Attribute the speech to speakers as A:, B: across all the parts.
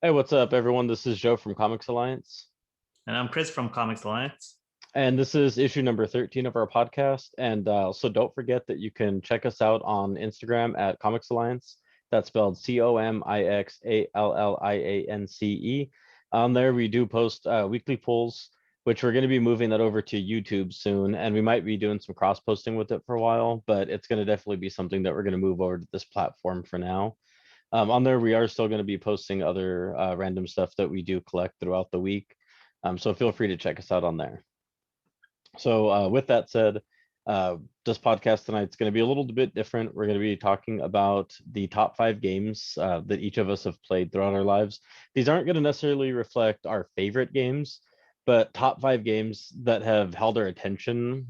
A: Hey, what's up, everyone? This is Joe from comiXalliance,
B: And I'm Chris from comiXalliance.
A: and this is issue number 13 of our podcast. And also, don't forget that you can check us out on Instagram at comiXalliance. That's spelled COMIXALLIANCE. On there, we do post weekly polls, which we're going to be moving that over to YouTube soon, and we might be doing some cross posting with it for a while, but it's going to definitely be something that we're going to move over to this platform for now. On there, we are still going to be posting other random stuff that we do collect throughout the week. So feel free to check us out on there. So with that said, this podcast tonight is going to be a little bit different. We're going to be talking about the top 5 games that each of us have played throughout our lives. These aren't going to necessarily reflect our favorite games, but top 5 games that have held our attention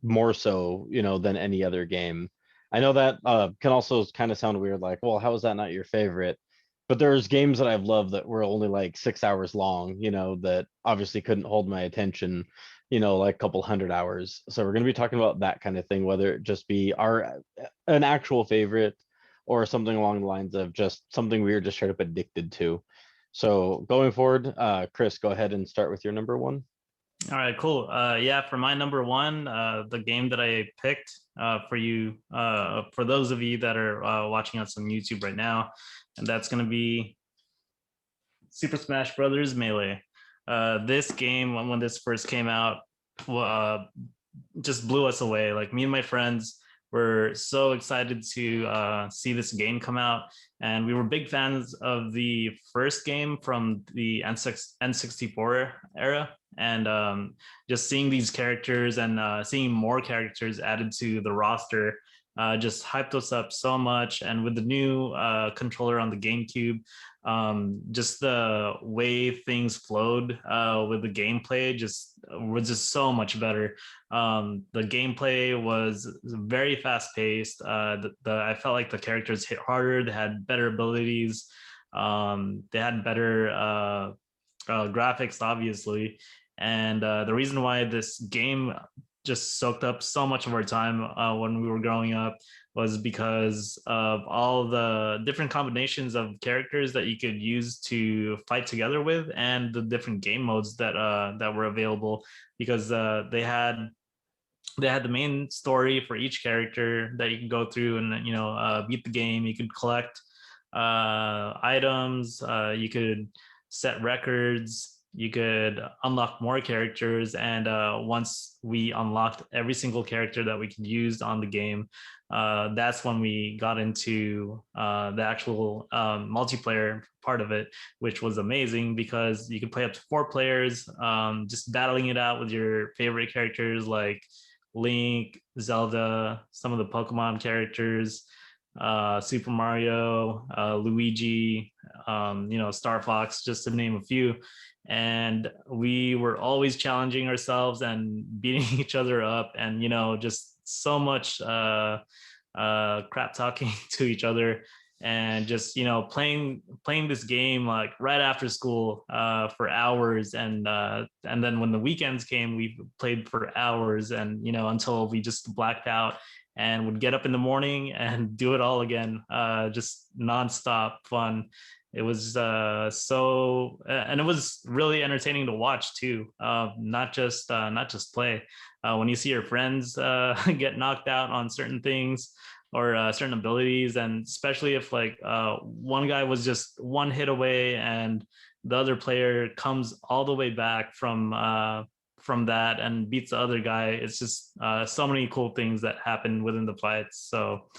A: more so, than any other game. I know that can also kind of sound weird, like, well, how is that not your favorite? But there's games that I've loved that were only like 6 hours long, that obviously couldn't hold my attention, like a couple hundred hours. So we're going to be talking about that kind of thing, whether it just be our an actual favorite or something along the lines of just something we were just straight up addicted to. So going forward, Chris, go ahead and start with your number one.
B: All right, cool. Yeah, for my number one, the game that I picked for you, for those of you that are watching us on YouTube right now, and that's going to be Super Smash Brothers Melee. This game, when this first came out, uh, just blew us away. Like me and my friends were so excited to see this game come out, and we were big fans of the first game from the N64 era. And just seeing these characters and seeing more characters added to the roster just hyped us up so much. And with the new controller on the GameCube, just the way things flowed with the gameplay just was just so much better. The gameplay was very fast paced. I felt like the characters hit harder. They had better abilities. They had better graphics, obviously. And the reason why this game just soaked up so much of our time when we were growing up was because of all the different combinations of characters that you could use to fight together with, and the different game modes that were available. Because they had the main story for each character that you can go through and beat the game. You could collect items. You could set records. You could unlock more characters, and once we unlocked every single character that we could use on the game, that's when we got into the actual multiplayer part of it, which was amazing because you could play up to 4 players, just battling it out with your favorite characters like Link, Zelda, some of the Pokemon characters, Super Mario, Luigi, Star Fox, just to name a few. And we were always challenging ourselves and beating each other up, and just so much crap talking to each other, and just playing this game like right after school for hours, and then when the weekends came, we played for hours, and until we just blacked out and would get up in the morning and do it all again. Just nonstop fun. It was and it was really entertaining to watch too. Not just play. When you see your friends get knocked out on certain things or certain abilities, and especially if like one guy was just one hit away and the other player comes all the way back from that and beats the other guy. It's just so many cool things that happen within the fights. So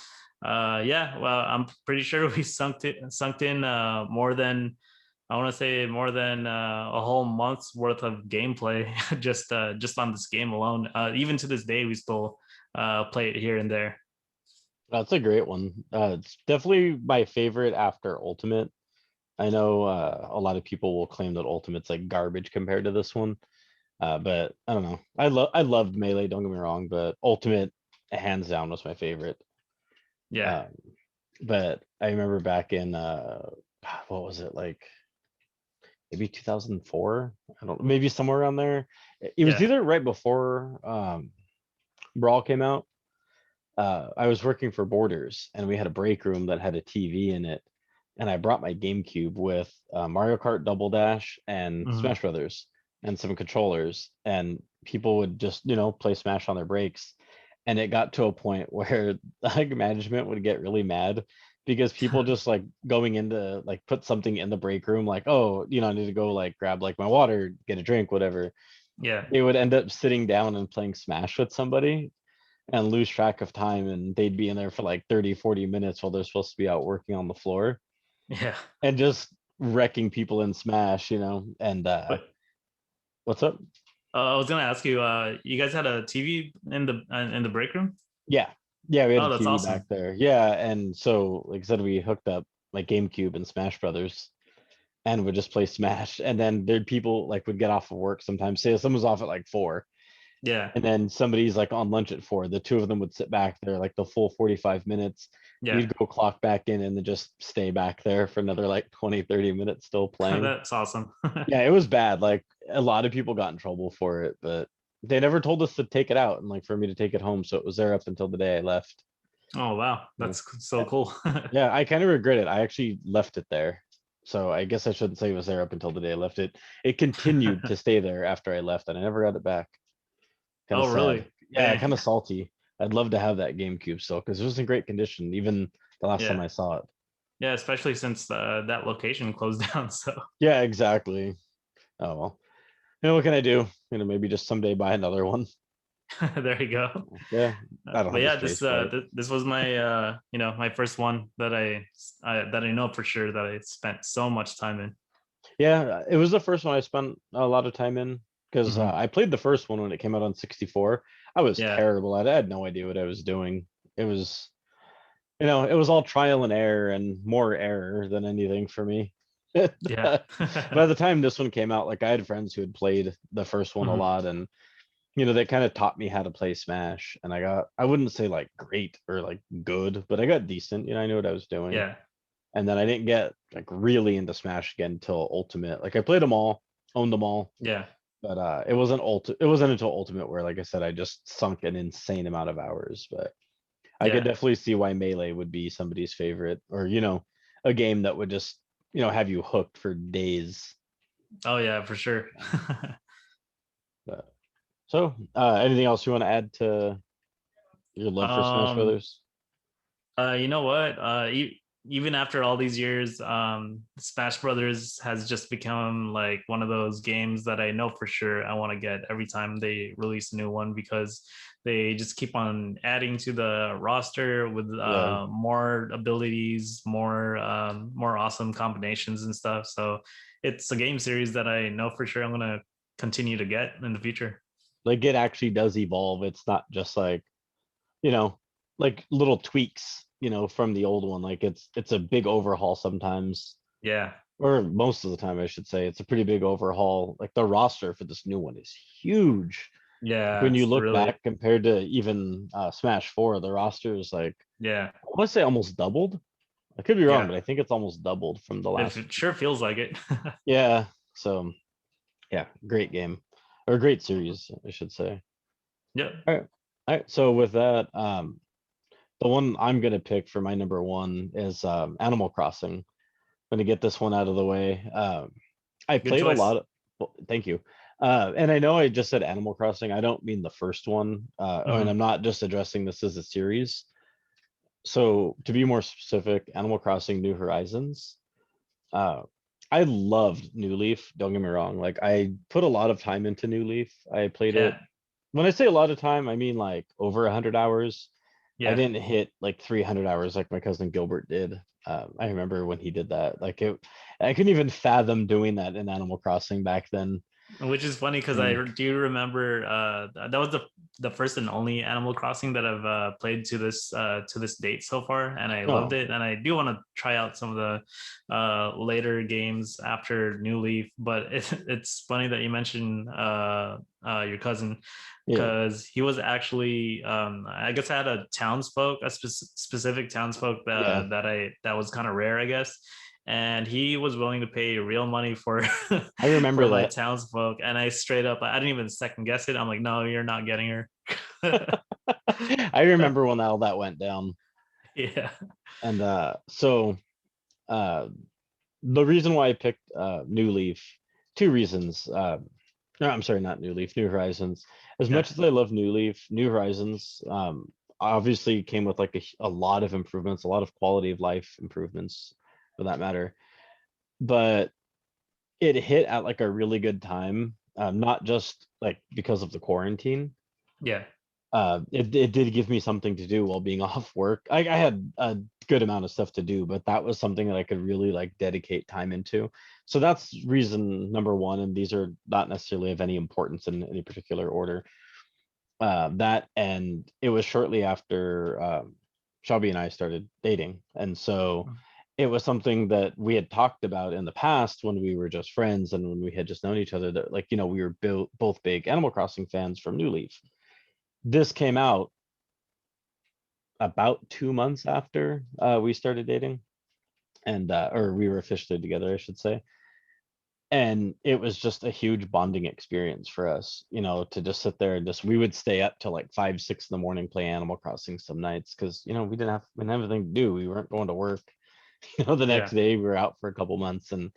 B: yeah, well, I'm pretty sure we sunk in more than, I want to say, more than a whole month's worth of gameplay just on this game alone. Even to this day, we still play it here and there.
A: That's a great one. It's definitely my favorite after Ultimate. I know a lot of people will claim that Ultimate's like garbage compared to this one. But I don't know. I loved Melee, don't get me wrong, but Ultimate hands down was my favorite.
B: Yeah,
A: Um, but I remember back in what was it, like maybe 2004? I don't, maybe somewhere around there. It was
B: yeah,
A: either right before Brawl came out. I was working for Borders and we had a break room that had a TV in it. and I brought my GameCube with Mario Kart Double Dash and
B: Mhm.
A: Smash Brothers and some controllers, and people would just play Smash on their breaks, and it got to a point where like management would get really mad because people just like going into like put something in the break room like, oh, I need to go like grab like my water, get a drink, whatever.
B: Yeah.
A: They would end up sitting down and playing Smash with somebody and lose track of time, and they'd be in there for like 30, 40 minutes while they're supposed to be out working on the floor
B: Yeah.
A: and just wrecking people in Smash, and
B: But
A: what's up?
B: I was gonna ask you, you guys had a TV in the break room?
A: Yeah. Yeah, we had a
B: Oh, that's
A: TV back
B: awesome.
A: there. Yeah, and so like I said, we hooked up like GameCube and Smash Brothers and would just play Smash. And then there'd people like would get off of work sometimes. Say someone's off at like 4,
B: Yeah.
A: and then somebody's like on lunch at 4. The two of them would sit back there like the full 45 minutes.
B: Yeah.
A: We'd go clock back in and then just stay back there for another like 20, 30 minutes still playing.
B: That's awesome.
A: Yeah, it was bad. Like a lot of people got in trouble for it, but they never told us to take it out and like for me to take it home. So it was there up until the day I left.
B: Oh wow,
A: Yeah,
B: that's so cool.
A: yeah, I kind of regret it. I actually left it there. So I guess I shouldn't say it was there up until the day I left it. It continued to stay there after I left and I never got it back. Kind of
B: Oh
A: sad.
B: really?
A: Yeah,
B: Dang.
A: kind of salty. I'd love to have that GameCube still because it was in great condition, even the last time
B: Yeah.
A: I saw it.
B: Yeah, especially since that location closed down. So
A: Yeah, exactly. Oh well. What can I do? Maybe just someday buy another one.
B: there you go.
A: Yeah, I don't
B: But
A: have the
B: yeah,
A: space for it.
B: this was my my first one that I know for sure that I spent so much time in.
A: Yeah, it was the first one I spent a lot of time in because
B: Hmm.
A: I played the first one when it came out on 64. I was
B: Yeah.
A: terrible at it. I had no idea what I was doing. It was, it was all trial and error and more error than anything for me.
B: Yeah.
A: By the time this one came out, like I had friends who had played the first one a
B: Hmm.
A: lot, and they kind of taught me how to play Smash, and I wouldn't say like great or like good, but I got decent. I knew what I was doing.
B: Yeah.
A: And then I didn't get like really into Smash again until Ultimate. Like I played them all, owned them all,
B: Yeah.
A: but it wasn't until Ultimate where, like I said, I just sunk an insane amount of hours. But I could
B: Yeah.
A: definitely see why Melee would be somebody's favorite, or a game that would just have you hooked for days.
B: Oh yeah, for sure.
A: But, so, anything else you want to add to your love for Smash
B: um
A: Brothers?
B: You know what? Even after all these years, Smash Brothers has just become like one of those games that I know for sure I want to get every time they release a new one because they just keep on adding to the roster with
A: Yeah,
B: more abilities, more awesome combinations and stuff. So it's a game series that I know for sure I'm gonna continue to get in the future.
A: like it actually does evolve. It's not just you know, like little tweaks, from the old one. Like it's a big overhaul sometimes,
B: Yeah,
A: or most of the time, I should say. It's a pretty big overhaul. Like the roster for this new one is huge. Like
B: yeah,
A: when you
B: it's
A: look
B: really
A: back compared to even Smash 4, the roster is like
B: yeah,
A: I want to say almost doubled. I could be wrong,
B: yeah.
A: but I think it's almost doubled from the last.
B: It sure feels like it.
A: Yeah. So yeah, great game or great series, I should say.
B: Yep.
A: All right. All right. So with that, the one I'm gonna pick for my number one is Animal Crossing. I'm gonna get this one out of the way. I
B: Good
A: played a
B: choice.
A: lot of. Well, thank you. And I know I just said Animal Crossing. I don't mean the first one. And I'm
B: Hmm.
A: not just addressing this as a series. So to be more specific, Animal Crossing New Horizons. Uh, I loved New Leaf. Don't get me wrong. Like I put a lot of time into New Leaf. I played it.
B: Yeah.
A: When I say a lot of time, I mean like over 100 hours. I
B: Yeah.
A: didn't hit like 300 hours like my cousin Gilbert did. I remember when he did that. Like I couldn't even fathom doing that in Animal Crossing back then.
B: Which is funny because I
A: And
B: do remember that was the first and only Animal Crossing that I've played to this date so far, and I loved
A: oh
B: it. And I do want to try out some of the later games after New Leaf. But it's funny that you mentioned your cousin
A: yeah,
B: because he was actually I guess I had a townsfolk, a specific townsfolk
A: yeah,
B: that was kind of rare, I guess, and he was willing to pay real money for
A: I remember
B: for my
A: that.
B: townsfolk, and I straight up I didn't even second guess it. I'm like, no, you're not getting her.
A: I remember when all that went down.
B: Yeah.
A: And so uh, the reason why I picked New Leaf, two reasons. No, I'm sorry, not New Leaf, New Horizons. As
B: Yeah,
A: much as I love New Leaf, New Horizons obviously came with like a lot of improvements, a lot of quality of life improvements for that matter. But it hit at like a really good time, not just like because of the quarantine.
B: yeah,
A: It did give me something to do while being off work. I had a good amount of stuff to do, but that was something that I could really like dedicate time into. So that's reason number one, and these are not necessarily of any importance in any particular order. That and it was shortly after Shelby and I started dating, and so it was something that we had talked about in the past when we were just friends and when we had just known each other, that like we were both big Animal Crossing fans from New Leaf. This came out about 2 months after we started dating, and or we were officially together, I should say. And it was just a huge bonding experience for us, to just sit there and just we would stay up till like 5, 6 in the morning, play Animal Crossing some nights because we didn't have anything to do. We weren't going to work. The next
B: yeah.
A: day we were out for a couple months, and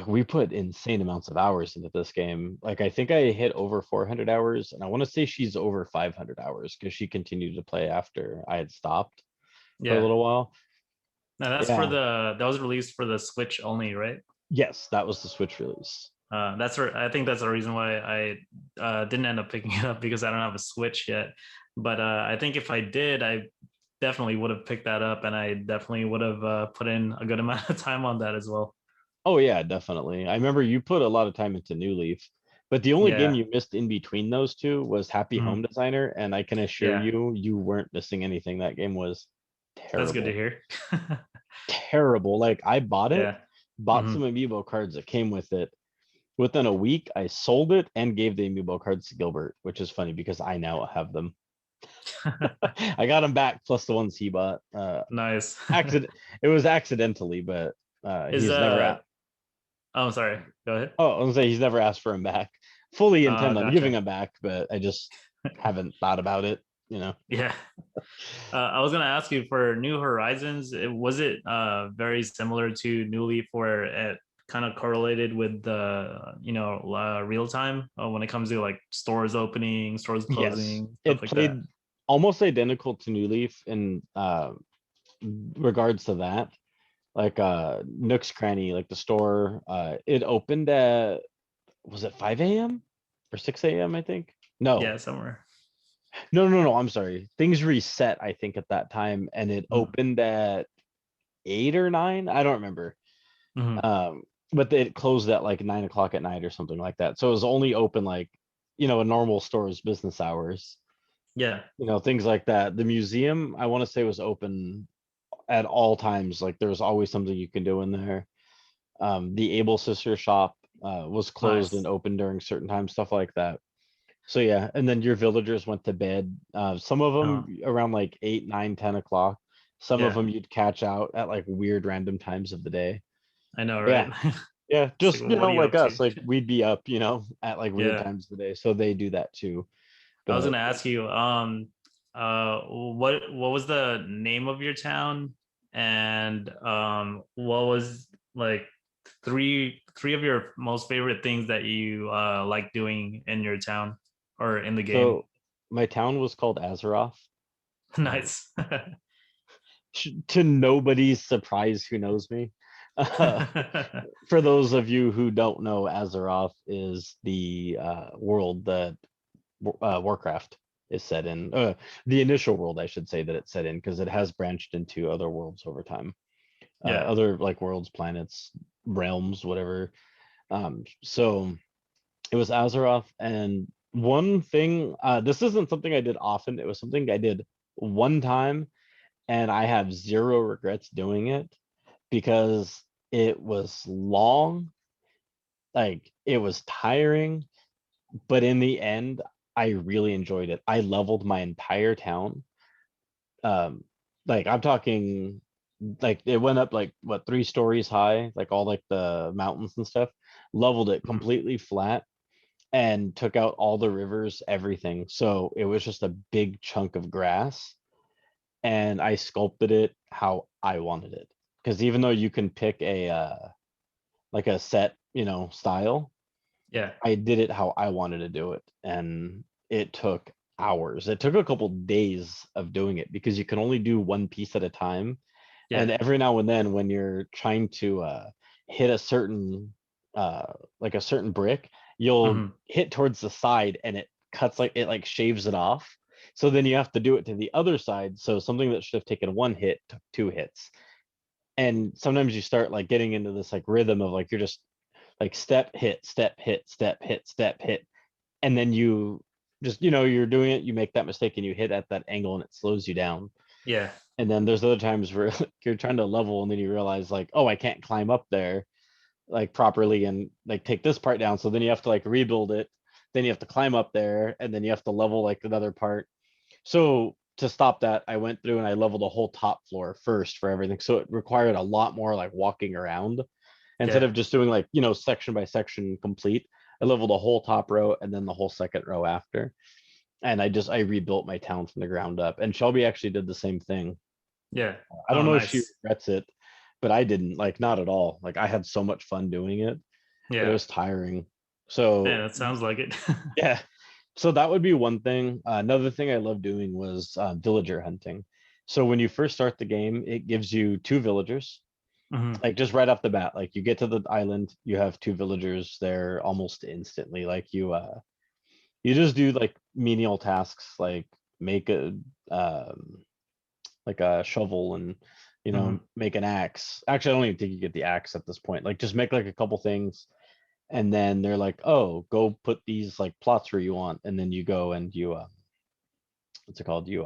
A: we put insane amounts of hours into this game. Like I think I hit over 400 hours, and I want to say she's over 500 hours because she continued to play after I had stopped for a
B: Yeah.
A: little while.
B: Now that's for
A: Yeah.
B: that was released for the Switch only, right?
A: Yes, that was the Switch release.
B: I think that's the reason why I didn't end up picking it up because I don't have a Switch yet. But I think if I did, I definitely would have picked that up, and I definitely would have put in a good amount of time on that as well.
A: Oh yeah, definitely. I remember you put a lot of time into New Leaf, but the only game
B: Yeah,
A: you missed in between those two was Happy Home
B: mhm.
A: Designer, and I can assure
B: Yeah,
A: you, you weren't missing anything. That game was
B: that's good to
A: terrible,
B: hear.
A: terrible. Like I bought it,
B: Yeah.
A: bought some
B: Hmm.
A: amiibo cards that came with it. Within a week, I sold it and gave the amiibo cards to Gilbert, which is funny because I now have them. I got them back plus the ones he bought.
B: Nice.
A: Accident. It was accidentally, but
B: Is
A: he's never at.
B: oh, sorry. Go ahead.
A: Oh, I was gonna say he's never asked for him back. Fully intend on giving
B: Gotcha.
A: him back, but I just haven't thought about it.
B: Yeah. I was gonna ask you for New Horizons. Was it very similar to New Leaf, where it kind of correlated with the real time when it comes to like stores opening, stores
A: Yes,
B: closing, stuff
A: it
B: like that?
A: played almost identical to New Leaf in regards to that. Like Nook's Cranny, like the store, it opened at, was it 5 a.m. or 6 a.m. I think. No,
B: Yeah, somewhere.
A: no. I'm sorry. Things reset, I think, at that time, and it
B: Mm-hmm.
A: opened at 8 or 9. I don't remember.
B: Mm-hmm.
A: Um, but it closed at like 9 o'clock at night or something like that. So it was only open like, a normal store's business hours,
B: Yeah,
A: things like that. The museum, I want to say, was open at all times. Like there was always something you can do in there. The Able Sister shop was closed and
B: nice.
A: open during certain times, stuff like that. So yeah, and then your villagers went to bed. Some of
B: Uh,
A: them around like 8, 9, 10 o'clock. Some of
B: yeah,
A: them you'd catch out at like weird random times of the day.
B: I know, right?
A: Yeah, yeah,
B: It's like,
A: just
B: well, what are you
A: like
B: up to?
A: us, like we'd be up, at like weird
B: Yeah.
A: times of the day. So they do that too.
B: I was
A: But
B: gonna ask you, what was the name of your town, and what was like three of your most favorite things that you like doing in your town or in the game?
A: so my town was called Azeroth. Um,
B: Nice.
A: to nobody's surprise who knows me. For those of you who don't know, Azeroth is the world that Warcraft is set in. The initial world, I should say, that it's set in, because it has branched into other worlds over time,
B: Yeah.
A: other like worlds, planets, realms, whatever. So it was Azeroth, and one thing. This isn't something I did often. It was something I did one time, and I have zero regrets doing it because it was long, like it was tiring, but in the end, I really enjoyed it. I leveled my entire town. Um, like I'm talking, like it went up like what, 3 stories high, like all like the mountains and stuff. Leveled it
B: Mhm.
A: completely flat and took out all the rivers, everything. So it was just a big chunk of grass, and I sculpted it how I wanted it. because even though you can pick a like a set, style,
B: Yeah.
A: I did it how I wanted to do it, and it took hours. It took a couple days of doing it because you can only do one piece at a time.
B: Yeah.
A: And every now and then when you're trying to hit a certain like a certain brick, you'll
B: Hmm.
A: hit towards the side and it cuts, like it like shaves it off. So then you have to do it to the other side. So something that should have taken one hit took two hits. And sometimes you start like getting into this like rhythm of like you're just like step hit, step hit, step hit, step hit. And then you just, you're doing it, you make that mistake and you hit at that angle and it slows you down.
B: Yeah.
A: And then there's other times where you're trying to level and then you realize like, oh, I can't climb up there like properly and like take this part down. So then you have to like rebuild it. Then you have to climb up there and then you have to level like another part. So to stop that, I went through and I leveled the whole top floor first for everything. So it required a lot more like walking around instead
B: Yeah.
A: of just doing like, section by section complete. I leveled the whole top row and then the whole second row after. And I rebuilt my town from the ground up. And Shelby actually did the same thing.
B: Yeah.
A: I don't
B: Oh,
A: know if she
B: nice.
A: regrets it, but I didn't, like, not at all. Like I had so much fun doing it, but it
B: Yeah.
A: was tiring.
B: Yeah,
A: So
B: that sounds like it.
A: yeah, so that would be one thing. Another thing I love doing was villager hunting. So when you first start the game, it gives you two villagers,
B: Hmm.
A: like just right off the bat. Like you get to the island, you have two villagers there almost instantly. Like you just do like menial tasks, like make um like a shovel and
B: Hmm.
A: make an axe. Actually, I don't even think you get the axe at this point. Like just make like a couple things, and then they're like, oh, go put these like plots where you want, and then you go and you what's it called, you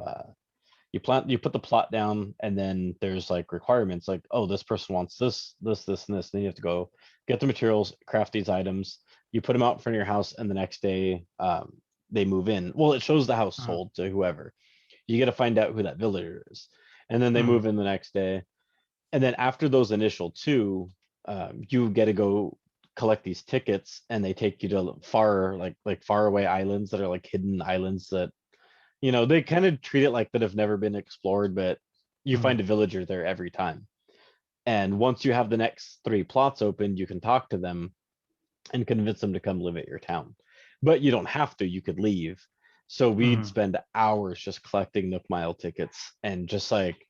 A: put the plot down, and then there's like requirements like, oh, this person wants this and this. Then you have to go get the materials, craft these items, you put them out in front of your house, and the next day they move in. Well, it shows the house
B: Hmm.
A: sold to whoever. You got to find out who that villager is, and then they
B: Hmm.
A: move in the next day. And then after those initial two, you get to go collect these tickets, and they take you to far, like far away islands that are like hidden islands that they kind of treat it like that have never been explored, but you find
B: Hmm.
A: a villager there every time. And once you have the next three plots open, you can talk to them and convince them to come live at your town. But you don't have to, you could leave. So we'd
B: Hmm.
A: spend hours just collecting Nook Mile tickets and just like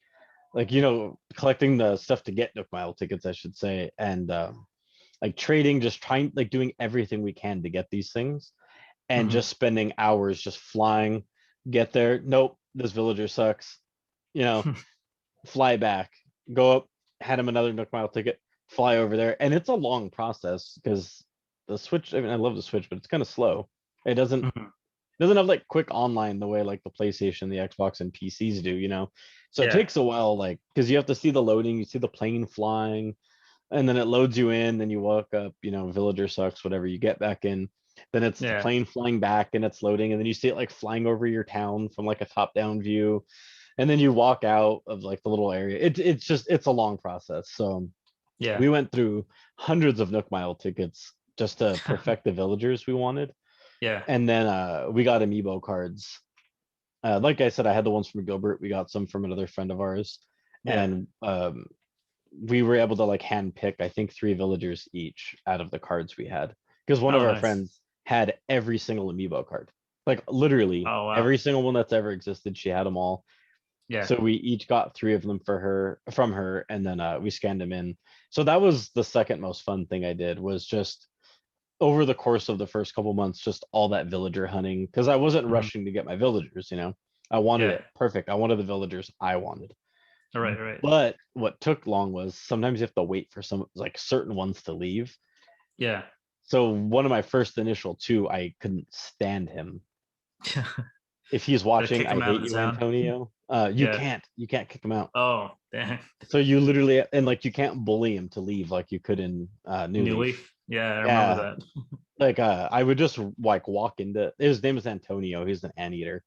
A: collecting the stuff to get Nook Mile tickets, I should say, and like trading, just trying, like doing everything we can to get these things, and
B: Hmm.
A: just spending hours just flying, get there, nope, this villager sucks, you know, fly back, go up, had him another Nook Mile ticket, fly over there. And it's a long process because the Switch, I mean, I love the Switch, but it's kind of slow. It doesn't have like quick online the way like the PlayStation, the Xbox, and PCs do. So it
B: Yeah.
A: takes a while, like, because you have to see the loading, you see the plane flying, and then it loads you in, then you walk up, villager sucks, whatever, you get back in, then it's the
B: Yeah.
A: plane flying back and it's loading, and then you see it like flying over your town from like a top down view, and then you walk out of like the little area. It's a long process. So
B: Yeah.
A: we went through hundreds of Nook Mile tickets just to perfect the villagers we wanted.
B: Yeah.
A: And then we got amiibo cards. Like I said, I had the ones from Gilbert, we got some from another friend of ours,
B: Yeah.
A: and we were able to like hand pick, I think, three villagers each out of the cards we had, because one of
B: Oh,
A: our
B: nice.
A: friends had every single amiibo card, like literally
B: Oh, wow.
A: every single one that's ever existed. She had them all.
B: Yeah.
A: So we each got three of them from her, and then we scanned them in. So that was the second most fun thing I did, was just over the course of the first couple months, just all that villager hunting, because I wasn't
B: Hmm.
A: rushing to get my villagers. I wanted
B: Yeah.
A: it perfect. I wanted the villagers I wanted.
B: Right. Right.
A: But what took long was sometimes you have to wait for some like certain ones to leave.
B: Yeah.
A: So one of my first initial two, I couldn't stand him. If he's
B: Gotta
A: watching,
B: kick
A: I
B: him out
A: hate
B: of the
A: you,
B: town.
A: Antonio. You
B: Yeah.
A: can't kick him out.
B: Oh, dang.
A: So you literally, and like you can't bully him to leave like you could in New
B: New
A: Leaf.
B: Leaf. Yeah, I remember
A: Yeah,
B: that.
A: like I would just like walk into, his name is Antonio, he's an anteater.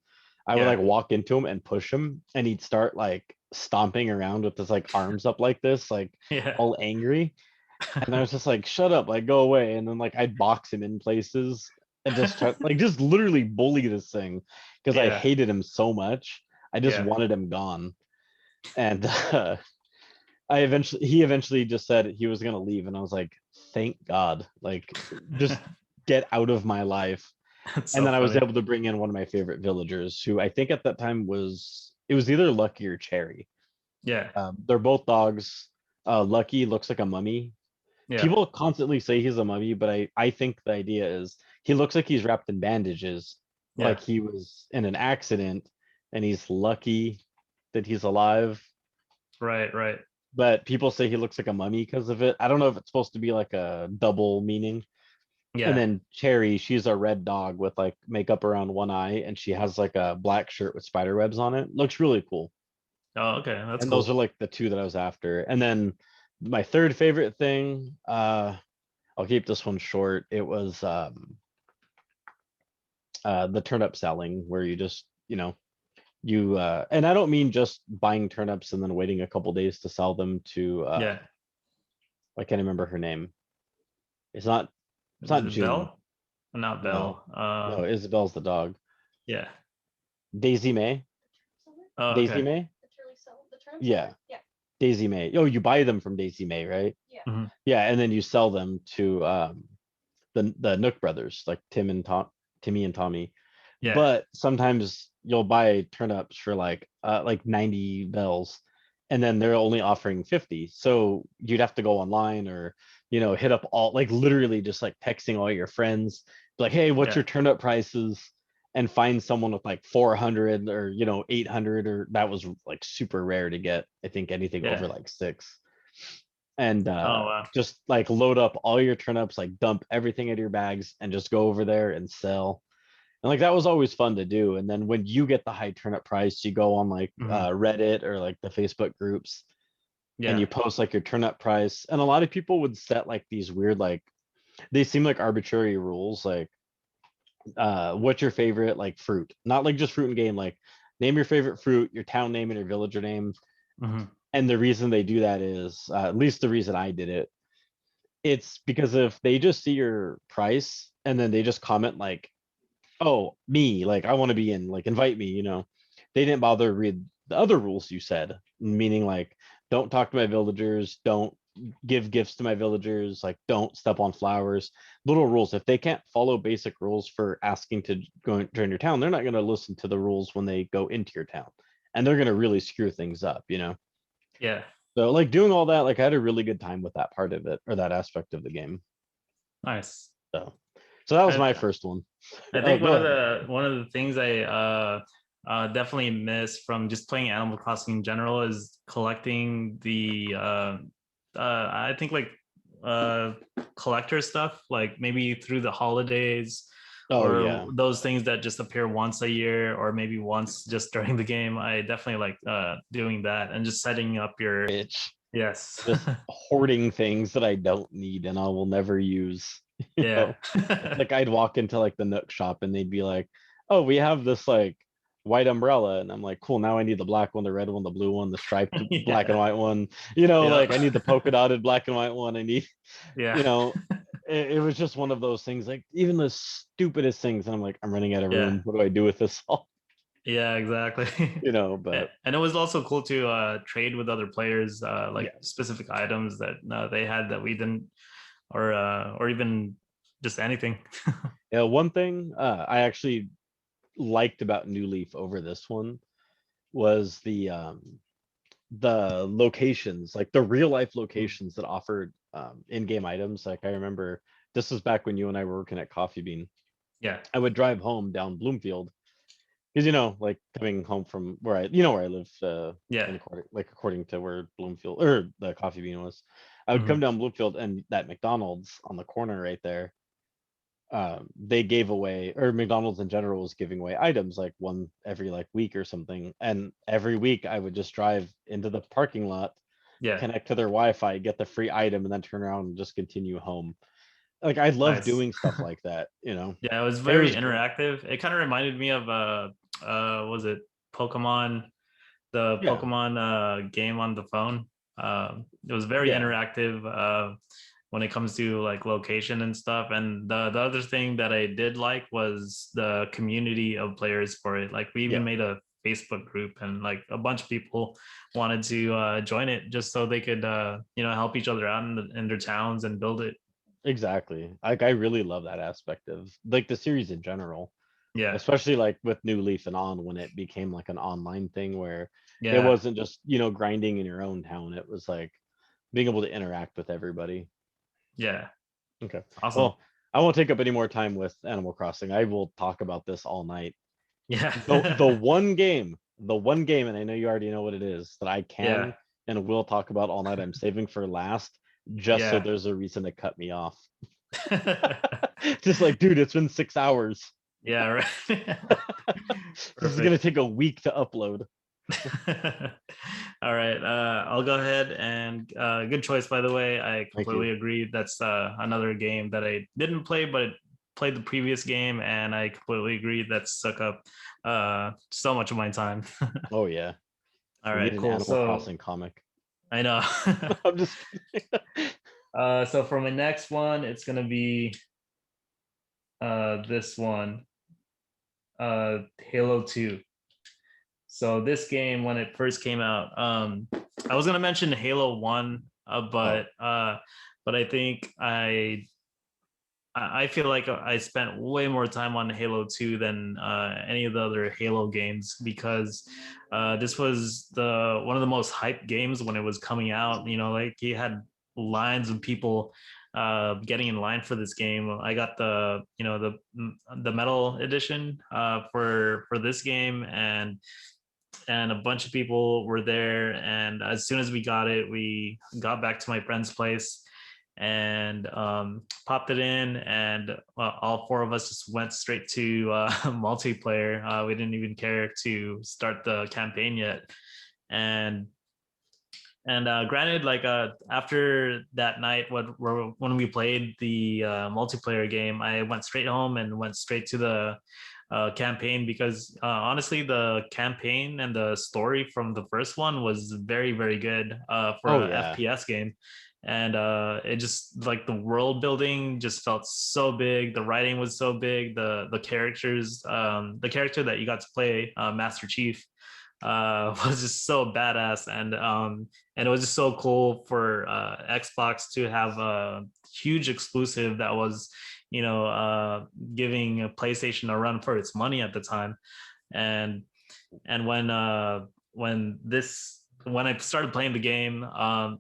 A: I would
B: Yeah.
A: like walk into him and push him, and he'd start like stomping around with his like arms up like this, like
B: Yeah.
A: all angry. And I was just like, shut up, like go away. And then like I'd box him in places and just try, like just literally bully this thing because I
B: Yeah.
A: hated him so much. I just
B: Yeah.
A: wanted him gone. And he eventually just said he was gonna leave, and I was like, thank God, like just get out of my life.
B: That's
A: And
B: so
A: then I was
B: funny.
A: able to bring in one of my favorite villagers, who I think at that time it was either Lucky or Cherry.
B: Yeah,
A: They're both dogs. Lucky looks like a mummy.
B: yeah,
A: People constantly say he's a mummy, but I think the idea is he looks like he's wrapped in bandages,
B: yeah.
A: like he was in an accident, and he's lucky that he's alive.
B: Right, right.
A: But people say he looks like a mummy because of it. I don't know if it's supposed to be like a double meaning. And
B: Yeah.
A: then Cherry, she's a red dog with like makeup around one eye, and she has like a black shirt with spider webs on it. Looks really cool.
B: Oh, okay, that's
A: And those are
B: cool.
A: like the two that I was after. And then my third favorite thing, I'll keep this one short. It was the turnip selling, where you just, you and I don't mean just buying turnips and then waiting a couple days to sell them to
B: Yeah.
A: I can't remember her name. It's not it's
B: Is
A: not
B: it
A: June.
B: Bell? Not
A: No.
B: Bell.
A: No, Isabel's the dog.
B: Yeah.
A: Daisy May.
B: Oh,
A: Daisy
B: okay.
A: May? Yeah. Daisy May. Oh, you buy them from Daisy May, right?
B: Hmm.
A: Yeah, and then you sell them to the Nook brothers, like Timmy and Tommy.
B: Yeah.
A: But sometimes you'll buy turnips for like 90 bells, and then they're only offering 50. So you'd have to go online, or hit up all, like literally just like texting all your friends, like, hey, what's
B: Yeah.
A: your turnip prices? And find someone with like 400 or 800, or that was like super rare to get. I think anything over
B: Yeah.
A: like six. And
B: Oh, wow.
A: just like load up all your turnips, like dump everything into your bags and just go over there and sell. And like that was always fun to do. And then when you get the high turnip price, you go on like
B: Hmm.
A: Reddit or like the Facebook groups, and
B: Yeah.
A: you post like your turnip price. And a lot of people would set like these weird, like they seem like arbitrary rules, like what's your favorite like fruit? Not like just fruit and game, like name your favorite fruit, your town name, and your villager name.
B: Hmm.
A: And the reason they do that is, at least the reason I did it, it's because if they just see your price and then they just comment like, oh, me, like I want to be in, like invite me, they didn't bother to read the other rules you said, meaning like don't talk to my villagers, don't give gifts to my villagers, like don't step on flowers. Little rules. If they can't follow basic rules for asking to go join your town, they're not going to listen to the rules when they go into your town, and they're going to really screw things up.
B: Yeah.
A: So like doing all that, like I had a really good time with that part of it, or that aspect of the game.
B: Nice.
A: So that was my
B: I
A: first one.
B: I
A: Oh,
B: think
A: go ahead.
B: one of the things I definitely miss from just playing Animal Crossing in general is collecting the I think like uh collector stuff, like maybe through the holidays
A: Oh
B: or
A: yeah.
B: those things that just appear once a year or maybe once just during the game. I definitely like doing that and just setting up your
A: Bitch.
B: yes.
A: Just hoarding things that I don't need and I will never use. You
B: Yeah.
A: know, like I'd walk into like the Nook shop and they'd be like, "Oh, we have this like white umbrella," and I'm like, "Cool, now I need the black one, the red one, the blue one, the striped black and
B: Yeah.
A: white one."
B: Yeah.
A: Like I need the polka dotted black and white one. I need,
B: Yeah.
A: you know, it was just one of those things. Like even the stupidest things, and I'm like, I'm running out of
B: Yeah.
A: room. What do I do with this all?
B: Yeah, exactly.
A: But
B: And it was also cool to trade with other players, like
A: yeah.
B: specific items that they had that we didn't, or even just anything.
A: Yeah, one thing I actually liked about New Leaf over this one was the locations, like the real life
B: Mm.
A: locations that offered in-game items. Like I remember this was back when you and I were working at Coffee Bean.
B: Yeah,
A: I would drive home down Bloomfield because like coming home from where I live,
B: yeah.
A: in according to where Bloomfield or the Coffee Bean was. I would come
B: Hmm.
A: down Bloomfield, and that McDonald's on the corner right there, they gave away, or McDonald's in general was giving away items like one every like week or something. And every week I would just drive into the parking lot,
B: Yeah,
A: connect to their Wi-Fi, get the free item, and then turn around and just continue home. Like I love
B: nice.
A: doing stuff like that.
B: Yeah, it was
A: It
B: very
A: was great.
B: interactive. It kind of reminded me of was it Pokemon, the
A: Yeah,
B: Pokemon game on the phone. It was very
A: yeah,
B: interactive when it comes to like location and stuff. And the other thing that I did like was the community of players for it. Like we even
A: yeah.
B: made a Facebook group, and like a bunch of people wanted to join it just so they could help each other out in their towns and build it.
A: Exactly. Like I really love that aspect of like the series in general,
B: Yeah,
A: especially like with New Leaf and On when it became like an online thing where it
B: yeah,
A: wasn't just, grinding in your own town. It was like being able to interact with everybody.
B: yeah.
A: Okay.
B: Awesome.
A: Well, I won't take up any more time with Animal Crossing. I will talk about this all night. The
B: Yeah.
A: one game, and I know you already know what it is, that I
B: Yeah.
A: can and will talk about all night. I'm saving for last, just so
B: Yeah.
A: there's a reason to cut me off. Just like, dude, it's been 6 hours.
B: Yeah, right.
A: This is gonna
B: Perfect.
A: take a week to upload.
B: All right. I'll go ahead and good choice, by the way. I
A: Thank you.
B: completely agree. That's another game that I didn't play, but played the previous game, and I completely agree that suck up so much of my time.
A: Oh yeah,
B: All
A: we need
B: right,
A: an
B: cool.
A: Animal
B: So
A: Crossing comic.
B: I know.
A: I'm just kidding.
B: So for my next one, it's gonna be this one, Halo 2. So this game, when it first came out, I was gonna mention Halo 1,
A: Oh,
B: but I think I feel like I spent way more time on Halo 2 than any of the other Halo games, because this was the one of the most hyped games when it was coming out. Like you had lines of people getting in line for this game. I got the metal edition for this game, and a bunch of people were there. And as soon as we got it, we got back to my friend's place and popped it in, and all four of us just went straight to multiplayer. We didn't even care to start the campaign yet. And and granted, like after that night, when we played the multiplayer game, I went straight home and went straight to the campaign, because honestly, the campaign and the story from the first one was very, very good for
A: oh
B: a
A: yeah,
B: FPS game. And it just, like, the world building just felt so big. The writing was so big. The characters, the character that you got to play, Master Chief, was just so badass. And it was just so cool for Xbox to have a huge exclusive that was, giving a PlayStation a run for its money at the time. And and when I started playing the game,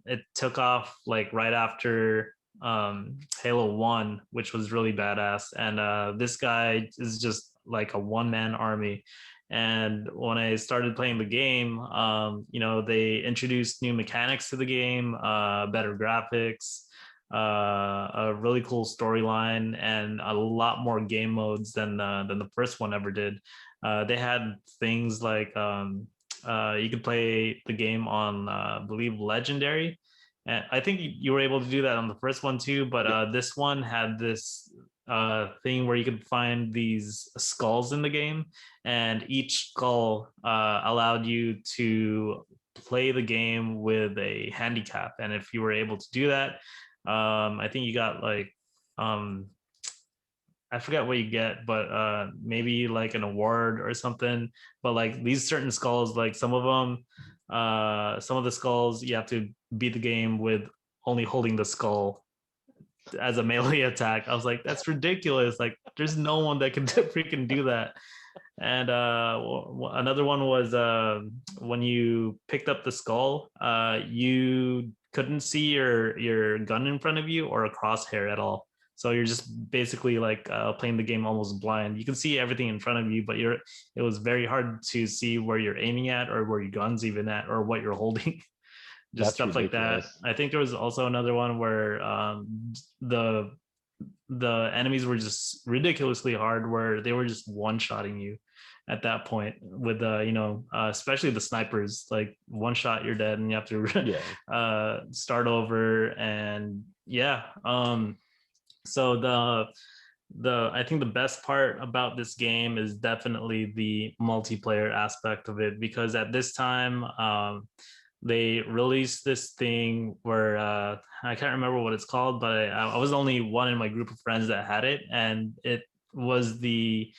B: it took off like right after Halo 1, which was really badass. And this guy is just like a one-man army. And when I started playing the game, they introduced new mechanics to the game, better graphics, a really cool storyline, and a lot more game modes than the first one ever did. They had things like you could play the game on, I believe, Legendary. And I think you were able to do that on the first one too, but
A: yep.
B: this one had this thing where you could find these skulls in the game, and each skull allowed you to play the game with a handicap. And if you were able to do that, I think you got like um, I forget what you get, but maybe like an award or something. But like these certain skulls, like some of the skulls, you have to beat the game with only holding the skull as a melee attack. I was like, that's ridiculous. Like, there's no one that can freaking do that. And another one was when you picked up the skull, you couldn't see your gun in front of you or a crosshair at all. So you're just basically like playing the game almost blind. You can see everything in front of you, but it was very hard to see where you're aiming at, or where your gun's even at, or what you're holding. Just
A: That's
B: stuff like that.
A: ridiculous.
B: I think there was also another one where the the enemies were just ridiculously hard, where they were just one-shotting you at that point with especially the snipers. Like, one shot, you're dead, and you have to
A: Yeah,
B: start over. And yeah, so the I think the best part about this game is definitely the multiplayer aspect of it, because at this time, they released this thing where I can't remember what it's called, but I was the only one in my group of friends that had it, and it was the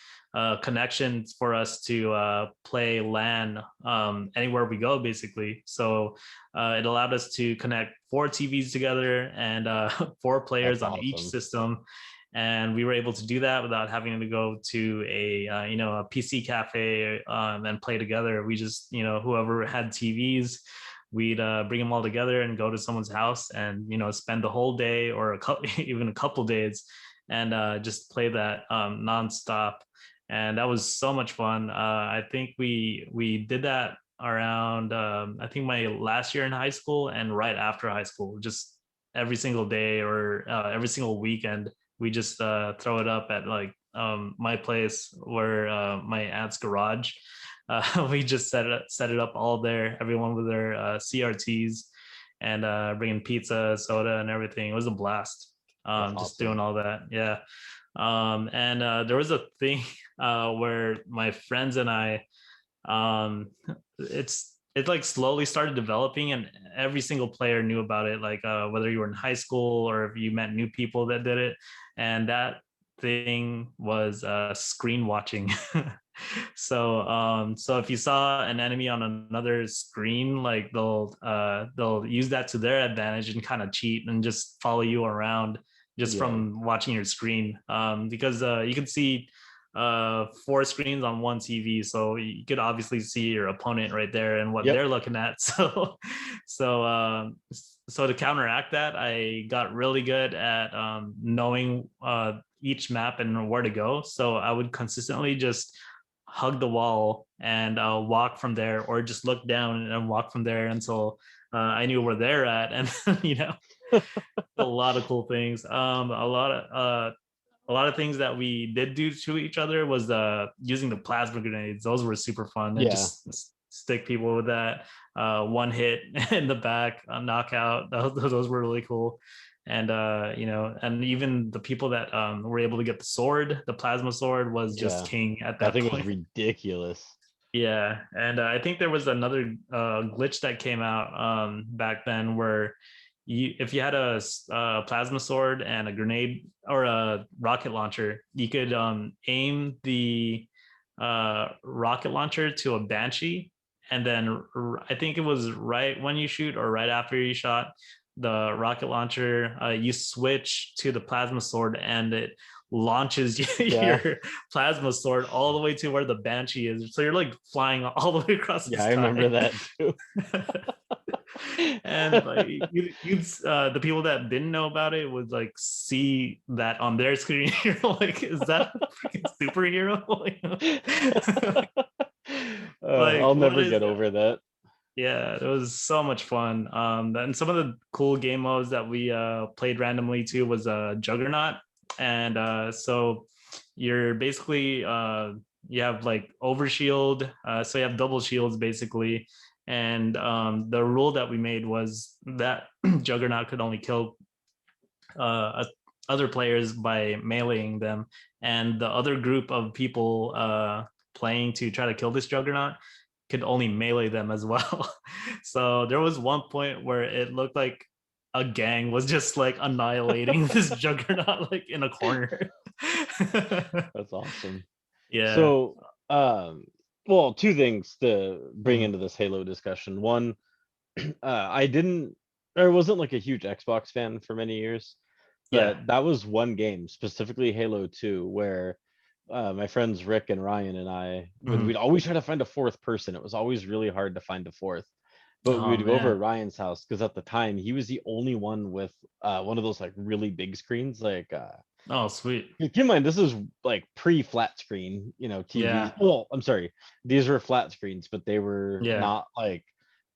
B: connection for us to play LAN anywhere we go, basically. So it allowed us to connect 4 TVs together and 4 players
A: That's
B: on each
A: awesome.
B: system. And we were able to do that without having to go to a PC cafe and play together. We just, whoever had TVs, we'd bring them all together and go to someone's house and spend the whole day or even a couple days and just play that nonstop. And that was so much fun. I think we did that around I think my last year in high school and right after high school, just every single day or every single weekend. We just throw it up at like my place where my aunt's garage. We just set it up all there. Everyone with their CRTs and bringing pizza, soda, and everything. It was a blast.
A: That's
B: Just doing
A: awesome.
B: all that. Yeah. And there was a thing where my friends and I, it like slowly started developing, and every single player knew about it. Like whether you were in high school or if you met new people that did it, and that thing was screen watching. So if you saw an enemy on another screen, like they'll use that to their advantage and kind of cheat and just follow you around just
A: Yeah.
B: from watching your screen, because you can see 4 screens on one TV, so you could obviously see your opponent right there and what
A: Yep.
B: they're looking at. So to counteract that, I got really good at knowing each map and where to go. So I would consistently just hug the wall and walk from there, or just look down and walk from there until I knew where they're at, and a lot of cool things. A lot of things that we did do to each other was using the plasma grenades. Those were super fun, and
A: Yeah.
B: just stick people with that. One hit in the back, a knockout. Those were really cool. And and even the people that were able to get the sword, the plasma sword, was just
A: Yeah.
B: king at
A: That
B: that
A: thing was
B: point.
A: ridiculous.
B: Yeah, and I think there was another glitch that came out back then where if you had a plasma sword and a grenade or a rocket launcher, you could aim the rocket launcher to a banshee, and then I think it was right when you shoot or right after you shot the rocket launcher, you switch to the plasma sword, and it launches
A: Yeah.
B: your plasma sword all the way to where the banshee is. So you're like flying all the way across the
A: Yeah, I remember
B: sky.
A: that too.
B: And like you'd the people that didn't know about it would like see that on their screen. You're like, is that a freaking superhero? Like
A: I'll
B: what
A: never
B: is
A: get
B: that?
A: over that.
B: Yeah, it was so much fun. And some of the cool game modes that we played randomly too was Juggernaut. And so you're basically you have like overshield, so you have double shields basically. And the rule that we made was that Juggernaut could only kill other players by meleeing them, and the other group of people playing to try to kill this Juggernaut could only melee them as well. So there was one point where it looked like a gang was just like annihilating this Juggernaut like in a corner.
A: That's awesome.
B: Yeah.
A: So, well, two things to bring
B: Mhm.
A: into this Halo discussion. One, I didn't, or wasn't like a huge Xbox fan for many years,
B: Yeah.
A: but that was one game, specifically Halo 2, where my friends Rick and Ryan and I we'd
B: Mhm.
A: always try to find a fourth person. It was always really hard to find a fourth. But we
B: Oh
A: would go over
B: man.
A: at Ryan's house because at the time he was the only one with one of those like really big screens, like
B: Oh sweet.
A: keep in mind, this is like pre-flat screen, TVs.
B: Yeah.
A: Well, I'm sorry, these were flat screens, but they were
B: Yeah.
A: not like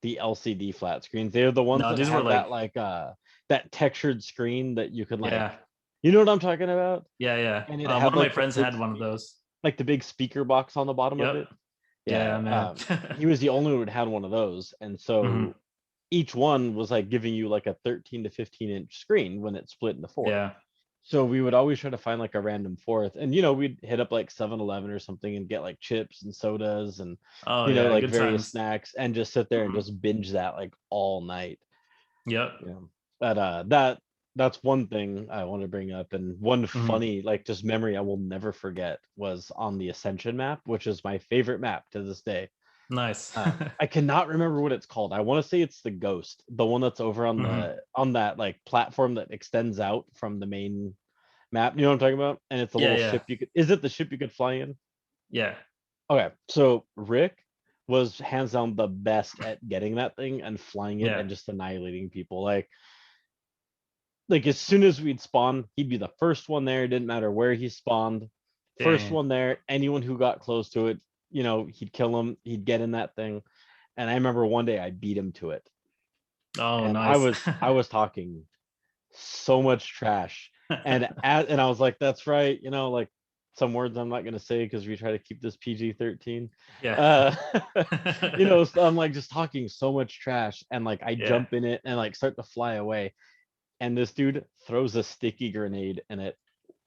A: the LCD flat screens. They're the ones
B: No,
A: that
B: these were
A: had that
B: like,
A: like that textured screen that you could like,
B: yeah.
A: you know what I'm talking about?
B: Yeah, yeah.
A: And it
B: One
A: had
B: of my
A: like the
B: friends
A: big
B: had one of those.
A: like the big speaker box on the bottom of
B: Yep.
A: it.
B: Yeah,
A: Yeah,
B: man.
A: he was the only one who had one of those, and so
B: Hmm.
A: each one was like giving you like a 13 to 15-inch screen when it split into four.
B: Yeah.
A: So we would always try to find like a random fourth. And we'd hit up like 7-Eleven or something and get like chips and sodas and
B: Oh yeah,
A: like
B: good
A: various
B: times.
A: snacks and just sit there and
B: Mhm.
A: just binge that like all night.
B: Yep.
A: But that that's one thing I want to bring up, and one
B: Mhm.
A: funny like just memory I will never forget was on the Ascension map, which is my favorite map to this day.
B: Nice.
A: I cannot remember what it's called. I want to say it's the Ghost, the one that's over on
B: Mhm.
A: the on that like platform that extends out from the main map. You know what I'm talking about? And it's a
B: Yeah,
A: little
B: yeah,
A: ship you could. Is it the ship you could fly in?
B: yeah.
A: Okay, so Rick was hands down the best at getting that thing and flying it
B: Yeah.
A: and just annihilating people. Like as soon as we'd spawn, he'd be the first one there. It didn't matter where he spawned. First
B: Dang.
A: one there. Anyone who got close to it, he'd kill him. He'd get in that thing. And I remember one day I beat him to it,
B: Oh,
A: and I
B: nice.
A: was I was talking so much trash, and I was like, "That's right," like some words I'm not gonna say because we try to keep this PG-13.
B: Yeah.
A: Uh, so I'm like just talking so much trash, and like I
B: Yeah.
A: jump in it and like start to fly away, and this dude throws a sticky grenade and it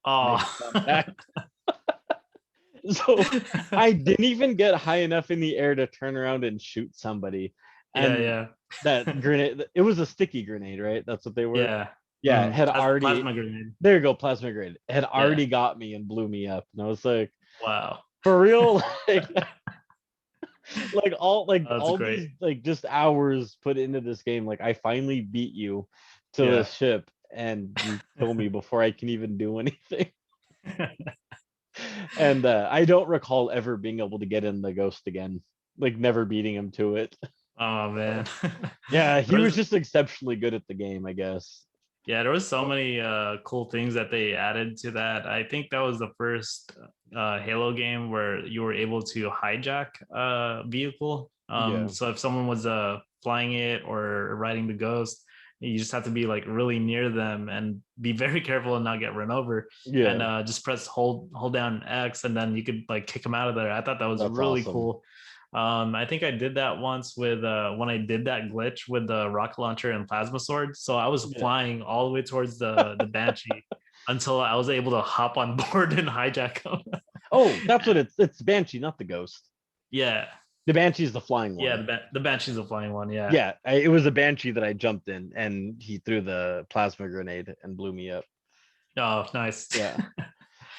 B: Oh.
A: makes contact. So I didn't even get high enough in the air to turn around and shoot somebody.
B: Yeah,
A: And
B: yeah.
A: that grenade, it was a sticky grenade, right? That's what they were.
B: Yeah.
A: Yeah, it had
B: Plasma
A: already,
B: grenade.
A: there you go, plasma grenade. It had
B: Yeah.
A: already got me and blew me up. And I was like,
B: Wow.
A: for real? Like
B: That's
A: all
B: great.
A: these like just hours put into this game. Like I finally beat you to
B: Yeah.
A: this ship and you kill me before I can even do anything. And I don't recall ever being able to get in the ghost again, like never beating him to it.
B: Oh man.
A: Yeah, he
B: There
A: was
B: was
A: just exceptionally good at the game, I guess.
B: Yeah, there was so many cool things that they added to that. I think that was the first Halo game where you were able to hijack a vehicle.
A: Yeah,
B: So if someone was flying it or riding the Ghost, you just have to be like really near them and be very careful and not get run over. And
A: yeah,
B: just press hold down X, and then you could like kick them out of there. I thought that was
A: that's
B: really
A: awesome.
B: cool. I think I did that once with when I did that glitch with the rocket launcher and plasma sword. So I was
A: Yeah.
B: flying all the way towards the Banshee until I was able to hop on board and hijack them.
A: Oh, that's what it's Banshee, not the ghost.
B: Yeah,
A: The Banshee's the flying
B: yeah,
A: one.
B: the Banshee's a flying one. Yeah.
A: Yeah, it was a Banshee that I jumped in and he threw the plasma grenade and blew me up.
B: Oh, nice.
A: Yeah.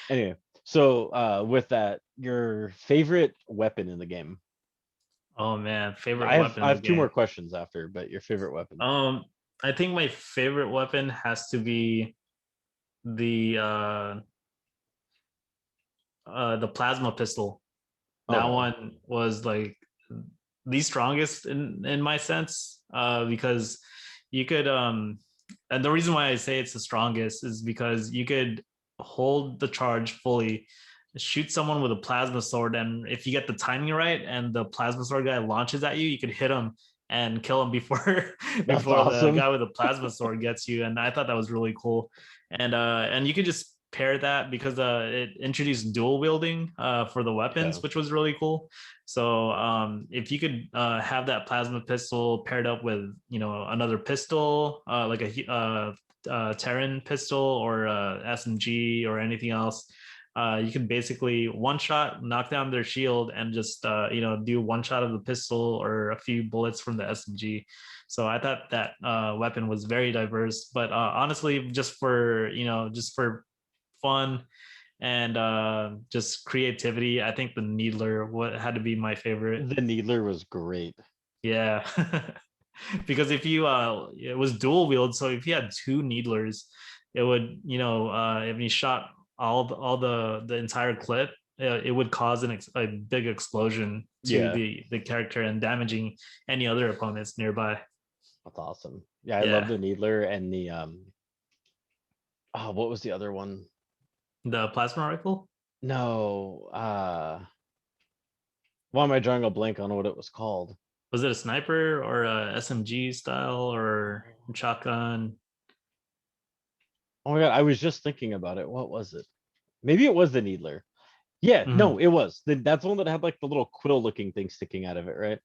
A: Anyway, so with that, your favorite weapon in the game?
B: Oh man, favorite
A: I have
B: weapon
A: I
B: in the
A: have two
B: game.
A: more questions after, but your favorite weapon.
B: Um, I think my favorite weapon has to be the the plasma pistol. That
A: Okay.
B: one was like the strongest in my sense, because you could and the reason why I say it's the strongest is because you could hold the charge fully, shoot someone with a plasma sword, and if you get the timing right and the plasma sword guy launches at you, you could hit him and kill him before
A: That's
B: before the
A: awesome.
B: guy with the plasma sword gets you. And I thought that was really cool. And you could just pair that because it introduced dual wielding for the
A: Yeah.
B: weapons, which was really cool. So if you could have that plasma pistol paired up with another pistol, like a Terran pistol or a SMG or anything else, you can basically one shot knock down their shield and just do one shot of the pistol or a few bullets from the SMG. So I thought that weapon was very diverse. But honestly, just for fun and just creativity, I think the Needler had to be my favorite.
A: The Needler was great.
B: Yeah. Because if you it was dual wield, so if you had two Needlers, it would if you shot all the entire clip, it would cause a big explosion to
A: Yeah,
B: the character and damaging any other opponents nearby.
A: that's awesome. Yeah, I love
B: Yeah.
A: the Needler and the oh, what was the other one?
B: The plasma rifle.
A: No, why am I drawing a blank on what it was called?
B: Was it a sniper or a SMG style or shotgun?
A: Oh my god, I was just thinking about it. What was it? Maybe it was the Needler. Yeah, no,
B: Mhm.
A: it was. That's the one that had like the little quill looking thing sticking out of it, right?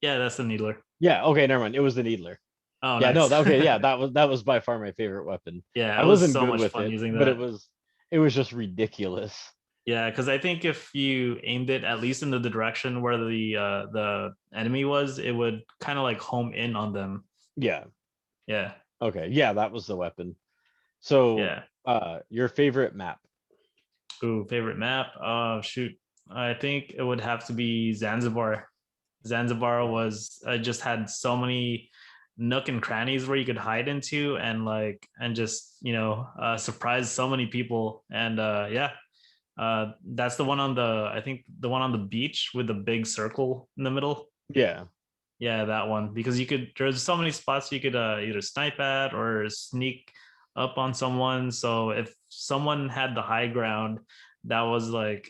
B: Yeah, that's the Needler.
A: Yeah, okay, never mind. It was the Needler.
B: Oh,
A: Yeah, no,
B: nice.
A: okay, yeah, that was by far my favorite weapon.
B: Yeah,
A: I
B: it was
A: wasn't
B: so
A: good
B: much
A: with
B: fun
A: it,
B: using
A: but it
B: that.
A: was it was just ridiculous.
B: Yeah, because I think if you aimed it at least in the direction where the enemy was, it would kind of like home in on them.
A: Yeah.
B: Yeah.
A: Okay. Yeah, that was the weapon. So,
B: Yeah.
A: your favorite map?
B: Ooh, favorite map. Shoot. I think it would have to be Zanzibar. Zanzibar
A: Yeah.
B: was just had so many nook and crannies where you could hide into and like and just surprise so many people. And yeah, that's the one on the I think the one on the beach with the big circle in the middle.
A: Yeah.
B: Yeah, that one, because you could there's so many spots you could either snipe at or sneak up on someone. So if someone had the high ground, that was like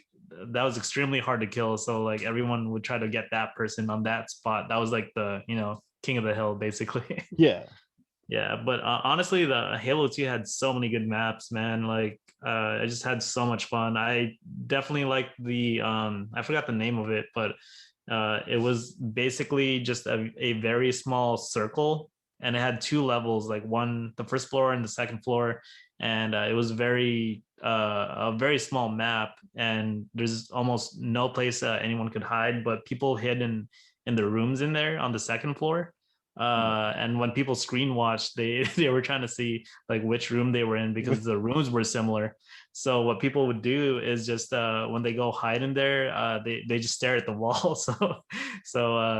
B: that was extremely hard to kill. So like everyone would try to get that person on that spot. That was like the, king of the hill basically.
A: Yeah.
B: Yeah, but honestly, the Halo 2 had so many good maps, man. Like, I just had so much fun. I definitely liked the I forgot the name of it, but it was basically just a very small circle, and it had two levels, like one, the first floor and the second floor, and it was a very small map, and there's almost no place anyone could hide, but people hid in the rooms in there on the second floor. And when people screen watched, they they were trying to see like which room they were in because the rooms were similar. So what people would do is just when they go hide in there, they just stare at the wall, so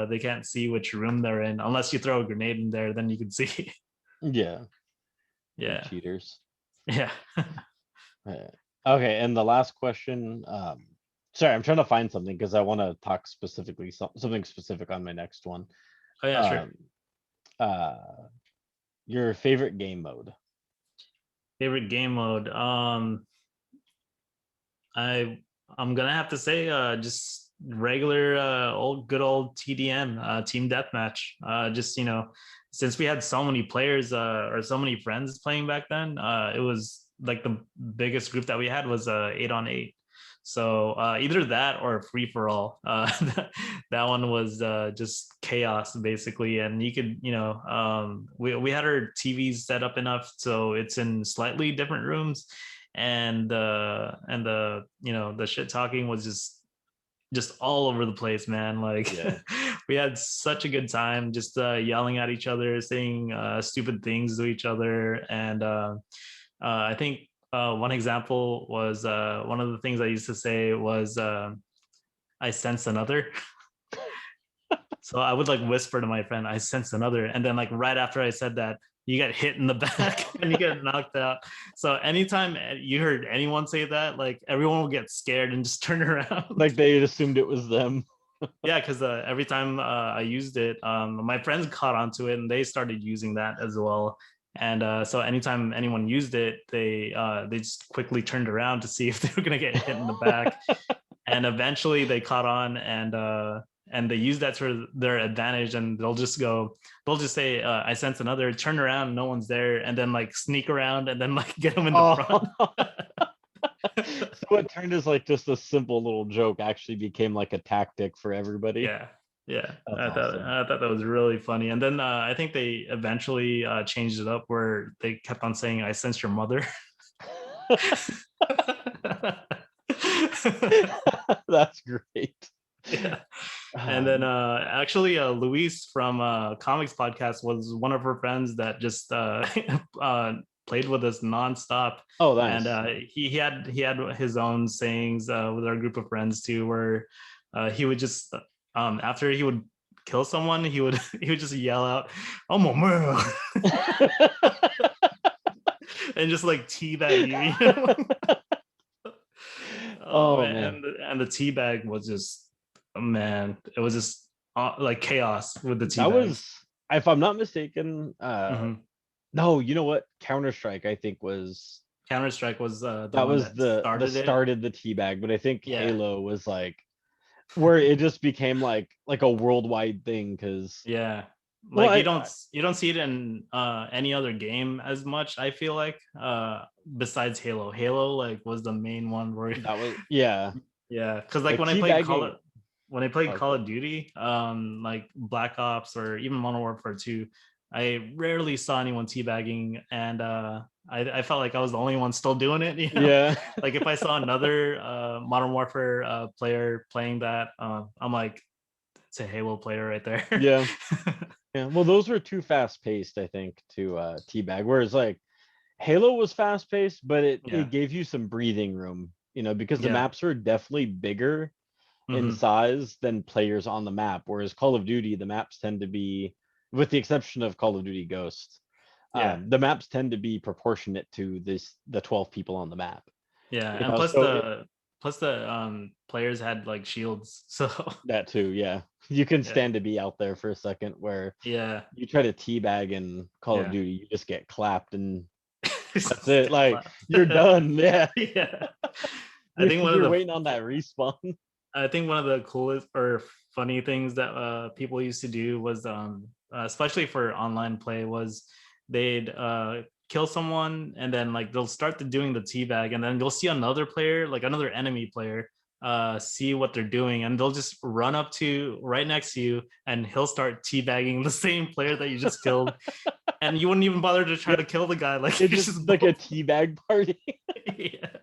B: they can't see which room they're in unless you throw a grenade in there. Then you can see.
A: Yeah.
B: Yeah,
A: Cheaters.
B: yeah.
A: Yeah. Okay, and the last question. Sorry, I'm trying to find something because I want to talk specifically something specific on my next one.
B: Oh yeah, sure.
A: Um, uh, your favorite game mode?
B: Favorite game mode. I I'm gonna have to say just regular old good old TDM, team deathmatch. Just since we had so many players or so many friends playing back then, it was like the biggest group that we had was 8 on 8. So either that or free for all. That one was just chaos basically, and you could we had our TVs set up enough so it's in slightly different rooms, and the the shit talking was just all over the place, man. Like
A: Yeah.
B: we had such a good time just yelling at each other, saying stupid things to each other. And I think one example was one of the things I used to say was I sense another. So I would like whisper to my friend, I sense another. And then like right after I said that, you get hit in the back and you get knocked out. So anytime you heard anyone say that, like everyone will get scared and just turn around.
A: Like they assumed it was them.
B: Yeah, because every time I used it, my friends caught onto it and they started using that as well. And so anytime anyone used it, they just quickly turned around to see if they were gonna get hit in the back. And eventually they caught on, and they use that to their advantage, and they'll just say I sense another, turn around, no one's there, and then like sneak around and then like get them in the front.
A: Oh. So what turned as like just a simple little joke actually became like a tactic for everybody.
B: Yeah, yeah,
A: That's awesome.
B: I thought that was really funny. And then I think they eventually changed it up where they kept on saying I sense your mother.
A: That's great.
B: Yeah. And then actually Luis from Comics Podcast was one of her friends that just played with us nonstop.
A: Oh,
B: And
A: nice.
B: he had his own sayings with our group of friends too, where he would just after he would kill someone, he would he would just yell out, "I'm a man," and just like teabag you. Oh
A: Oh
B: man,
A: man,
B: and the tea bag was just, man, it was just like chaos with the tea
A: that
B: bags.
A: was, if I'm not mistaken,
B: Hmm.
A: no, you know what? Counter Strike, I think was
B: Counter Strike was the
A: that
B: one
A: was
B: that
A: the
B: started it.
A: started the teabag, but I think
B: Yeah,
A: Halo was like where it just became like a worldwide thing. Because
B: yeah.
A: well,
B: Like you don't see it in any other game as much. I feel like besides Halo. Halo like was the main one where
A: that was, yeah,
B: yeah, because like
A: like teabagging.
B: when I played
A: Oh,
B: Call
A: good.
B: of Duty, like Black Ops or even Modern Warfare 2, I rarely saw anyone teabagging, and I felt like I was the only one still doing it.
A: Yeah.
B: Like if I saw another Modern Warfare player playing that, I'm like, it's a Halo player right there.
A: Yeah. Yeah. Well, those were too fast paced, I think, to teabag. Whereas like Halo was fast paced, but
B: Yeah.
A: it gave you some breathing room, because the
B: Yeah.
A: maps were definitely bigger in
B: Hmm.
A: size than players on the map. Whereas Call of Duty, the maps tend to be, with the exception of Call of Duty Ghosts,
B: Yeah.
A: the maps tend to be proportionate to the 12 people on the map.
B: Yeah.
A: You
B: And
A: know, so it,
B: plus the players had like shields. So
A: that too, yeah. You can
B: yeah.
A: stand to be out there for a second where
B: Yeah.
A: you try to teabag in Call of
B: Yeah.
A: Duty, you just get clapped and that's
B: Just
A: it.
B: get
A: Like
B: clapped.
A: you're done. Yeah.
B: Yeah. I
A: You're,
B: think one of
A: you're
B: the
A: waiting on that respawn.
B: I think one of the coolest or funny things that people used to do was, especially for online play, was they'd kill someone and then like they'll start doing the teabag, and then you'll see another player, like another enemy player, see what they're doing, and they'll just run up to right next to you, and he'll start teabagging the same player that you just killed, and you wouldn't even bother to try
A: Yeah.
B: to kill the guy. Like
A: It's
B: you
A: just
B: just
A: like a
B: both.
A: teabag party.
B: Yeah.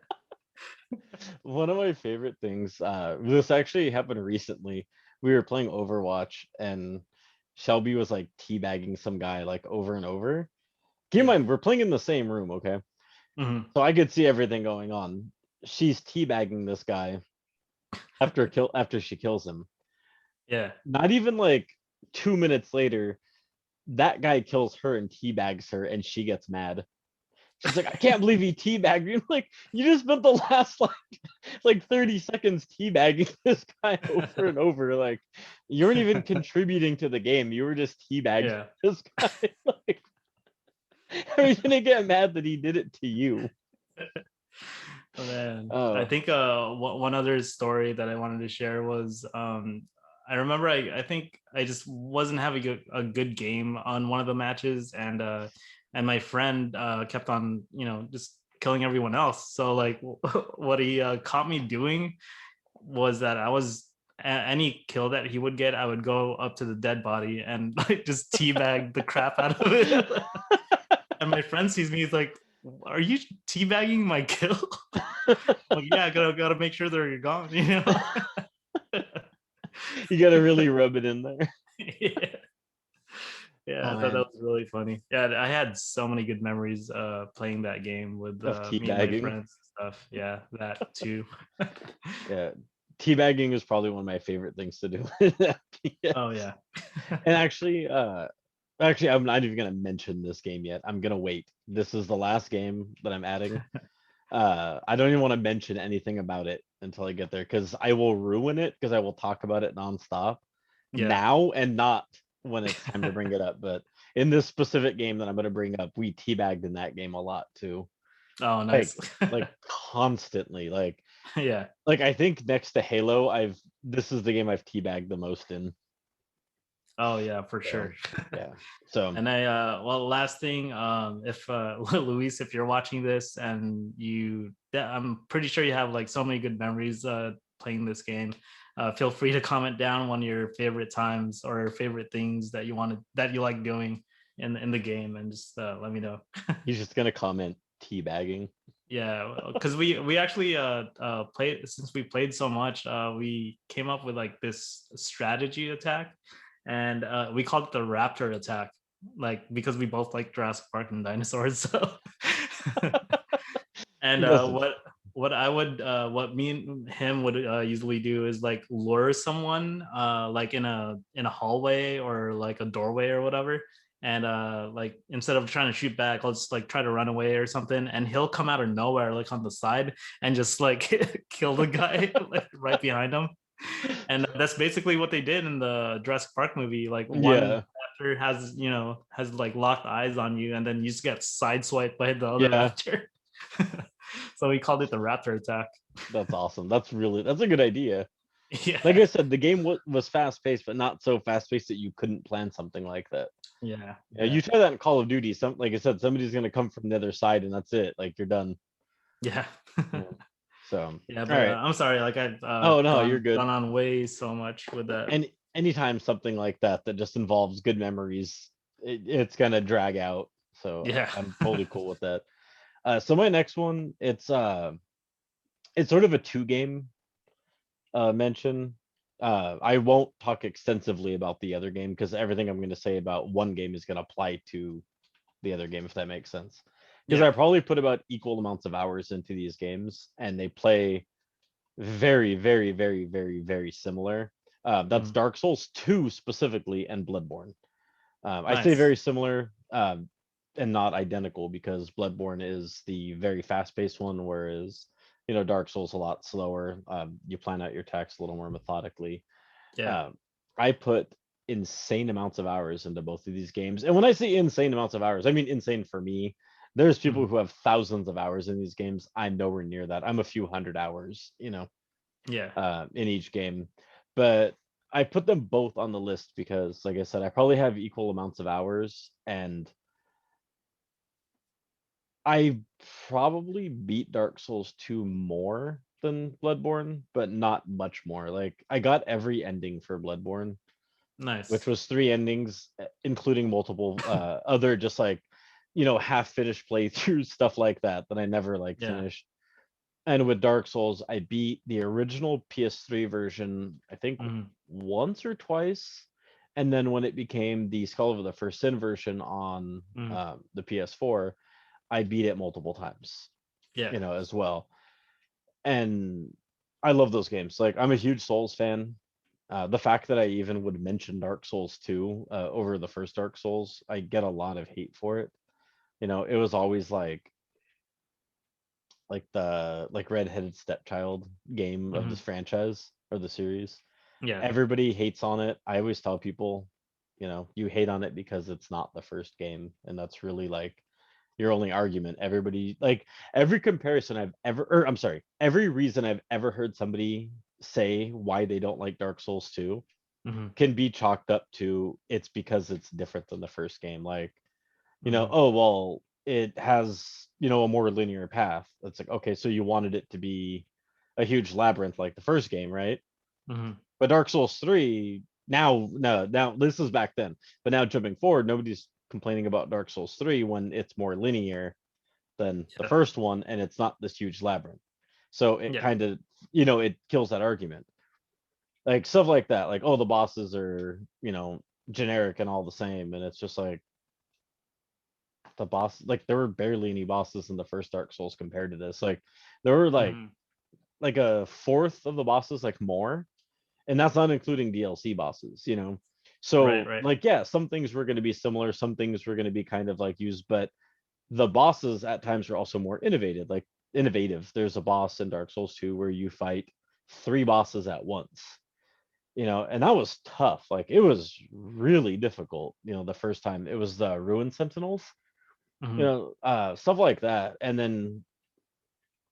A: One of my favorite things, this actually happened recently. We were playing Overwatch and Shelby was like teabagging some guy like over and over. Keep in
B: Yeah.
A: mind, we're playing in the same room, okay?
B: Hmm.
A: So I could see everything going on. She's teabagging this guy after she kills him.
B: Yeah.
A: Not even like 2 minutes later, that guy kills her and teabags her, and she gets mad. She's like, I can't believe he teabagged you. Like, you just spent the last like 30 seconds teabagging this guy over and over. Like, you weren't even contributing to the game. You were just teabagging
B: Yeah.
A: this guy. Like, are you gonna get mad that he did it to you?
B: Oh, man, I
A: Oh,
B: think one other story that I wanted to share was, I remember I think I just wasn't having a good game on one of the matches, and my friend kept on, just killing everyone else. So like what he caught me doing was that I was, any kill that he would get, I would go up to the dead body and like just teabag the crap out of it. And my friend sees me, he's like, "Are you teabagging my kill?" Like, yeah, gotta make sure they're gone, you know.
A: you gotta really rub it in there.
B: Yeah. Yeah,
A: Oh
B: I thought
A: man,
B: that was really funny. Yeah, I had so many good memories playing that game with
A: of
B: me and my
A: teabagging.
B: friends and stuff. Yeah, that too.
A: Yeah, teabagging is probably one of my favorite things to do. Yeah.
B: Oh yeah.
A: And actually, I'm not even gonna mention this game yet. I'm gonna wait. This is the last game that I'm adding. I don't even want to mention anything about it until I get there because I will ruin it because I will talk about it nonstop
B: Yeah.
A: now and not when it's time to bring it up. But in this specific game that I'm gonna bring up, we teabagged in that game a lot too.
B: Oh,
A: Like
B: nice.
A: like constantly.
B: Yeah.
A: Like I think next to Halo, this is the game I've teabagged the most in.
B: Oh yeah, for
A: So
B: sure.
A: yeah. So
B: And I well, last thing, if Luis, if you're watching this and I'm pretty sure you have like so many good memories playing this game. Feel free to comment down one of your favorite times or favorite things that you like doing in the game, and just let me know.
A: he's just gonna comment teabagging.
B: Yeah, because we actually played, since we played so much, we came up with like this strategy attack, and we called it the raptor attack, like because we both like Jurassic Park and dinosaurs. So and
A: Listen,
B: what me and him would usually do is like lure someone like in a hallway or like a doorway or whatever, and like instead of trying to shoot back, I'll just like try to run away or something, and he'll come out of nowhere like on the side and just like kill the guy like right behind him. And that's basically what they did in the Jurassic Park movie. Like one
A: yeah,
B: raptor has like locked eyes on you, and then you just get sideswiped by the other
A: yeah,
B: raptor. So we called it the raptor attack.
A: that's awesome. That's a good idea. Like
B: Yeah.
A: I said, the game was fast paced, but not so fast paced that you couldn't plan something like that.
B: Yeah.
A: Yeah,
B: Yeah.
A: you try that in Call of Duty. Like I said, somebody's gonna come from the other side, and that's it. Like you're done.
B: Yeah.
A: Yeah. So,
B: Yeah,
A: all
B: but
A: right.
B: I'm sorry, like I've
A: Oh no, you're good.
B: gone on way so much with that.
A: And anytime something like that just involves good memories, it's gonna drag out. So
B: Yeah.
A: I'm totally cool with that. So my next one, it's sort of a two game mention. I won't talk extensively about the other game because everything I'm going to say about one game is going to apply to the other game, if that makes sense. because
B: Yeah.
A: I probably put about equal amounts of hours into these games, and they play very, very, very, very, very similar. That's
B: Mhm.
A: Dark Souls 2 specifically and Bloodborne. I say
B: Nice.
A: very similar and not identical because Bloodborne is the very fast-paced one, whereas Dark Souls a lot slower. You plan out your attacks a little more methodically.
B: Yeah.
A: Um, I put insane amounts of hours into both of these games, and when I say insane amounts of hours, I mean insane for me. There's people
B: Mhm.
A: who have thousands of hours in these games. I'm nowhere near that. I'm a few hundred hours,
B: Yeah.
A: in each game. But I put them both on the list because, like I said, I probably have equal amounts of hours, and I probably beat Dark Souls 2 more than Bloodborne, but not much more. Like I got every ending for Bloodborne, which
B: Nice.
A: was three endings, including multiple other just like half finished playthroughs, stuff like that I never like
B: Yeah.
A: finished. And with Dark Souls, I beat the original PS3 version, I think
B: Mhm.
A: once or twice. And then when it became the Skull of the First Sin version on
B: Mhm.
A: the PS4, I beat it multiple times,
B: Yeah.
A: as well. And I love those games. Like I'm a huge Souls fan. The fact that I even would mention Dark Souls 2 over the first Dark Souls, I get a lot of hate for it. It was always like the redheaded stepchild game of this
B: Mhm.
A: franchise or the series.
B: Yeah.
A: Everybody hates on it. I always tell people, you hate on it because it's not the first game, and that's really like your only argument. Everybody like every comparison I've ever, or I'm sorry, every reason I've ever heard somebody say why they don't like Dark Souls 2
B: Mhm.
A: can be chalked up to it's because it's different than the first game. Like,
B: Mhm.
A: oh well, it has, a more linear path. It's like, okay, so you wanted it to be a huge labyrinth like the first game, right?
B: Mhm.
A: But Dark Souls 3, now no, now this is back then. But now jumping forward, nobody's complaining about Dark Souls 3 when it's more linear than the
B: Yeah.
A: first one and it's not this huge labyrinth. So it
B: Yeah.
A: kind of, it kills that argument. Like stuff like that. Like, oh, the bosses are, generic and all the same. And it's just like the boss, like there were barely any bosses in the first Dark Souls compared to this. Like there were
B: Mhm.
A: like a fourth of the bosses like more, and that's not including DLC bosses.
B: Right.
A: So
B: Right.
A: like yeah, some things were going to be similar, some things were going to be kind of like used, but the bosses at times are also more innovative. There's a boss in Dark Souls 2 where you fight three bosses at once. And that was tough. Like it was really difficult, the first time. It was the Ruin Sentinels,
B: Mhm.
A: stuff like that. And then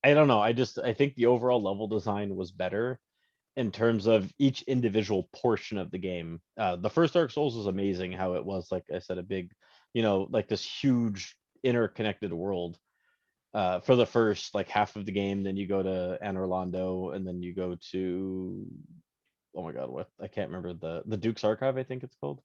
A: I don't know, I think the overall level design was better in terms of each individual portion of the game. The first Dark Souls was amazing how it was, like I said, a big, like this huge interconnected world for the first like half of the game. Then you go to Anor Londo, and then you go to, oh my god, what, I can't remember, the Duke's Archive, I think it's called.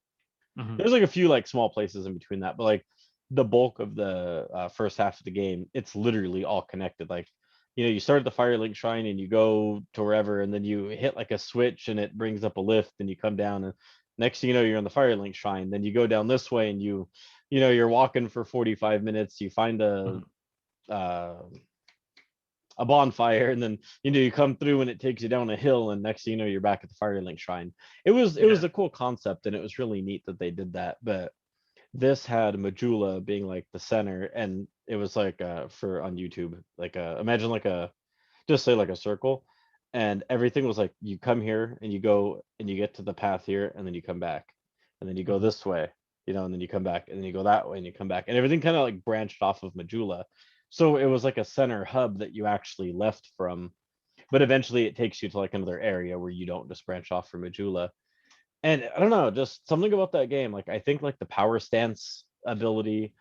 B: Mhm.
A: There's like a few like small places in between that, but like the bulk of the first half of the game, it's literally all connected. Like, you start at the Firelink Shrine and you go to wherever, and then you hit like a switch and it brings up a lift, and you come down, and next thing you know, you're on the Firelink Shrine. Then you go down this way, and you're walking for 45 minutes. You find
B: Mhm.
A: uh, a bonfire, and then you come through and it takes you down a hill, and next thing you know, you're back at the Firelink Shrine. It was
B: Yeah.
A: a cool concept, and it was really neat that they did that. But this had Majula being like the center, and it was like for on YouTube, like imagine like a, just say like a circle, and everything was like you come here and you go and you get to the path here, and then you come back, and then you go
B: Mhm.
A: this way, and then you come back, and then you go that way and you come back, and everything kind of like branched off of Majula. So it was like a center hub that you actually left from, but eventually it takes you to like another area where you don't just branch off from Majula. And I don't know, just something about that game. Like I think like the power stance ability,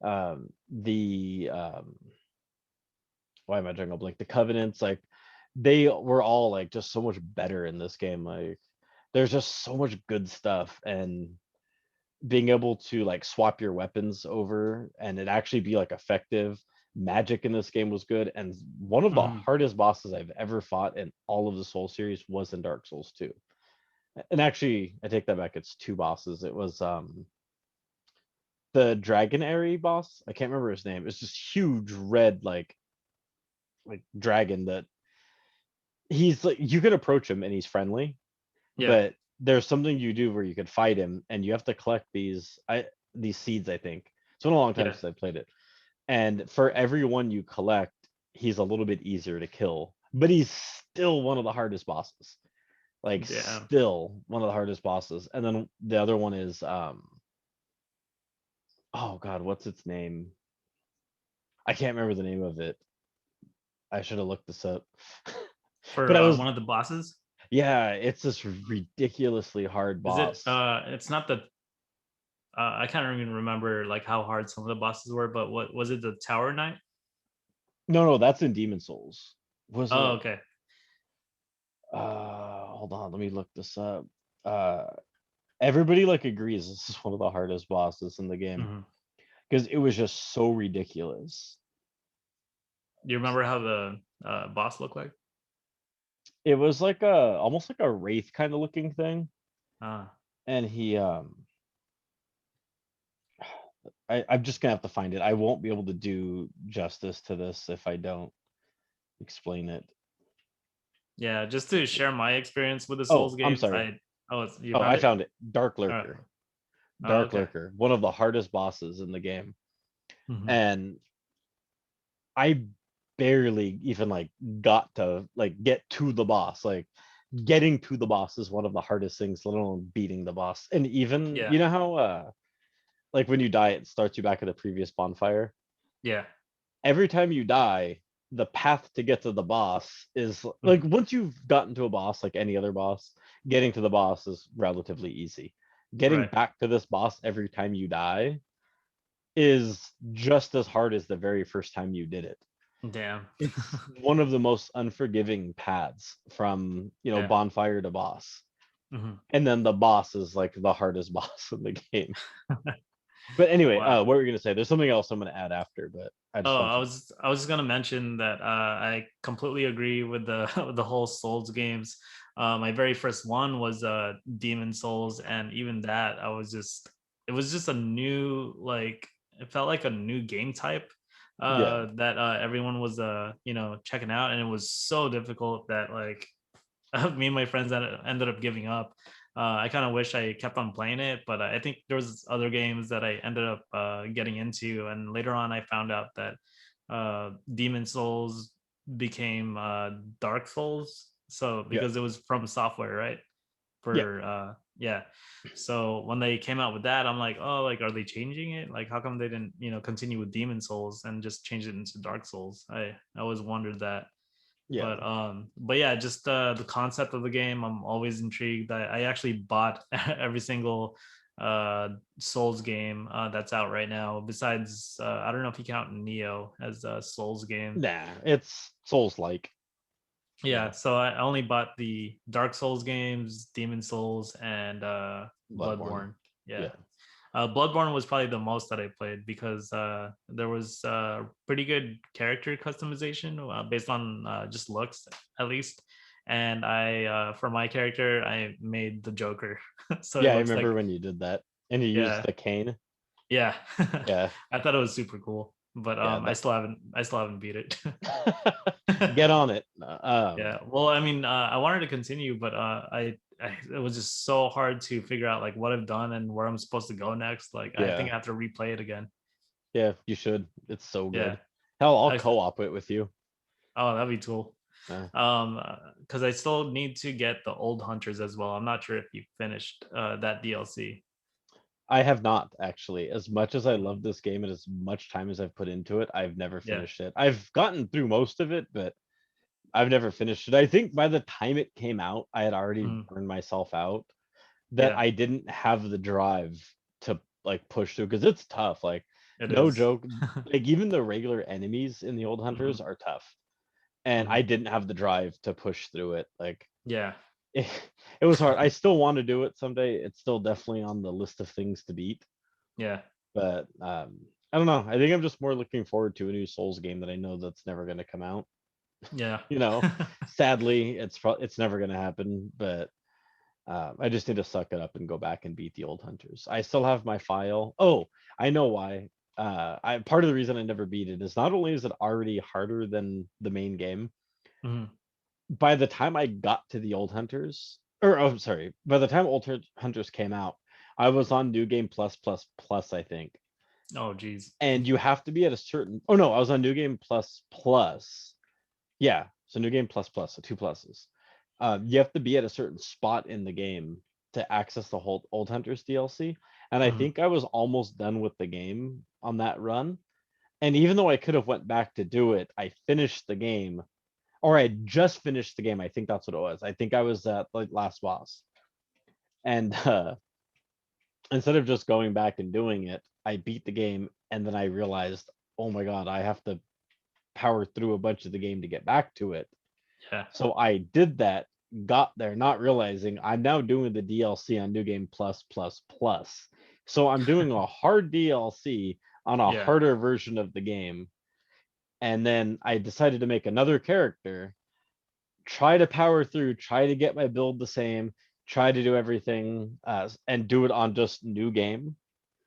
A: the why am I drawing a blank? The covenants, like they were all like just so much better in this game. Like there's just so much good stuff, and being able to like swap your weapons over and it actually be like effective. Magic in this game was good, and one of the
B: Mhm.
A: hardest bosses I've ever fought in all of the Soul series was in Dark Souls 2. And actually, I take that back. It's two bosses. It was the Dragonary boss. I can't remember his name. It's this huge red like dragon that he's like you could approach him and he's friendly,
B: Yeah,
A: but there's something you do where you could fight him and you have to collect these seeds, I think. It's been a long time
B: yeah,
A: since I played it. And for every one you collect, he's a little bit easier to kill, but he's still one of the hardest bosses. Like
B: yeah.
A: still one of the hardest bosses. And then the other one is oh god, what's its name? I can't remember the name of it. I should have looked this up.
B: For
A: But I was
B: one of the bosses,
A: yeah, it's this ridiculously hard
B: is it?
A: boss.
B: It's not the. I can't even remember like how hard some of the bosses were, but what was it? The Tower Knight?
A: No, that's in Demon Souls. Was
B: Oh,
A: it
B: okay.
A: hold on, let me look this up. Uh Everybody like agrees this is one of the hardest bosses in the game
B: Mhm.
A: because it was just so ridiculous.
B: Do you remember how the boss looked like?
A: It was like a almost like a wraith kind of looking thing.
B: Ah,
A: And I'm just gonna have to find it. I won't be able to do justice to this if I don't explain it.
B: yeah. Just to share my experience with the
A: Oh,
B: Souls
A: I'm
B: games,
A: sorry.
B: you
A: Oh,
B: found
A: I
B: it?
A: found it. Dark
B: All right.
A: Lurker.
B: Oh,
A: Dark
B: okay.
A: Lurker, one of the hardest bosses in the game.
B: Hmm.
A: And I barely even like got to like get to the boss. Like getting to the boss is one of the hardest things, let alone beating the boss. And even
B: Yeah,
A: you know how like when you die, it starts you back at the previous bonfire.
B: yeah.
A: Every time you die, the path to get to the boss is like
B: Mhm.
A: once you've gotten to a boss, like any other boss, getting to the boss is relatively easy. Getting
B: Right.
A: back to this boss every time you die is just as hard as the very first time you did it.
B: Damn.
A: It's one of the most unforgiving paths from,
B: Yeah.
A: bonfire to boss.
B: Hmm.
A: And then the boss is like the hardest boss in the game. But anyway,
B: Wow.
A: what were you gonna say? There's something else I'm gonna add after, but I just
B: Oh,
A: want you.
B: I was just gonna mention that I completely agree with the with the whole Souls games. My very first one was Demon Souls, and even that I was just it was just a new like it felt like a new game type
A: Yeah,
B: that everyone was checking out, and it was so difficult that like me and my friends ended up giving up. I kind of wish I kept on playing it, but I think there was other games that I ended up getting into, and later on I found out that Demon Souls became Dark Souls. So
A: yeah,
B: because it was from software, right?
A: yeah,
B: For yeah. So when they came out with that, I'm like, oh, like are they changing it? Like how come they didn't continue with Demon Souls and just change it into Dark Souls? I always wondered that.
A: yeah.
B: But yeah, just the concept of the game, I'm always intrigued. I actually bought every single Souls game that's out right now. Besides, I don't know if you count Neo as a Souls game.
A: Nah, it's Souls like.
B: Yeah,
A: Yeah,
B: so I only bought the Dark Souls games, Demon Souls, and
A: Bloodborne.
B: Bloodborne. Yeah.
A: Yeah,
B: Bloodborne was probably the most that I played because there was pretty good character customization based on just looks, at least. And for my character, I made the Joker, so it
A: yeah. I
B: looks
A: remember
B: like,
A: when you did that, and you used
B: yeah,
A: the cane.
B: yeah.
A: Yeah,
B: I thought it was super cool, but
A: yeah.
B: I still haven't beat it.
A: Get on it.
B: Yeah. Well, I mean, I wanted to continue, but it was just so hard to figure out like what I've done and where I'm supposed to go next. Like, I think
A: Yeah,
B: I have to replay it again.
A: yeah. You should. It's so
B: Yeah.
A: good. Hell, I'll
B: I,
A: co-op it with you.
B: oh, that'd be cool.
A: Uh,
B: Because I still need to get the old hunters as well. I'm not sure if you finished that DLC.
A: I have not actually. As much as I
B: Mhm.
A: love this game and as much time as I've put into it, I've never
B: Yeah.
A: finished it. I've gotten through most of it, but I've never finished it. I think by the time it came out, I had already
B: Mhm.
A: burned myself out that
B: Yeah.
A: I didn't have the drive to like push through because it's tough. Like,
B: It
A: no
B: is.
A: joke. Like even the regular enemies in the old hunters
B: Mhm.
A: are tough. And I
B: Mhm.
A: didn't have the drive to push through it. Like
B: Yeah.
A: it, it was hard. I still want to do it someday. It's still definitely on the list of things to beat.
B: Yeah.
A: But I don't know. I think I'm just more looking forward to a new Souls game that I know that's never going to come out.
B: Yeah.
A: You know, sadly, it's never going to happen. But I just need to suck it up and go back and beat the old hunters. I still have my file. Oh, I know why. I part of the reason I never beat it is not only is it already harder than the main game,
B: Mhm.
A: by the time I got to the old hunters, or oh, sorry, by the time hunters came out, I was on new game plus plus plus, I think.
B: Oh, geez.
A: And you have to be at a certain, oh no, I was on new game plus plus. Yeah, so new game plus plus, so two pluses. You have to be at a certain spot in the game to access the whole Old Hunters DLC. And I
B: Mhm.
A: think I was almost done with the game on that run. And even though I could have went back to do it, I finished the game, or I had just finished the game. I think that's what it was. I think I was at like last boss. And instead of just going back and doing it, I beat the game and then I realized, oh my god, I have to power through a bunch of the game to get back to it.
B: Yeah.
A: So I did that, got there, not realizing I'm now doing the DLC on New Game Plus Plus Plus. So I'm doing a hard DLC on a
B: Yeah.
A: harder version of the game. And then I decided to make another character, try to power through, try to get my build the same, try to do everything, and do it on just new game.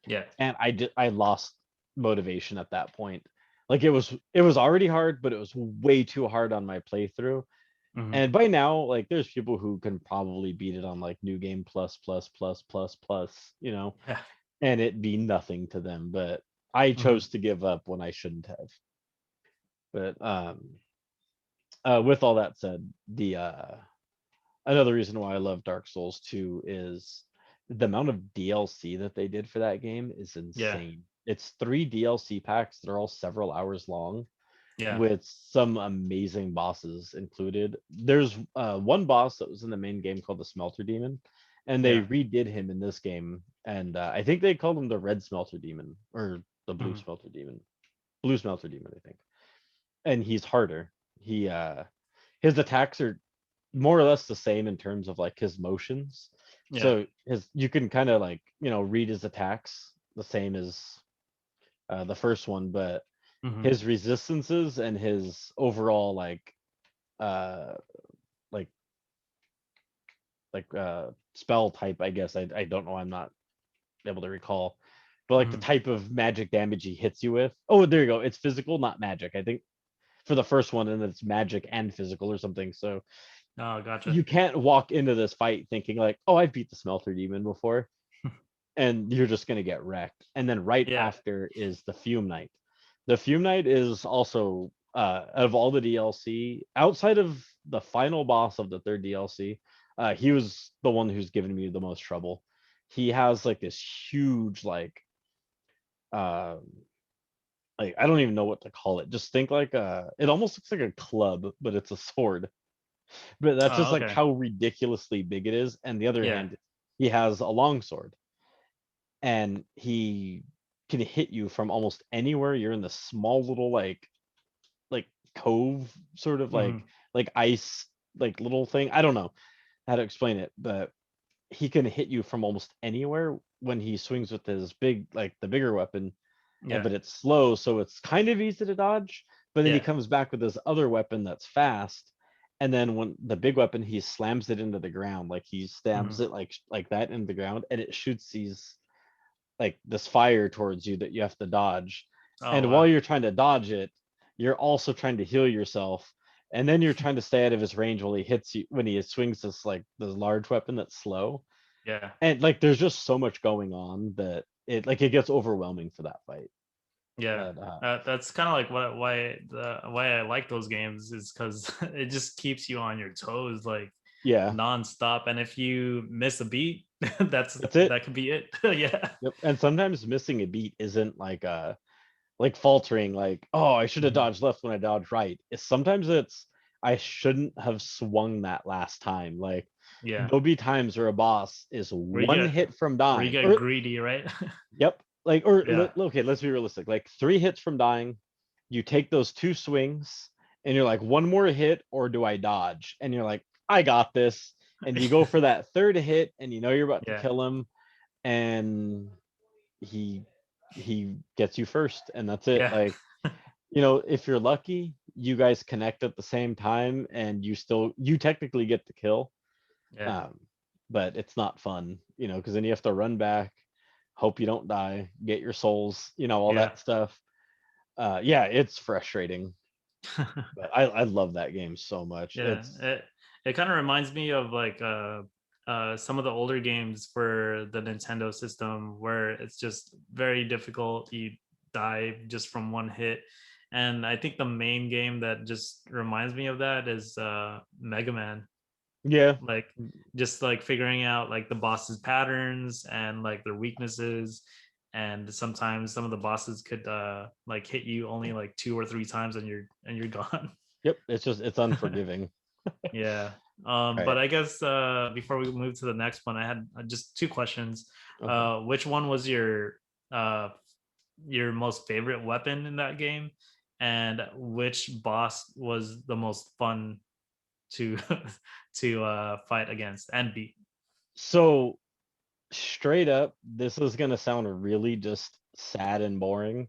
B: Yeah.
A: And I lost motivation at that point. Like it was already hard, but it was way too hard on my playthrough.
B: Mhm.
A: And by now, like there's people who can probably beat it on like new game plus plus plus plus plus,
B: Yeah.
A: and it be nothing to them. But I
B: Mhm.
A: chose to give up when I shouldn't have. But with all that said, the another reason why I love Dark Souls 2 is the amount of DLC that they did for that game is
B: Yeah.
A: insane. It's 3 DLC packs that are all several hours long
B: Yeah.
A: with some amazing bosses included. There's one boss that was in the main game called the Smelter Demon, and they
B: Yeah.
A: redid him in this game. And I think they called him the Red Smelter Demon or the Blue
B: Mhm.
A: Smelter Demon. Blue Smelter Demon, I think. And he's harder. He his attacks are more or less the same in terms of like his motions.
B: Yeah.
A: So his you can kind of like, read his attacks the same as the first one, but
B: Mhm.
A: his resistances and his overall uh like spell type, I guess. I don't know, I'm not able to recall. But like the
B: Mhm.
A: type of magic damage he hits you with. Oh, there you go. It's physical, not magic. I think for the first one, and it's magic and physical or something. So
B: Oh, gotcha.
A: you can't walk into this fight thinking like, oh, I've beat the Smelter Demon before, and you're just gonna get wrecked. And then right
B: Yeah.
A: after is the Fume Knight. The Fume Knight is also of all the DLC outside of the final boss of the third DLC. He was the one who's given me the most trouble. He has like this huge uh, like I don't even know what to call it. Just think like it almost looks like a club, but it's a sword. But that's just
B: Oh,
A: like
B: okay.
A: how ridiculously big it is. And the other
B: Yeah.
A: hand, he has a long sword, and he can hit you from almost anywhere. You're in the small little like cove sort of
B: Mhm.
A: like ice like little thing. I don't know how to explain it, but he can hit you from almost anywhere when he swings with his big like the bigger weapon, and
B: Yeah.
A: but it's slow, so it's kind of easy to dodge. But then he
B: Yeah.
A: comes back with his other weapon that's fast, and then when the big weapon, he slams it into the ground, like he stabs
B: Mhm.
A: it like that in the ground, and it shoots these like this fire towards you that you have to dodge.
B: Oh,
A: And while
B: wow.
A: you're trying to dodge it, you're also trying to heal yourself. And then you're trying to stay out of his range while he hits you when he swings this large weapon that's slow.
B: Yeah.
A: And like there's just so much going on that it gets overwhelming for that fight.
B: Yeah.
A: But
B: That's kind of like why I like those games is because it just keeps you on your toes like
A: yeah,
B: nonstop. And if you miss a beat,
A: that's it.
B: that could be it. Yeah.
A: Yep. And sometimes missing a beat isn't like faltering, like, oh, I should have
B: Mhm.
A: dodged left when I dodged right. Sometimes it's I shouldn't have swung that last time. Like
B: Yeah.
A: there'll be times where a boss is
B: Where you
A: one
B: get
A: hit from
B: where you
A: dying.
B: get
A: Or
B: greedy, right?
A: yep, like or
B: Yeah.
A: okay, let's be realistic. Like 3 hits from dying, you take those 2 swings, and you're like, one more hit, or do I dodge? And you're like, I got this. And you go for that third hit, and you know you're about to
B: Yeah.
A: kill him, and he he gets you first, and that's it.
B: Yeah.
A: Like, if you're lucky, you guys connect at the same time, and you technically get the kill.
B: Yeah.
A: Um, but it's not fun, because then you have to run back, hope you don't die, get your souls, all
B: Yeah.
A: that stuff. Yeah, it's frustrating, but I love that game so much.
B: Yeah,
A: It's
B: it kind of reminds me of like some of the older games for the Nintendo system where it's just very difficult. You die just from one hit. And I think the main game that just reminds me of that is Mega Man.
A: yeah,
B: Like just like figuring out like the boss's patterns and like their weaknesses. And sometimes some of the bosses could like hit you only like 2 or 3 times and you're gone.
A: yep, it's unforgiving.
B: Yeah.
A: Right.
B: But I guess before we move to the next one, I had just two questions.
A: Okay.
B: Which one was uh, your most favorite weapon in that game, and which boss was the most fun to to fight against and beat?
A: So straight up, this is gonna sound really just sad and boring.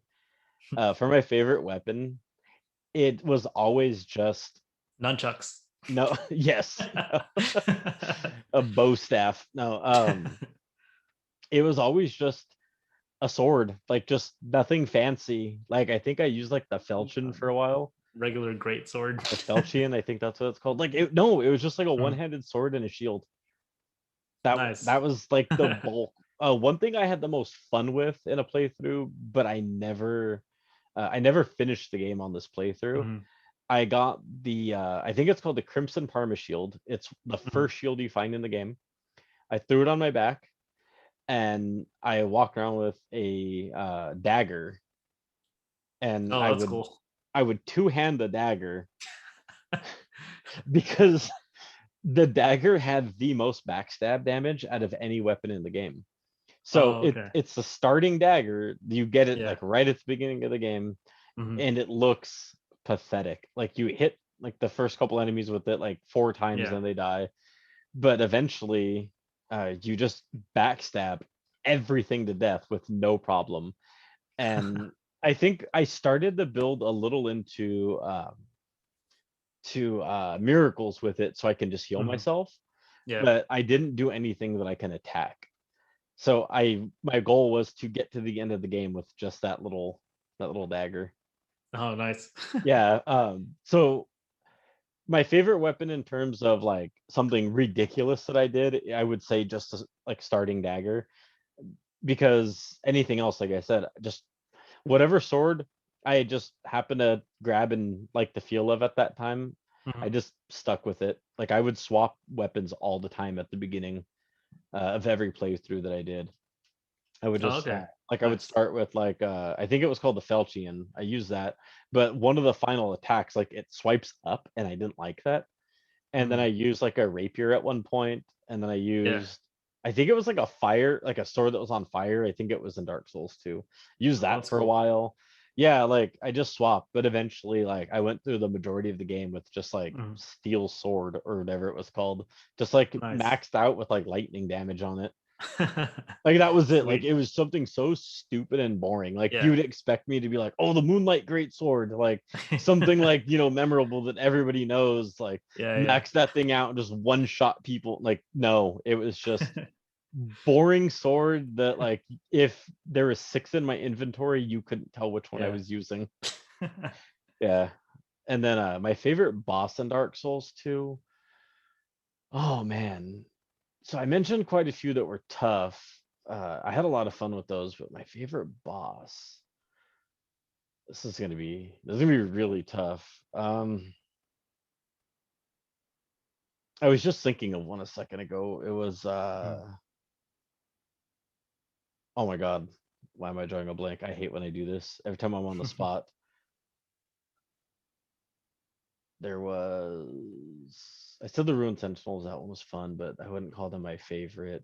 A: For my favorite weapon, it was always just
B: Nunchucks.
A: no, yes, a bow staff. No, it was always just a sword, like just nothing fancy. Like I think I used like the Felchion for a while.
B: Regular great sword.
A: The Felchion, I think that's what it's called. Like no, it was just like a
B: Mm,
A: one-handed sword and a shield. That
B: nice.
A: was like the bulk. One thing I had the most fun with in a playthrough, but I never finished the game on this playthrough.
B: Mhm,
A: I got I think it's called the Crimson Parma Shield. It's the
B: mhm.
A: first shield you find in the game. I threw it on my back and I walked around with a dagger, and
B: Oh,
A: I
B: that's
A: would
B: cool.
A: I would two-hand the dagger because the dagger had the most backstab damage out of any weapon in the game. So
B: Oh,
A: it
B: okay.
A: it's the starting dagger. You get it
B: Yeah.
A: like right at the beginning of the game,
B: Mhm.
A: and it looks pathetic. Like you hit like the first couple enemies with it like 4 times
B: Yeah.
A: and they die, but eventually you just backstab everything to death with no problem. And I think I started the build a little into to miracles with it so I can just heal
B: Mhm.
A: myself,
B: Yeah.
A: but I didn't do anything that I can attack. So my goal was to get to the end of the game with just that little dagger.
B: Oh, nice.
A: Yeah. So my favorite weapon in terms of like something ridiculous that I did, I would say just like starting dagger, because anything else, like I said, just whatever sword I just happened to grab and like the feel of at that time, I
B: Mhm.
A: just stuck with it. Like I would swap weapons all the time at the beginning of every playthrough that I did. I would
B: Oh,
A: just
B: okay.
A: like I would
B: Nice.
A: start with like I think it was called the Felchian. I used that, but one of the final attacks like it swipes up, and I didn't like that. And then I
B: Mhm.
A: used like a rapier at one point, and then
B: Yeah.
A: I think it was like a fire, like a sword that was on fire. I think it was in Dark Souls too. Used
B: Oh,
A: that
B: that's
A: for a
B: cool.
A: while. Yeah, like I just swapped, but eventually like I went through the majority of the game with just like
B: Mhm.
A: steel sword or whatever it was called, just like
B: Nice.
A: maxed out with like lightning damage on it. Like that was it. Like
B: Sweet.
A: it was something so stupid and boring. Like
B: Yeah.
A: you'd expect me to be like, "Oh, the Moonlight Great Sword," like something like memorable that everybody knows. Like
B: Yeah,
A: max that thing out and just one shot people. Like no, it was just
B: yeah.
A: boring sword that like if there was 6 in my inventory, you couldn't tell which one I
B: Yeah.
A: was using. Yeah, and then my favorite boss in Dark Souls 2. Oh man, so I mentioned quite a few that were tough. I had a lot of fun with those, but my favorite boss. This is gonna be really tough. I was just thinking of one a second ago. It was
B: Mhm.
A: oh my god, why am I drawing a blank? I hate when I do this. Every time I'm on the spot. There was I said the Ruined Sentinels. That one was fun, but I wouldn't call them my favorite.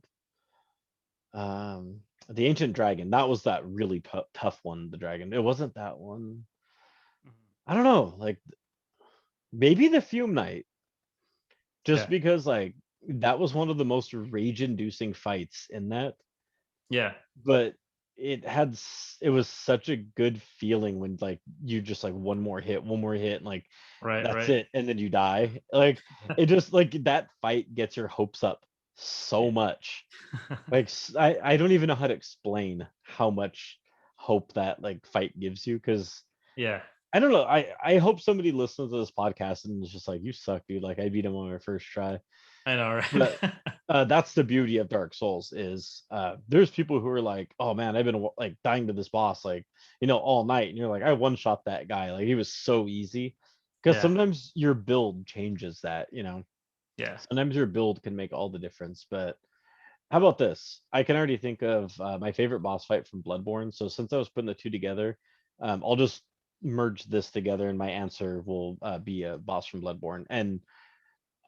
A: The Ancient Dragon. That was that really tough one. The dragon. It wasn't that one.
B: Mhm.
A: I don't know. Like maybe the Fume Knight, just
B: Yeah.
A: because like that was one of the most rage-inducing fights in that.
B: Yeah.
A: But it was such a good feeling when like you just like one more hit, and like
B: Right,
A: that's
B: right.
A: it, and then you die. Like it just like that fight gets your hopes up so much. Like I don't even know how to explain how much hope that like fight gives you, because
B: Yeah,
A: I don't know. I hope somebody listens to this podcast and is just like, you suck, dude. Like I beat him on my first try.
B: I know,
A: But
B: right?
A: that's the beauty of Dark Souls is there's people who are like, oh man, I've been like dying to this boss like, all night, and you're like, I one shot that guy, like he was so easy. Because
B: Yeah,
A: sometimes your build changes that,
B: yeah.
A: sometimes your build can make all the difference. But how about this? I can already think of my favorite boss fight from Bloodborne. So since I was putting the two together, I'll just merge this together, and my answer will be a boss from Bloodborne. And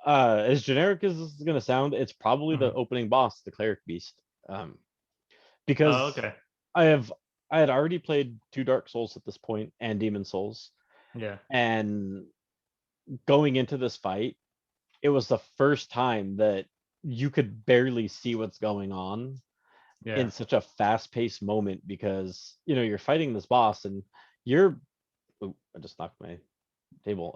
A: as generic as this is going to sound, it's probably the
B: Mhm.
A: opening boss, the cleric beast. Um,
B: Oh,
A: because
B: okay.
A: I have I had already played two Dark Souls at this point and Demon Souls,
B: Yeah,
A: and going into this fight, it was the first time that you could barely see what's going on
B: yeah.
A: in such a fast-paced moment, because you're fighting this boss and you're oh, I just knocked my table.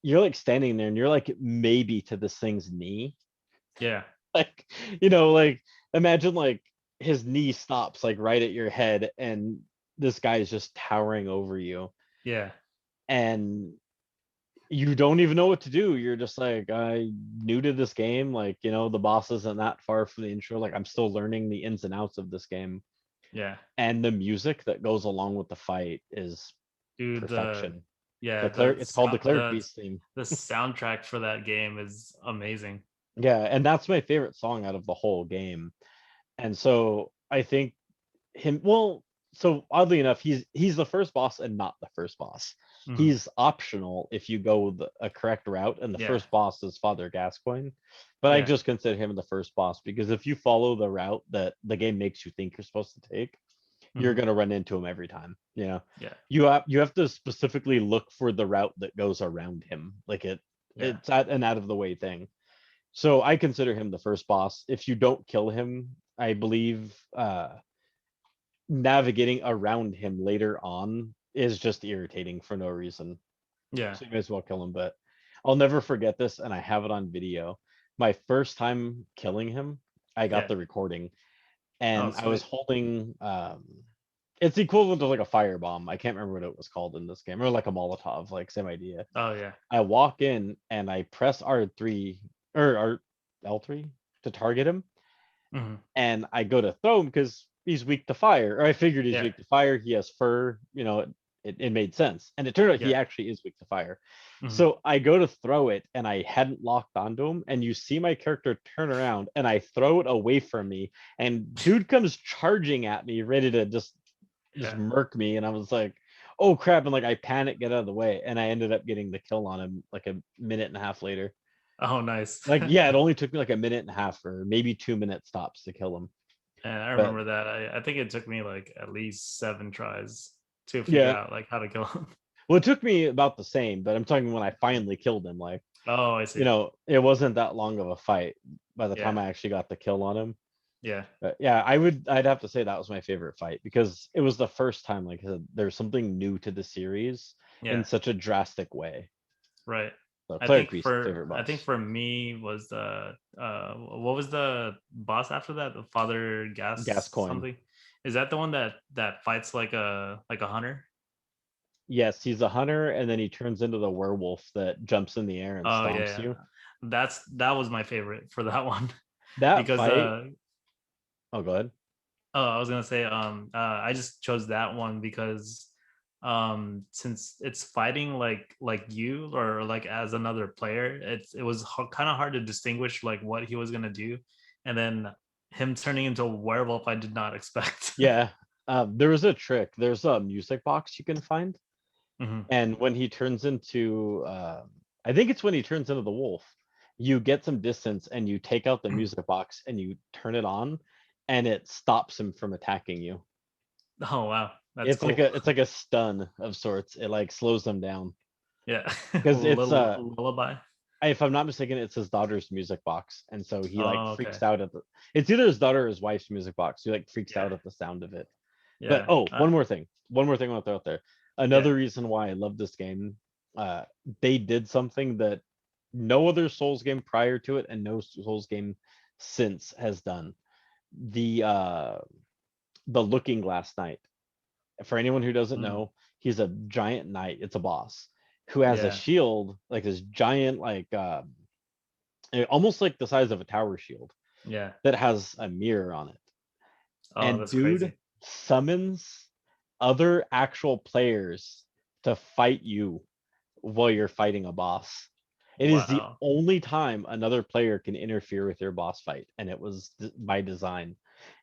A: You're like standing there and you're like maybe to this thing's knee.
B: Yeah,
A: Like, like imagine like his knee stops like right at your head, and this guy is just towering over you,
B: yeah,
A: and you don't even know what to do. You're just like, I new to this game, like, the boss isn't that far from the intro, like I'm still learning the ins and outs of this game.
B: yeah.
A: And the music that goes along with the fight is
B: Dude,
A: perfection.
B: yeah,
A: The cleric It's called the Cleric Beast theme.
B: the soundtrack for that game is amazing.
A: Yeah, and that's my favorite song out of the whole game. And so I think him well, so oddly enough, he's the first boss and not the first boss.
B: Mhm.
A: He's optional if you go a correct route, and the
B: Yeah,
A: first boss is Father Gascoigne. But I
B: yeah.
A: just consider him the first boss because if you follow the route that the game makes you think you're supposed to take, you're
B: Mhm.
A: gonna run into him every time.
B: Yeah,
A: You have to specifically look for the route that goes around him. Like
B: yeah.
A: it's at an out of the way thing. So I consider him the first boss. If you don't kill him, I believe navigating around him later on is just irritating for no reason.
B: Yeah.
A: So you may as well kill him. But I'll never forget this, and I have it on video. My first time killing him, I got
B: Yeah.
A: the recording,
B: Oh,
A: and I was
B: sweet.
A: holding it's equivalent to like a firebomb. I can't remember what it was called in this game, or like a Molotov, like same idea.
B: Oh, yeah.
A: I walk in and I press R3 or L3 to target him,
B: Mhm.
A: and I go to throw him because he's weak to fire, or I figured he's
B: Yeah.
A: weak to fire. He has fur, it made sense, and it turned out he
B: Yeah.
A: actually is weak to fire.
B: Mhm.
A: So I go to throw it, and I hadn't locked onto him, and you see my character turn around, and I throw it away from me, and dude comes charging at me, ready to just
B: Yeah.
A: murk me, and I was like, oh crap, and like I panic, get out of the way, and I ended up getting the kill on him like a minute and a half later.
B: Oh, nice.
A: Like, yeah, it only took me like a minute and a half or maybe 2 minute stops to kill him.
B: And I
A: But
B: remember that. I think it took me like at least 7 tries to figure
A: yeah,
B: out like how to kill him.
A: well, it took me about the same, but I'm talking when I finally killed him. Like,
B: Oh, I see.
A: it wasn't that long of a fight by the time
B: Yeah.
A: I actually got the kill on him.
B: Yeah.
A: But yeah, I'd have to say that was my favorite fight because it was the first time, like I said, there's something new to the series in
B: Yeah.
A: such a drastic way.
B: Right.
A: So Cleric Beast, favorite
B: I think
A: boss.
B: for me was the what was the boss after that? The Father
A: Gas
B: Gas
A: coin.
B: something? Is that the one that fights like a hunter?
A: Yes, he's a hunter, and then he turns into the werewolf that jumps in the air and
B: Oh,
A: stomps
B: yeah,
A: you.
B: yeah. That was my favorite for that one
A: That
B: because
A: fight. Oh, go ahead.
B: oh, I was gonna say I just chose that one because since it's fighting like you or like as another player, it was kind of hard to distinguish like what he was gonna do, and then him turning into a werewolf I did not expect.
A: Yeah, there was a trick. There's a music box you can find,
B: Hmm.
A: and when he turns into, I think it's when he turns into the wolf, you get some distance and you take out the music box and you turn it on, and it stops him from attacking you.
B: Oh, wow, that's
A: It's like
B: cool.
A: a stun of sorts. It like slows them down
B: Yeah.
A: because it's
B: Little lullaby.
A: if I'm not mistaken, it's his daughter's music box, and so he like
B: Oh, okay.
A: freaks out at the. It's either his daughter or his wife's music box. He like freaks
B: Yeah.
A: out at the sound of it. But
B: Yeah.
A: oh, one more thing I want to throw out there.
B: Yeah.
A: Another reason why I love this game, uh, they did something that no other Souls game prior to it and no Souls game since has done. The Looking Glass Knight. For anyone who doesn't
B: Mm,
A: know, he's a giant knight. It's a boss who has a
B: yeah.
A: shield, like this giant, like almost like the size of a tower shield
B: Yeah.
A: that has a mirror on it.
B: Oh,
A: And
B: that's
A: dude
B: crazy.
A: summons other actual players to fight you while you're fighting a boss. It is the
B: Wow.
A: only time another player can interfere with your boss fight, and it was by design.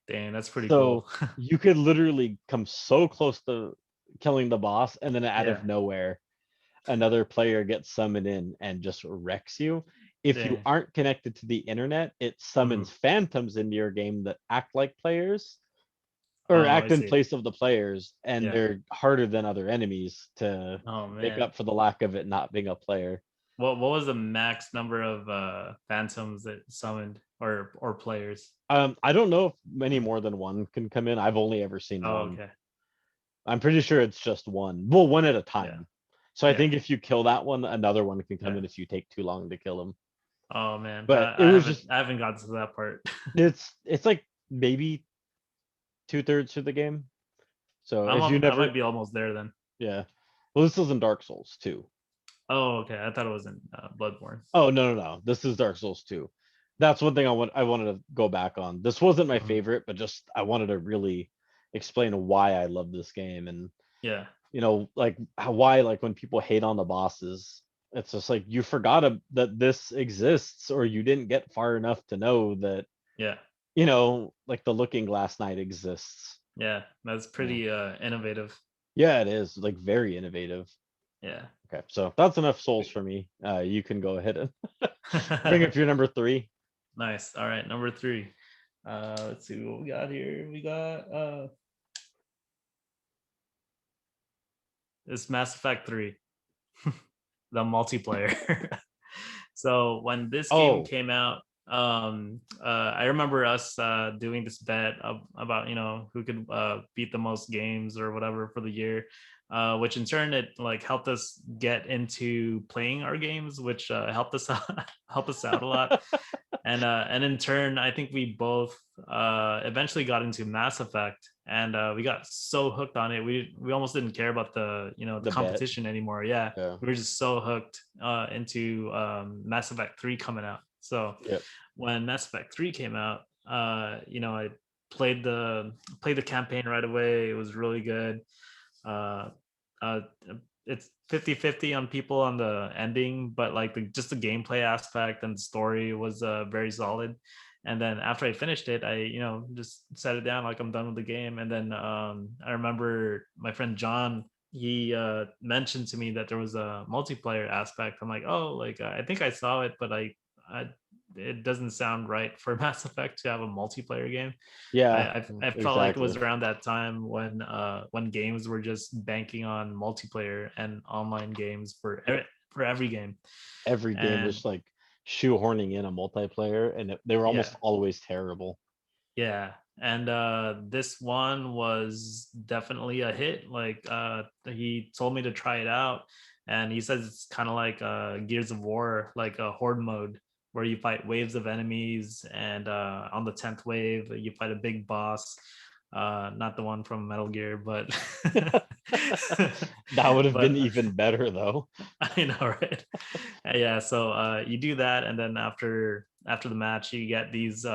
B: Dang, that's pretty
A: So
B: cool.
A: you could literally come so close to killing the boss, and then out of
B: Yeah.
A: nowhere, another player gets summoned in and just wrecks you. If you
B: Dang.
A: aren't connected to the internet, it
B: Mhm.
A: summons phantoms into your game that act like players or
B: Oh, I
A: act in
B: see.
A: place of the players, and
B: Yeah.
A: they're harder than other enemies to
B: Oh
A: make
B: man.
A: up for the lack of it not being a player.
B: What was the max number of phantoms that summoned or players?
A: I don't know if many more than one can come in. I've only ever seen
B: Oh,
A: one.
B: okay.
A: I'm pretty sure it's just one. Well, one at a
B: Yeah.
A: time. So I
B: Yeah.
A: think if you kill that one, another one can come
B: Yeah.
A: in if you take too long to kill him.
B: Oh man.
A: But it was just
B: I haven't gotten to that part.
A: it's like maybe 2/3 through the game. So if you
B: I might
A: never
B: be almost there then.
A: yeah. Well, this isn't Dark Souls 2.
B: Oh, okay. I thought it was in Bloodborne.
A: Oh no. This is Dark Souls 2. That's one thing I wanted to go back on. This wasn't my
B: Mhm.
A: favorite, but just I wanted to really explain why I love this game. And
B: Yeah.
A: like why, like when people hate on the bosses, it's just like you forgot that this exists, or you didn't get far enough to know that
B: Yeah.
A: like the Looking Glass Knight exists.
B: Yeah. That's
A: Yeah,
B: pretty innovative.
A: yeah, it is like very innovative.
B: Yeah.
A: Okay, so that's enough souls for me. You can go ahead and bring up your number three.
B: Nice. All right, number three. Let's see what we got here. We got this Mass Effect 3, the multiplayer. So when this game
A: Oh,
B: came out, I remember us doing this bet about who could beat the most games or whatever for the year, which in turn it like helped us get into playing our games, which helped us out, help us out a lot. And in turn I think we both eventually got into Mass Effect, and we got so hooked on it we almost didn't care about the
A: the bet.
B: competition anymore. Yeah,
A: Yeah.
B: we were just so hooked into Mass Effect 3 coming out. So
A: Yep.
B: when Mass Effect 3 came out, I played the campaign right away. It was really good. uh, uh, it's 50-50 on people on the ending, but like just the gameplay aspect and the story was very solid. And then after I finished it, I just set it down like I'm done with the game. And then I remember my friend John, he mentioned to me that there was a multiplayer aspect. I'm like, oh, like I think I saw it, but I it doesn't sound right for Mass Effect to have a multiplayer game.
A: Yeah.
B: I felt like it was
A: Exactly.
B: around that time when games were just banking on multiplayer and online games for every game.
A: Every game
B: And
A: was like shoehorning in a multiplayer, and they were
B: yeah,
A: almost always terrible.
B: yeah. And this one was definitely a hit. Like he told me to try it out, and he says it's kind of like Gears of War, like a horde mode where you fight waves of enemies, and on the 10th wave you fight a big boss. Not the one from Metal Gear, but
A: That would have been
B: but
A: even better though.
B: I know, right? Yeah, so you do that, and then after the match, you get these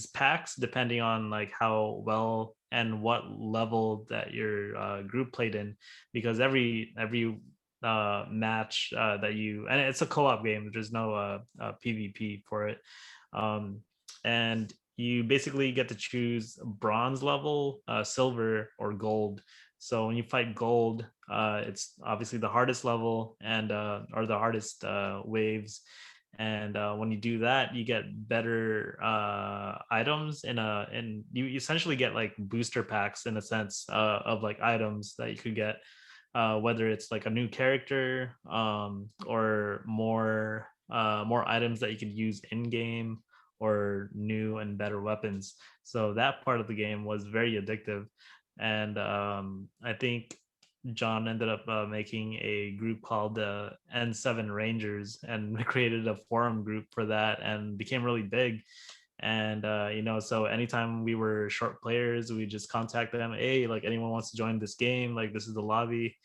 B: packs depending on like how well and what level that your group played in, because every match that you, and it's a co-op game. There's no PvP for it, um, and you basically get to choose bronze level, silver, or gold. So when you fight gold, it's obviously the hardest level and or the hardest waves. And when you do that, you get better items and you essentially get like booster packs in a sense of like items that you could get, whether it's like a new character, or more items that you could use in game, or new and better weapons. So that part of the game was very addictive. And I think John ended up making a group called the N7 Rangers, and created a forum group for that, and became really big. And so anytime we were short players, we just contact them, hey, like anyone wants to join this game, like this is the lobby.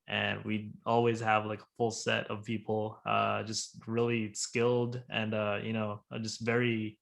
B: And we always have like a full set of people, just really skilled, and just very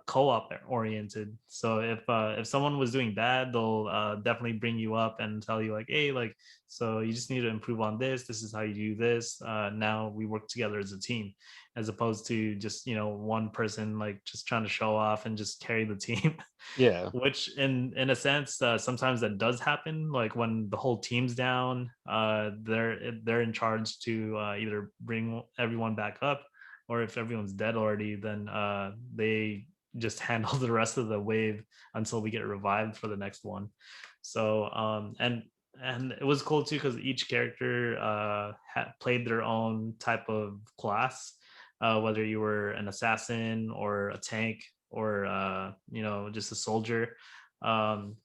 B: co-op oriented. So if someone was doing bad, they'll definitely bring you up and tell you like, hey, like, so you just need to improve on this, this is how you do this. Now we work together as a team, as opposed to just one person like just trying to show off and just carry the team.
A: Yeah.
B: Which in a sense, sometimes that does happen, like when the whole team's down, they're in charge to either bring everyone back up, or if everyone's dead already, then they just handle the rest of the wave until we get revived for the next one. So and it was cool too, because each character played their own type of class, whether you were an assassin or a tank, or just a soldier. um,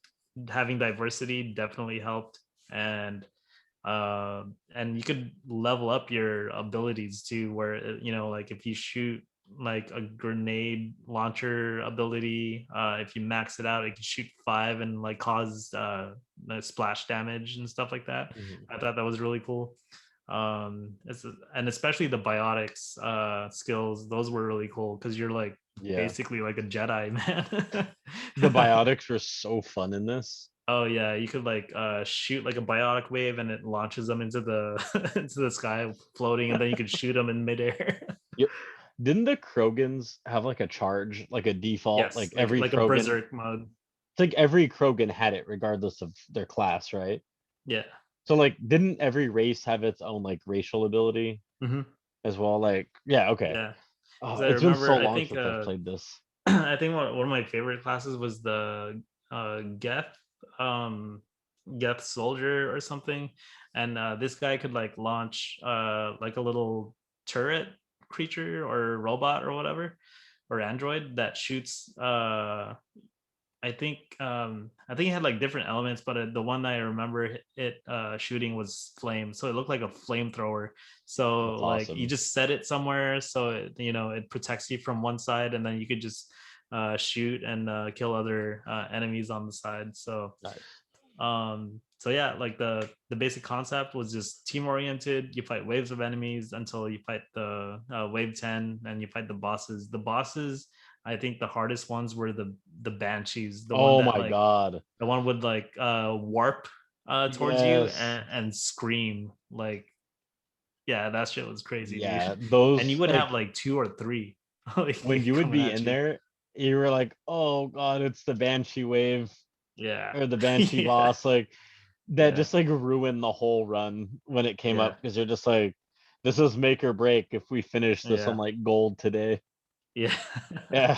B: Having diversity definitely helped. And you could level up your abilities too, where like if you shoot like a grenade launcher ability, if you max it out, it can shoot 5 and like cause splash damage and stuff like that.
A: Mhm.
B: I thought that was really cool. And especially the biotics skills, those were really cool, because you're like
A: Yeah.
B: basically like a Jedi,
A: The
B: man.
A: biotics were so fun in this.
B: Oh yeah, you could like shoot like a biotic wave, and it launches them into the into the sky floating, and then you could shoot them in midair.
A: Yep. Didn't the Krogans have like a charge, like a default,
B: Yes,
A: like every
B: like a
A: Krogan?
B: berserk mode.
A: It's like every Krogan had it regardless of their class, right?
B: Yeah.
A: So like, didn't every race have its own like racial ability
B: Hmm.
A: as well? Like, yeah, okay.
B: Yeah.
A: Oh,
B: Because I
A: it's been
B: remember,
A: so
B: I
A: long
B: think
A: since I've played this.
B: I think one of my favorite classes was the Geth, um Geth soldier or something. And this guy could like launch like a little turret creature or robot or whatever, or android that shoots I think it had like different elements, but the one I remember it shooting was flame. So it looked like a flamethrower. So
A: That's
B: like you
A: awesome.
B: just set it somewhere, so it protects you from one side, and then you could just shoot and kill other enemies on the side.
A: Nice.
B: So yeah, like the basic concept was just team oriented. You fight waves of enemies until you fight the wave 10, and you fight the bosses. The bosses, I think the hardest ones were the banshees, the one
A: Oh
B: that
A: my
B: like
A: God.
B: the one would like warp towards you
A: Yes.
B: and scream like, yeah, that shit was crazy, dude.
A: Yeah.
B: And you
A: Those
B: would have
A: like
B: like 2 or 3
A: when
B: like
A: you would
B: coming
A: be
B: at
A: in
B: you.
A: there, you were like, oh God, it's the Banshee wave
B: Yeah.
A: or the Banshee
B: Yeah.
A: boss. Like that
B: Yeah.
A: just like ruined the whole run when it came
B: Yeah.
A: up because you're just like, this is make or break if we finish this on
B: Yeah.
A: like gold today.
B: Yeah.
A: Yeah.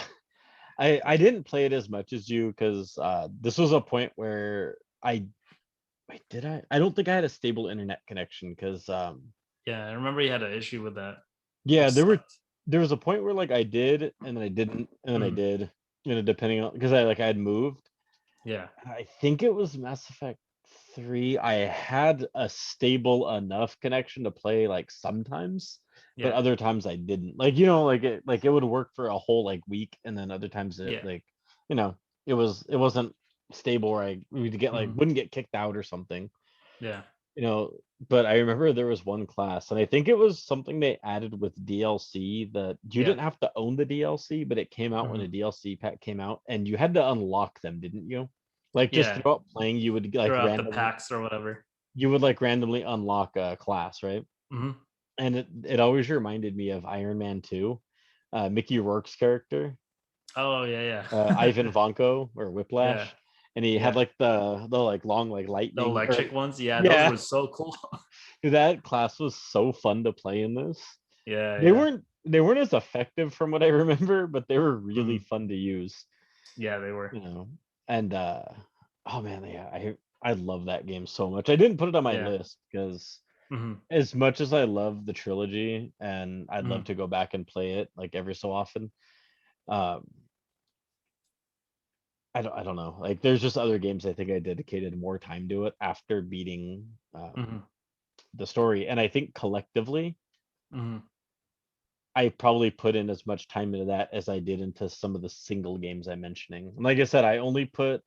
A: I didn't play it as much as you because this was a point where I wait, did I? I don't think I had a stable internet connection because
B: Yeah, I remember you had an issue with that,
A: yeah,
B: which sucked.
A: there was a point where like I did and then I didn't and then I
B: Mhm.
A: did, depending on because I had moved.
B: Yeah.
A: I think it was Mass Effect 3. I had a stable enough connection to play like sometimes, but
B: Yeah.
A: other times I didn't. Like, like it would work for a whole like week and then other times it
B: Yeah.
A: like, you know, it wasn't stable or I would get like
B: Mhm.
A: wouldn't get kicked out or something.
B: Yeah.
A: You know, but I remember there was one class and I think it was something they added with DLC that you
B: Yeah.
A: didn't have to own the DLC, but it came out when a
B: Mhm.
A: DLC pack came out and you had to unlock them, didn't you? Like just
B: Yeah.
A: throughout playing,
B: Throughout the packs or whatever.
A: you would like randomly unlock a class, right?
B: Mhm.
A: And it always reminded me of Iron Man 2, Mickey Rourke's character,
B: Oh, yeah, yeah.
A: Ivan Vanko or
B: Yeah.
A: Whiplash, and he had
B: Yeah.
A: like the like long like
B: The
A: lightning or
B: electric ones, yeah, those
A: yeah,
B: were so cool.
A: that class was so fun to play in this.
B: Yeah,
A: They
B: yeah.
A: weren't as effective from what I remember, but they were really
B: Mhm.
A: fun to use,
B: Yeah, they were.
A: you know. And oh man, yeah, I love that game so much. I didn't put it on my
B: Yeah.
A: list because
B: Mhm.
A: as much as I love the trilogy and I'd love
B: Mhm.
A: to go back and play it like every so often, um, I don't know. Like there's just other games I think I dedicated more time to it after beating
B: Hmm.
A: the story. And I think collectively,
B: Hmm.
A: I probably put in as much time into that as I did into some of the single games I'm mentioning. And like I said, I only put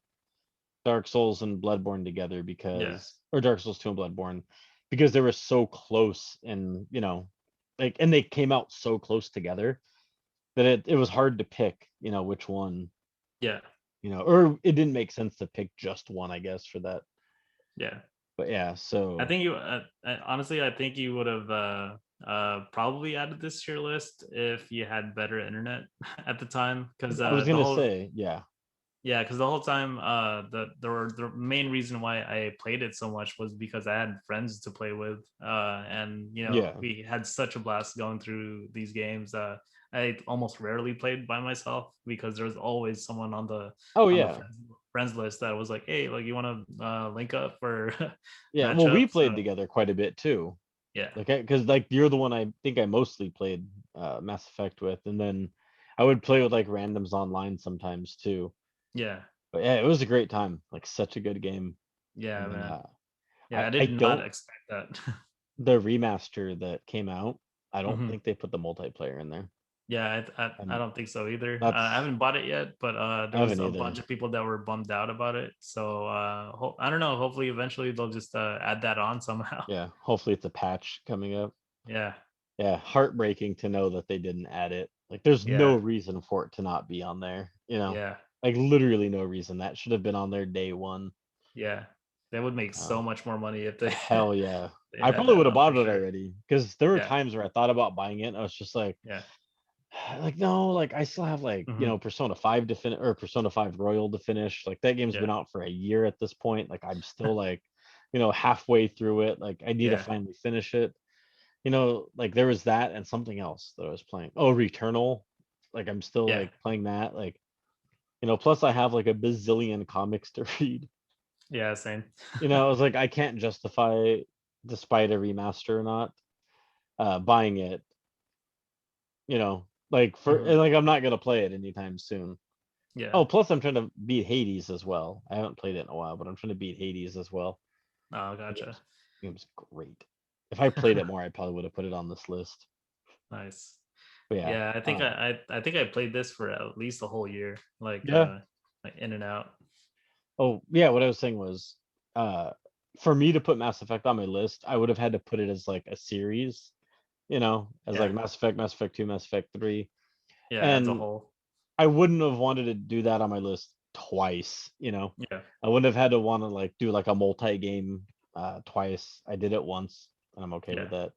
A: Dark Souls and Bloodborne together
B: Yeah.
A: because, or Dark Souls 2 and Bloodborne, because they were so close and, like, and they came out so close together that it was hard to pick, which one,
B: Yeah.
A: or it didn't make sense to pick just one, I guess, for that.
B: Yeah.
A: But yeah,
B: I
A: so
B: think you honestly, I think you would have probably added this to your list if you had better internet at the time, because
A: I was
B: the
A: gonna
B: whole
A: say, yeah,
B: yeah, because the whole time the main reason why I played it so much was because I had friends to play with, and
A: yeah.
B: we had such a blast going through these games. I almost rarely played by myself because there was always someone
A: Oh
B: on the
A: yeah.
B: friends list that was like, hey, like you want to link up or
A: Yeah.
B: match
A: Well, we
B: up.
A: played
B: So
A: together quite a bit too.
B: yeah,
A: Like, because like you're the one I think I mostly played Mass Effect with, and then I would play with like randoms online sometimes too.
B: yeah,
A: But yeah, it was a great time. Like such a good game.
B: yeah,
A: And then
B: man. Yeah,
A: I
B: I
A: I
B: did not
A: don't
B: expect that.
A: the remaster that came out. I don't
B: Hmm.
A: think they put the multiplayer in there.
B: Yeah, I
A: And
B: don't think so either. I
A: that's
B: haven't bought it yet, but
A: I
B: there was
A: haven't
B: a
A: either.
B: bunch of people that were bummed out about it. So I don't know. Hopefully, eventually they'll just add that on somehow.
A: Yeah, hopefully it's a patch coming up.
B: Yeah,
A: Yeah, heartbreaking to know that they didn't add it. Like there's no
B: yeah,
A: reason for it to not be on there.
B: yeah,
A: Like literally no reason. That should have been on there day one.
B: yeah. They would make
A: Uh,
B: so much more money if they
A: hell yeah.
B: they
A: I
B: had
A: probably
B: that
A: would have
B: on for
A: bought it
B: sure.
A: already because there were
B: Yeah,
A: times where I thought about buying it and I was just
B: yeah.
A: like no, like I still have like,
B: Hmm.
A: Persona 5 to finish or Persona 5 Royal to finish. Like that game's been
B: Yeah,
A: out for a year at this point. Like I'm still like, halfway through it. Like I need to
B: yeah,
A: finally finish it. Like there was that and something else that I was playing. Oh, Returnal. Like I'm still
B: yeah,
A: like playing that. Like, plus I have like a bazillion comics to read.
B: yeah. Same.
A: I was like, I can't justify, despite a remaster or not, buying it, like and
B: Hmm.
A: like I'm not gonna play it anytime soon.
B: Yeah.
A: Oh, plus I'm trying to beat Hades as well. I haven't played it in a while, but I'm trying to beat Hades as well.
B: Oh,
A: The
B: gotcha.
A: game's great. If I played it more, I probably would have put it on this list.
B: Nice.
A: But yeah,
B: Yeah, I think I think I played this for at least a whole year,
A: yeah.
B: like in and out.
A: Oh, yeah, what I was saying was, uh, for me to put Mass Effect on my list, I would have had to put it as like a series, as like
B: Yeah,
A: Mass Effect, Mass Effect 2, Mass Effect 3.
B: yeah, as a
A: And
B: whole.
A: I wouldn't have wanted to do that on my list twice.
B: Yeah,
A: I wouldn't have had to want to like do like a multi-game twice. I did it once and I'm okay with
B: yeah,
A: that.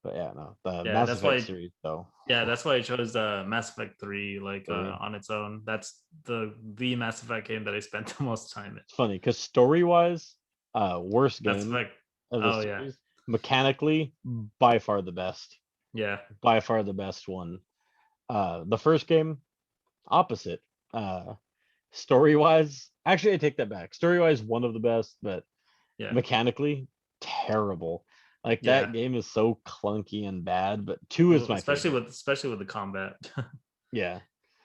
A: But yeah, no, the
B: yeah.
A: Mass Effect series though.
B: That's why I chose Mass Effect 3 like
A: Story.
B: on its own. That's the Mass Effect game that I spent the most time in.
A: It's funny because story-wise, worst
B: Mass
A: game
B: Effect.
A: of the
B: Oh yeah,
A: series. Mechanically, by far the best.
B: yeah,
A: By far the best one. The first game, opposite. Story wise, actually, I take that back. Story wise, one of the best, but
B: yeah,
A: mechanically, terrible. Like that
B: yeah.
A: game is so clunky and bad, but two is
B: Well,
A: my favorite.
B: especially with the combat.
A: Yeah,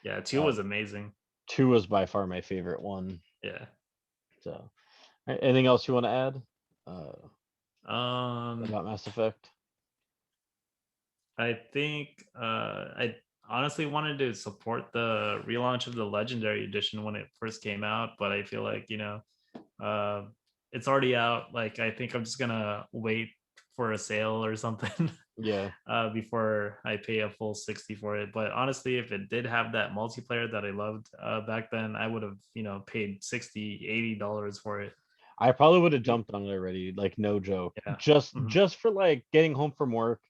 B: Yeah, 2
A: uh,
B: was amazing.
A: two was by far my favorite one.
B: Yeah.
A: So, anything else you want to add
B: Um,
A: about Mass Effect?
B: I think I honestly wanted to support the relaunch of the Legendary Edition when it first came out, but I feel like uh, it's already out. Like I think I'm just gonna wait for a sale or something
A: Yeah,
B: before I pay a full 60 for it. But honestly, if it did have that multiplayer that I loved back then, I would have paid 60, $80 for it.
A: I probably would have jumped on it already. Like no joke,
B: Yeah. Mhm.
A: just for like getting home from work,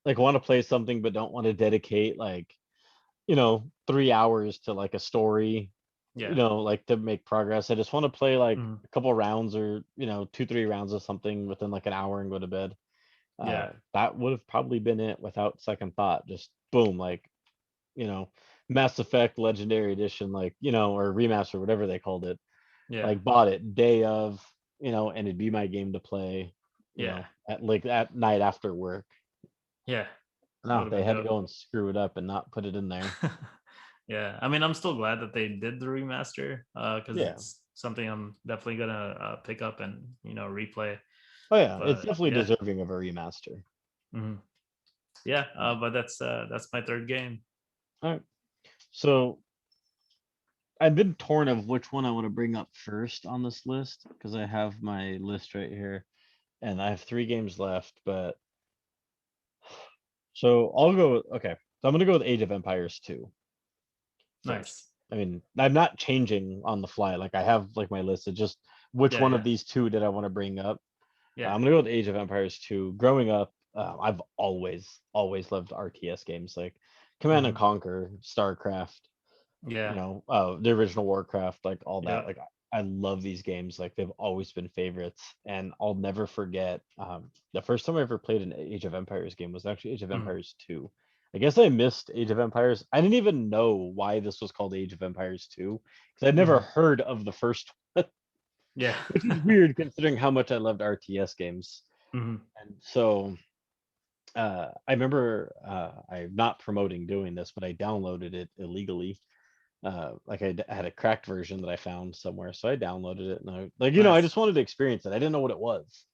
A: like want to play something but don't want to dedicate like 3 hours to like a story,
B: Yeah.
A: like to make progress. I just want to play like
B: Mhm.
A: a couple rounds or 2 3 rounds of something within like an hour and go to bed.
B: Yeah.
A: That would have probably been it without second thought. Just boom, like you know Mass Effect Legendary Edition, like or remaster, whatever they called it.
B: Yeah.
A: Like bought it day of, and it'd be my game to play,
B: Yeah.
A: at like at night after work.
B: Yeah. That would
A: No,
B: have
A: they
B: been
A: had to
B: dope.
A: go and screw it up and not put it in there.
B: Yeah, I mean, I'm still glad that they did the remaster, because
A: Yeah.
B: it's something I'm definitely gonna pick up and replay.
A: Oh yeah, it's
B: But
A: definitely
B: yeah,
A: deserving of a remaster.
B: hmm yeah.
A: Uh,
B: But that's my third game.
A: all right. So I've been torn of which one I want to bring up first on this list because I have my list right here and I have 3 games left. But so I'll go. Okay, so I'm gonna go with Age of Empires 2 first.
B: Nice.
A: I mean, I'm not changing on the fly. Like I have like my list of just which
B: Yeah,
A: one of
B: yeah,
A: these 2 did I want to bring up.
B: yeah.
A: I'm gonna go with Age of Empires 2. Growing up, I've always loved RTS games like Command and
B: hmm
A: Conquer, StarCraft,
B: Yeah,
A: the original Warcraft, like all that.
B: yeah.
A: Like I love these games. Like they've always been favorites, and I'll never forget. The first time I ever played an Age of Empires game was actually Age of
B: hmm
A: Empires 2. I guess I missed Age of Empires. I didn't even know why this was called Age of Empires 2 because I'd never
B: hmm
A: heard of the first,
B: Yeah.
A: which is weird considering how much I loved RTS games.
B: hmm
A: And so I remember I'm not promoting doing this, but I downloaded it illegally. Like I had a cracked version that I found somewhere, so I downloaded it, and I
B: Nice.
A: just wanted to experience it. I didn't know what it was.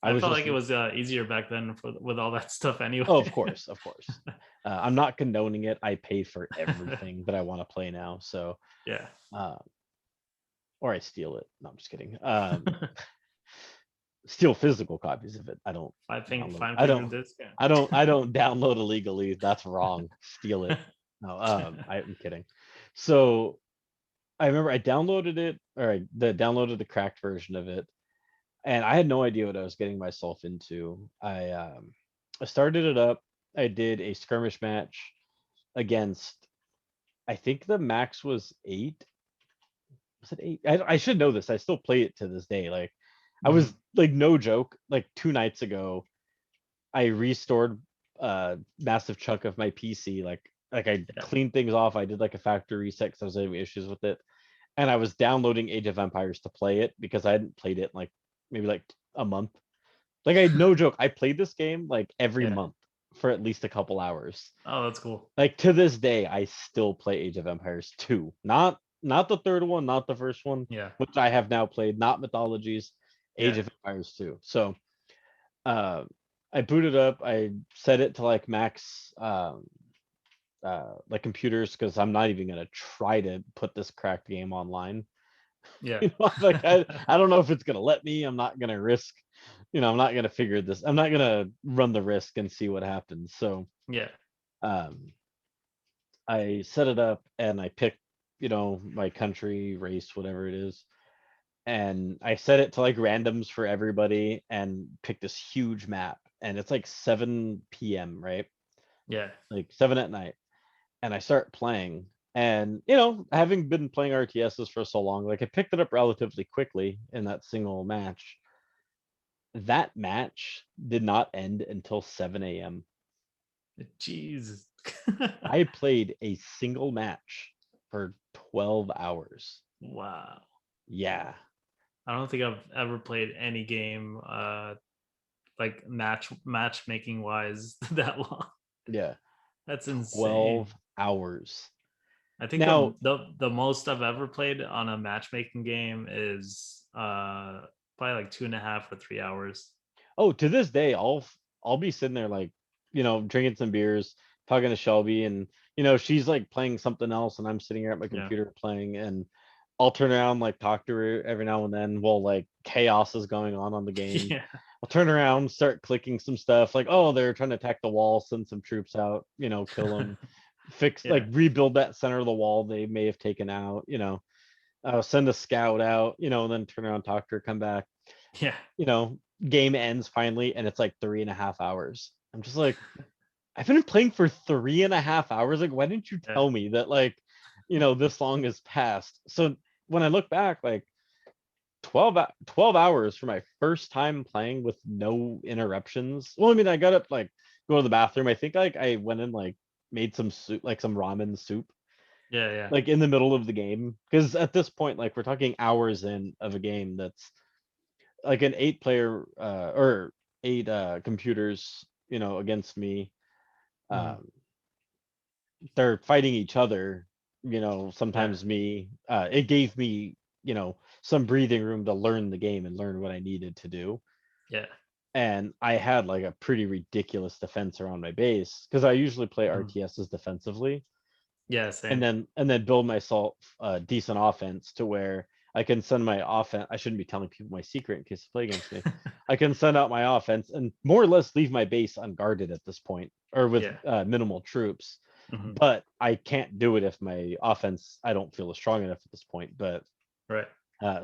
A: I
B: I
A: was
B: felt
A: just,
B: like it was easier back then with all that stuff anyway.
A: oh, of course, of course. I'm not condoning it. I pay for everything that I want to play now, so
B: Yeah.
A: uh, or I steal it. No, I'm just kidding. Steal physical copies of it. I don't download.
B: Fine finger disc.
A: I don't download illegally. That's wrong. Steal it. No, I'm kidding. So I remember I downloaded it, or downloaded the cracked version of it, and I had no idea what I was getting myself into. I started it up. I did a skirmish match against. I think the max was 8. Was it 8? I should know this. I still play it to this day. Like I was
B: hmm
A: like no joke. Like 2 nights ago, I restored a massive chunk of my PC. Like I
B: Yeah.
A: cleaned things off. I did like a factory reset because I was having issues with it, and I was downloading Age of Empires to play it because I hadn't played it in like maybe like a month. Like I no joke, I played this game like every
B: Yeah.
A: month for at least a couple hours.
B: Oh, that's cool.
A: Like to this day, I still play Age of Empires 2. Not the third one, not the first one,
B: Yeah.
A: which I have now played, not Mythologies, Age
B: Yeah.
A: of Empires 2. So uh I booted up, I set it to like max like computers because I'm not even gonna try to put this cracked game online.
B: Yeah.
A: Like I don't know if it's gonna let me. I'm not gonna risk, I'm not gonna figure this. I'm not gonna run the risk and see what happens. So
B: Yeah.
A: um I set it up and I picked, my country, race, whatever it is. And I set it to like randoms for everybody and picked this huge map. And it's like 7 p.m., right?
B: Yeah.
A: Like 7 at night. And I start playing. And having been playing RTSs for so long, like I picked it up relatively quickly in that single match. That match did not end until 7 a.m.
B: Jeez.
A: I played a single match for 12 hours.
B: Wow.
A: Yeah.
B: I don't think I've ever played any game like matchmaking wise that long.
A: Yeah.
B: That's
A: 12
B: insane.
A: hours.
B: I think
A: Now,
B: the most I've ever played on a matchmaking game is probably like 2.5 or 3 hours.
A: oh, to this day, I'll be sitting there like, drinking some beers, talking to Shelby, and she's like playing something else, and I'm sitting here at my
B: Yeah.
A: computer playing, and I'll turn around, like talk to her every now and then while like chaos is going on the game.
B: Yeah.
A: I'll turn around, start clicking some stuff, like, oh, they're trying to attack the wall, send some troops out, kill them, fix, like
B: Yeah.
A: rebuild that center of the wall they may have taken out, send a scout out, and then turn around, talk to her, come back,
B: Yeah.
A: game ends finally, and it's like 3.5 hours. I'm just like, I've been playing for 3.5 hours. Like, why didn't you
B: Yeah.
A: tell me that, like, this long has passed? So when I look back, like 12 hours for my first time playing with no interruptions. Well, I mean, I got up, like, go to the bathroom. I think like I went and like made some soup, like some ramen soup,
B: Yeah. Yeah.
A: like in the middle of the game. Because at this point, like we're talking hours in of a game that's like an 8 player or 8 computers, against me.
B: Mhm.
A: Um, they're fighting each other. sometimes it gave me, some breathing room to learn the game and learn what I needed to do.
B: Yeah.
A: And I had like a pretty ridiculous defense around my base because I usually play
B: Mhm.
A: RTSs defensively,
B: Yeah,
A: and
B: same.
A: then build myself a decent offense to where I can send my offense. I shouldn't be telling people my secret in case they play against me. I can send out my offense and more or less leave my base unguarded at this point, or with
B: Yeah.
A: minimal troops.
B: Hmm.
A: But I can't do it if my offense I don't feel is strong enough at this point. But
B: Right.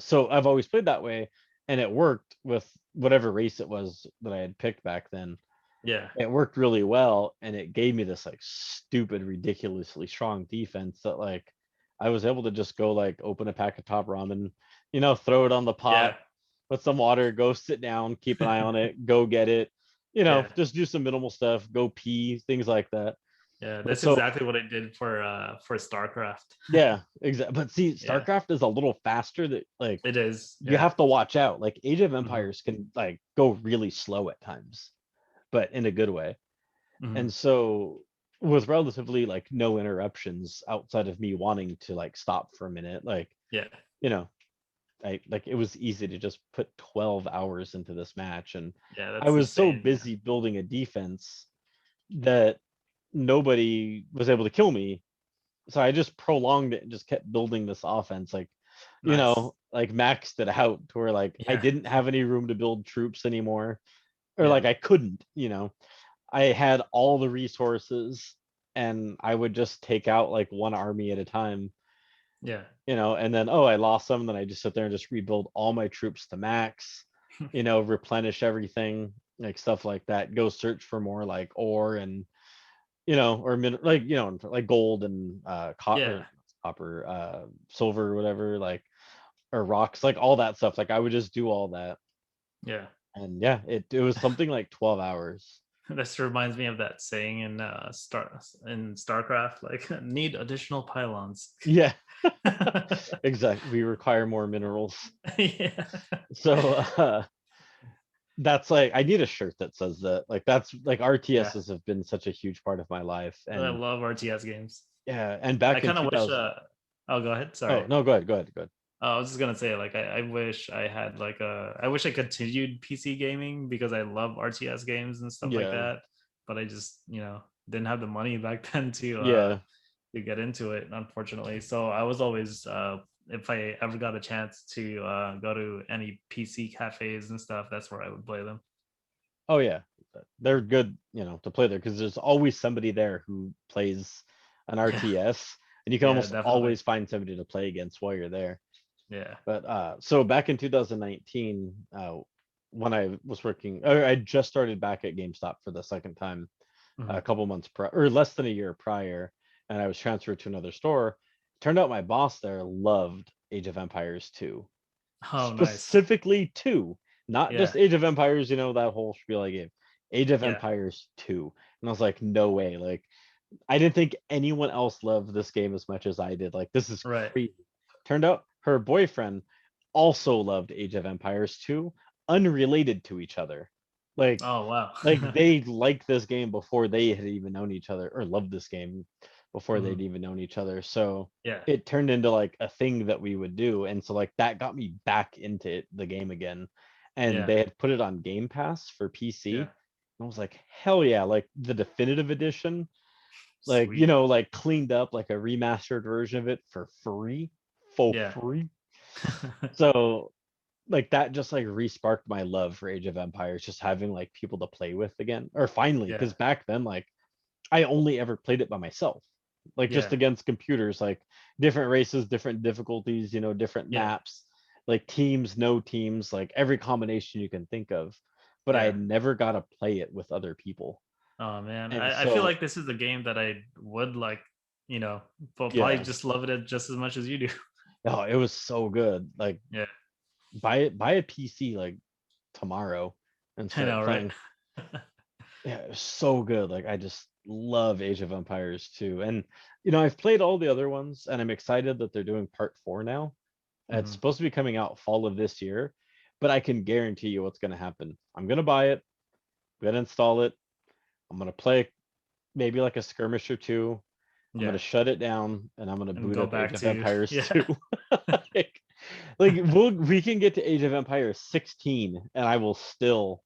A: so I've always played that way, and it worked with whatever race it was that I had picked back then.
B: Yeah.
A: It worked really well, and it gave me this like stupid, ridiculously strong defense that like I was able to just go like open a pack of top ramen, throw it on the pot,
B: Yeah.
A: put some water, go sit down, keep an eye on it, go get it,
B: Yeah.
A: just do some minimal stuff, go pee, things like that.
B: Yeah.
A: But
B: That's
A: so
B: exactly what I did for StarCraft.
A: yeah, exactly. But see,
B: Yeah.
A: StarCraft is a little faster that like
B: It is.
A: you
B: Yeah.
A: have to watch out. Like Age of
B: Hmm.
A: Empires can like go really slow at times, but in a good way.
B: Hmm.
A: And so with relatively like no interruptions outside of me wanting to like stop for a minute, like,
B: Yeah.
A: you know, I like it was easy to just put 12 hours into this match. And
B: Yeah.
A: I
B: That's
A: was so
B: insane. Yeah.
A: busy building a defense that nobody was able to kill me. So I just prolonged it and just kept building this offense, like,
B: Nice.
A: like maxed it out to where like I
B: Yeah.
A: didn't have any room to build troops anymore, or
B: Yeah.
A: like I couldn't. I had all the resources, and I would just take out like one army at a time,
B: Yeah.
A: and then, oh, I lost some, then I just sit there and just rebuild all my troops to max, replenish everything, like stuff like that. Go search for more like ore and, or like, like gold and
B: Yeah.
A: copper, silver, or whatever, like, or rocks, like all that stuff. Like I would just do all that.
B: Yeah.
A: And yeah, it was something like 12 hours.
B: This reminds me of that saying in StarCraft, like need additional pylons.
A: Yeah. Exactly. We require more minerals.
B: Yeah.
A: So that's like I need a shirt that says that. Like that's like
B: Yeah.
A: RTSs have been such a huge part of my life.
B: I
A: And
B: love RTS games.
A: yeah, and
B: I
A: back in
B: kind of wish
A: 2000.
B: oh, go ahead.
A: Oh,
B: Sorry.
A: no, go ahead, go ahead, go ahead.
B: I was just gonna say, like, I wish I had like I wish I continued PC gaming because I love RTS games and stuff like
A: Yeah.
B: that. But I just, didn't have the money back then
A: Yeah.
B: to get into it, unfortunately. So I was always if I ever got a chance to go to any PC cafes and stuff, that's where I would play them.
A: Oh yeah. They're good, to play there because there's always somebody there who plays an
B: Yeah,
A: RTS, and you can
B: yeah,
A: almost
B: definitely.
A: always find somebody to play against while you're there.
B: Yeah.
A: But so back in 2019, when I was working, or I just started back at GameStop for the second time a
B: Mhm.
A: couple months or less than a year prior, and I was transferred to another store. Turned out my boss there loved Age of Empires 2,
B: Oh, nice.
A: specifically 2, not
B: Yeah,
A: just Age of Empires, that whole spiel I gave. Age of
B: yeah,
A: Empires 2. And I was like, no way. Like, I didn't think anyone else loved this game as much as I did. Like, this is
B: right.
A: crazy. Turned out her boyfriend also loved Age of Empires 2, unrelated to each other. Like,
B: Oh, wow.
A: they liked this game before they had even known each other, or loved this game before they'd
B: Mhm.
A: even known each other. So
B: Yeah,
A: it turned into like a thing that we would do. And so like that got me back into the game again. And
B: yeah,
A: they had put it on Game Pass for
B: yeah.
A: PC. I was like, hell yeah, like the definitive edition, like,
B: Sweet.
A: like cleaned up, like a remastered version of it for free. For
B: Yeah.
A: free. So like that just like re-sparked my love for Age of Empires, just having like people to play with again. Or finally,
B: Yeah,
A: because back then, like I only ever played it by myself, like just
B: yeah,
A: against computers, like different races, different difficulties, different
B: yeah,
A: maps, like teams, no teams, like every combination you can think of. But I
B: yeah.
A: had never got to play it with other people.
B: Oh man,
A: And
B: I feel
A: so,
B: like this is a game that I would like, you know, but probably
A: yeah,
B: just love it just as much as you do.
A: oh, it was so good. Like
B: Yeah,
A: buy a PC like tomorrow and
B: I
A: start
B: know, right?
A: playing. Yeah, it was so good. Like I just love Age of Empires too. And I've played all the other ones, and I'm excited that they're doing part 4 now. It's
B: Hmm.
A: supposed to be coming out fall of this year, but I can guarantee you what's going to happen. I'm going to buy it, I'm going to install it, I'm going to play maybe like a skirmish or two, I'm gonna
B: Yeah.
A: shut it down and I'm gonna
B: And
A: boot
B: go
A: up Age
B: back
A: of
B: to
A: Empires
B: yeah.
A: 2. like, we can get to Age of Empires 16 and I will still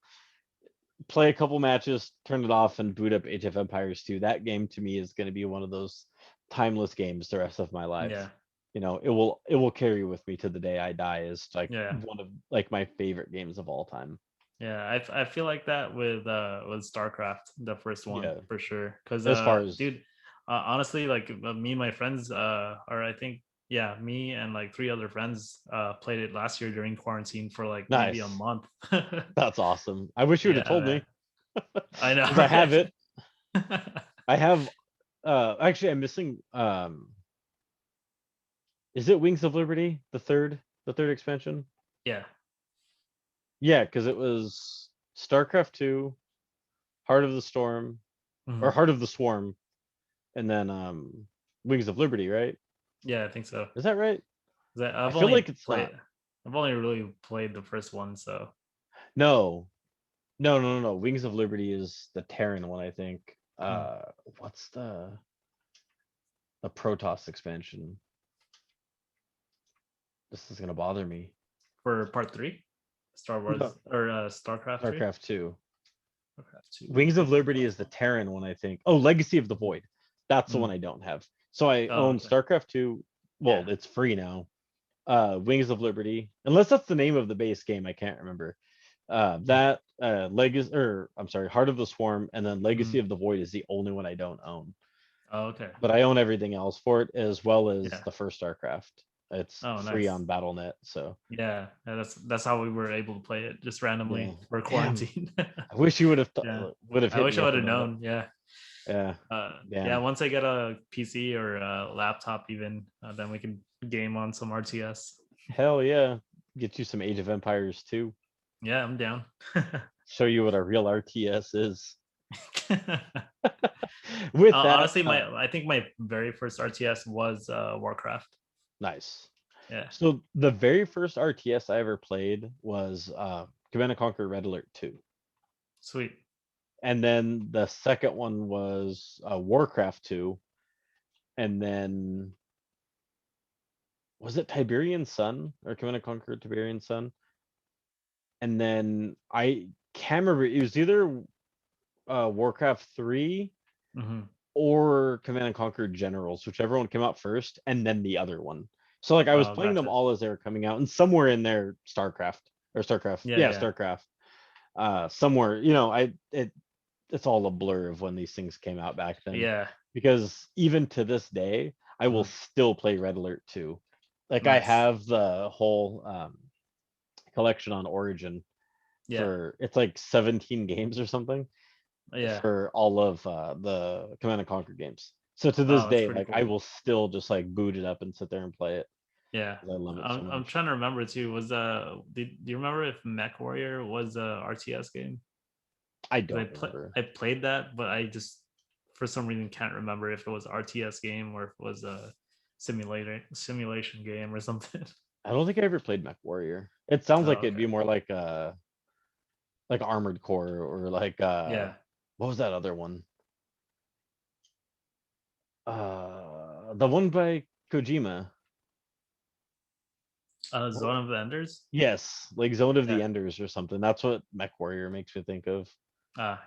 A: play a couple matches, turn it off, and boot up Age of Empires 2. That game to me is gonna be one of those timeless games the rest of my life.
B: Yeah.
A: You know, it will carry with me to the day I die as like
B: Yeah.
A: one of like my favorite games of all time.
B: Yeah, I feel like that with StarCraft, the first one
A: Yeah.
B: for sure. Cause
A: As far as
B: dude, honestly, like me and my friends, or I think yeah, me and like three other friends played it last year during quarantine for like maybe a
A: nice.
B: month.
A: That's awesome. I wish you would have
B: Yeah,
A: told
B: man.
A: me
B: I know,
A: because I have
B: right?
A: it. I have actually I'm missing is it Wings of Liberty, the third expansion?
B: Yeah.
A: Yeah, because it was StarCraft 2, Heart of the Storm, or
B: Mhm.
A: Heart of the Swarm, and then Wings of Liberty, right?
B: Yeah, I think so.
A: Is that right?
B: 'Cause
A: I feel like it's not.
B: I've only really played the first one, so
A: No, no. Wings of Liberty is the Terran one, I think.
B: mm.
A: What's the Protoss expansion? This is gonna bother me.
B: For part three, Star
A: No,
B: Wars or StarCraft 3,
A: StarCraft 2.
B: StarCraft 2.
A: Wings of Liberty is the Terran one, I think. Oh, Legacy of the Void. That's the one
B: Mm.
A: I don't have. So I
B: Oh,
A: own
B: okay.
A: StarCraft 2. Well,
B: Yeah.
A: it's free now. Wings of Liberty. Unless that's the name of the base game, I can't remember. That Legacy, or I'm sorry, Heart of the Swarm, and then Legacy
B: Mm.
A: of the Void is the only one I don't own.
B: Oh, okay.
A: But I own everything else for it, as well as
B: Yeah.
A: the first StarCraft. It's
B: Oh,
A: free
B: nice.
A: on BattleNet, so
B: Yeah, that's how we were able to play it just
A: yeah.
B: randomly for
A: Damn,
B: quarantine.
A: I wish you
B: Yeah.
A: would have
B: I
A: hit
B: wish
A: me
B: I
A: up
B: would have
A: about it.
B: known. Yeah.
A: Yeah,
B: Yeah,
A: damn.
B: once I get a PC or a laptop even, then we can game on some RTS.
A: Hell yeah. Get you some Age of Empires too.
B: Yeah, I'm down.
A: Show you what a real RTS is. With that,
B: Honestly, my I think my very first RTS was Warcraft.
A: nice.
B: Yeah.
A: So the very first RTS I ever played was Command and Conquer Red Alert 2.
B: Sweet.
A: And then the second one was Warcraft 2. And then was it Tiberian Sun or Command and Conquer Tiberian Sun? And then I can't remember. It was either Warcraft 3
B: Hmm.
A: or Command and Conquer Generals, whichever one came out first, and then the other one. So like I was
B: Oh,
A: playing them
B: gotcha.
A: all as they were coming out, and somewhere in there, StarCraft,
B: Yeah,
A: yeah,
B: yeah,
A: StarCraft. Somewhere, you know, it's all a blur of when these things came out back then,
B: yeah.
A: because even to this day, I will
B: Mhm.
A: still play Red Alert 2. Like I
B: Nice.
A: have the whole collection on Origin
B: Yeah,
A: for it's like 17 games or something
B: yeah.
A: for all of the Command and Conquer games. So to this
B: Oh, that's
A: day,
B: pretty
A: like I
B: cool.
A: will still just like boot it up and sit there and play it
B: Yeah.
A: because I love it so
B: I'm
A: much.
B: trying to remember too. Was do you remember if Mech Warrior was a RTS game?
A: I
B: 'Cause
A: don't remember.
B: I played that, but I just for some reason can't remember if it was RTS game or if it was a simulation game or something.
A: I don't think I ever played Mech Warrior. It sounds like
B: Oh,
A: it'd
B: okay.
A: be more like Armored Core or like
B: Yeah.
A: what was that other one? The one by Kojima.
B: Zone of the Enders.
A: Yes, like Zone of the
B: Yeah.
A: Enders or something. That's what Mech Warrior makes me think of.
B: Ah,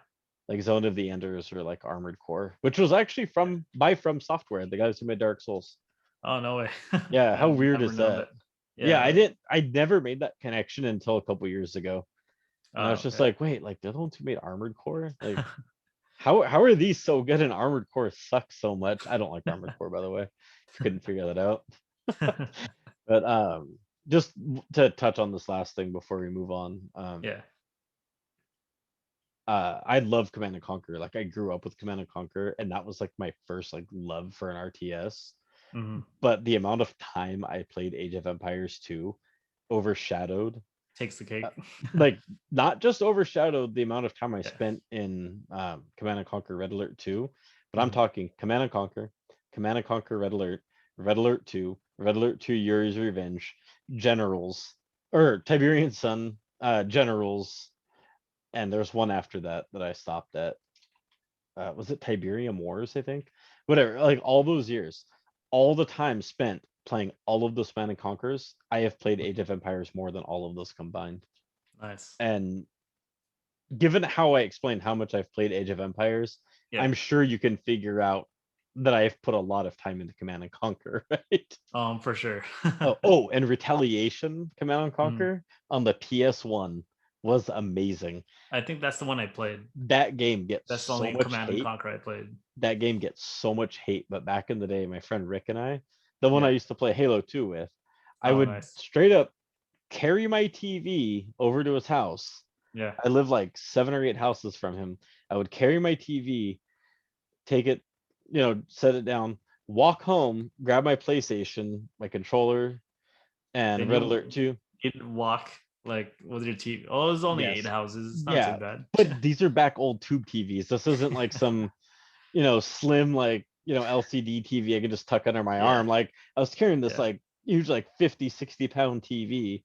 A: Like Zone of the Enders or like Armored Core, which was actually
B: yeah.
A: from Software, the guys who made Dark Souls.
B: Oh, no way.
A: Yeah, how
B: I've
A: weird
B: never
A: is
B: known
A: that?
B: that.
A: Yeah,
B: Yeah.
A: I never made that connection until a couple years ago. And I
B: Oh,
A: was just
B: okay.
A: like, wait, like they're the ones who made Armored Core? Like how are these so good and Armored Core sucks so much? I don't like Armored Core, by the way. If you couldn't figure that out. But just to touch on this last thing before we move on.
B: Yeah.
A: I love Command and Conquer. Like I grew up with Command and Conquer, and that was like my first like love for an RTS.
B: Hmm.
A: But the amount of time I played Age of Empires 2 overshadowed,
B: Takes the
A: uh,
B: cake.
A: like not just overshadowed the amount of time I
B: Yeah.
A: spent in Command and Conquer Red Alert 2, but I'm
B: Mhm.
A: talking Command and Conquer Red Alert, Red Alert 2, Red Alert 2 Yuri's Revenge, Generals, or Tiberian Sun, Generals, and there's one after that that I stopped at. was it Tiberium Wars, I think? Whatever, like all those years, all the time spent playing all of those Command and Conquers, I have played Age of Empires more than all of those combined.
B: Nice.
A: And given how I explained how much I've played Age of Empires,
B: Yeah.
A: I'm sure you can figure out that I've put a lot of time into Command and Conquer, right?
B: For sure.
A: Oh, and Retaliation Command and
B: Mhm.
A: Conquer on the PS1 was amazing.
B: I think that's the one I played.
A: That game gets
B: That's the
A: so
B: only
A: much
B: Command and
A: hate.
B: Conquer I played.
A: That game gets so much hate, but back in the day, my friend Rick and I, the one I
B: Yeah.
A: used to play Halo 2 with, I
B: Oh,
A: would
B: nice.
A: straight up carry my TV over to his house.
B: Yeah.
A: I live like 7 or 8 houses from him. I would carry my TV, take it, set it down, walk home, grab my PlayStation, my controller, and
B: Then
A: Red Alert 2.
B: you'd walk like with your TV. Oh, it was only 8
A: Yes.
B: houses. It's not too
A: Yeah.
B: bad.
A: But these are back old tube TVs. This isn't like some, slim, like, LCD TV I could just tuck under my
B: Yeah.
A: arm. Like I was carrying this
B: Yeah.
A: like huge, like 50, 60 pound TV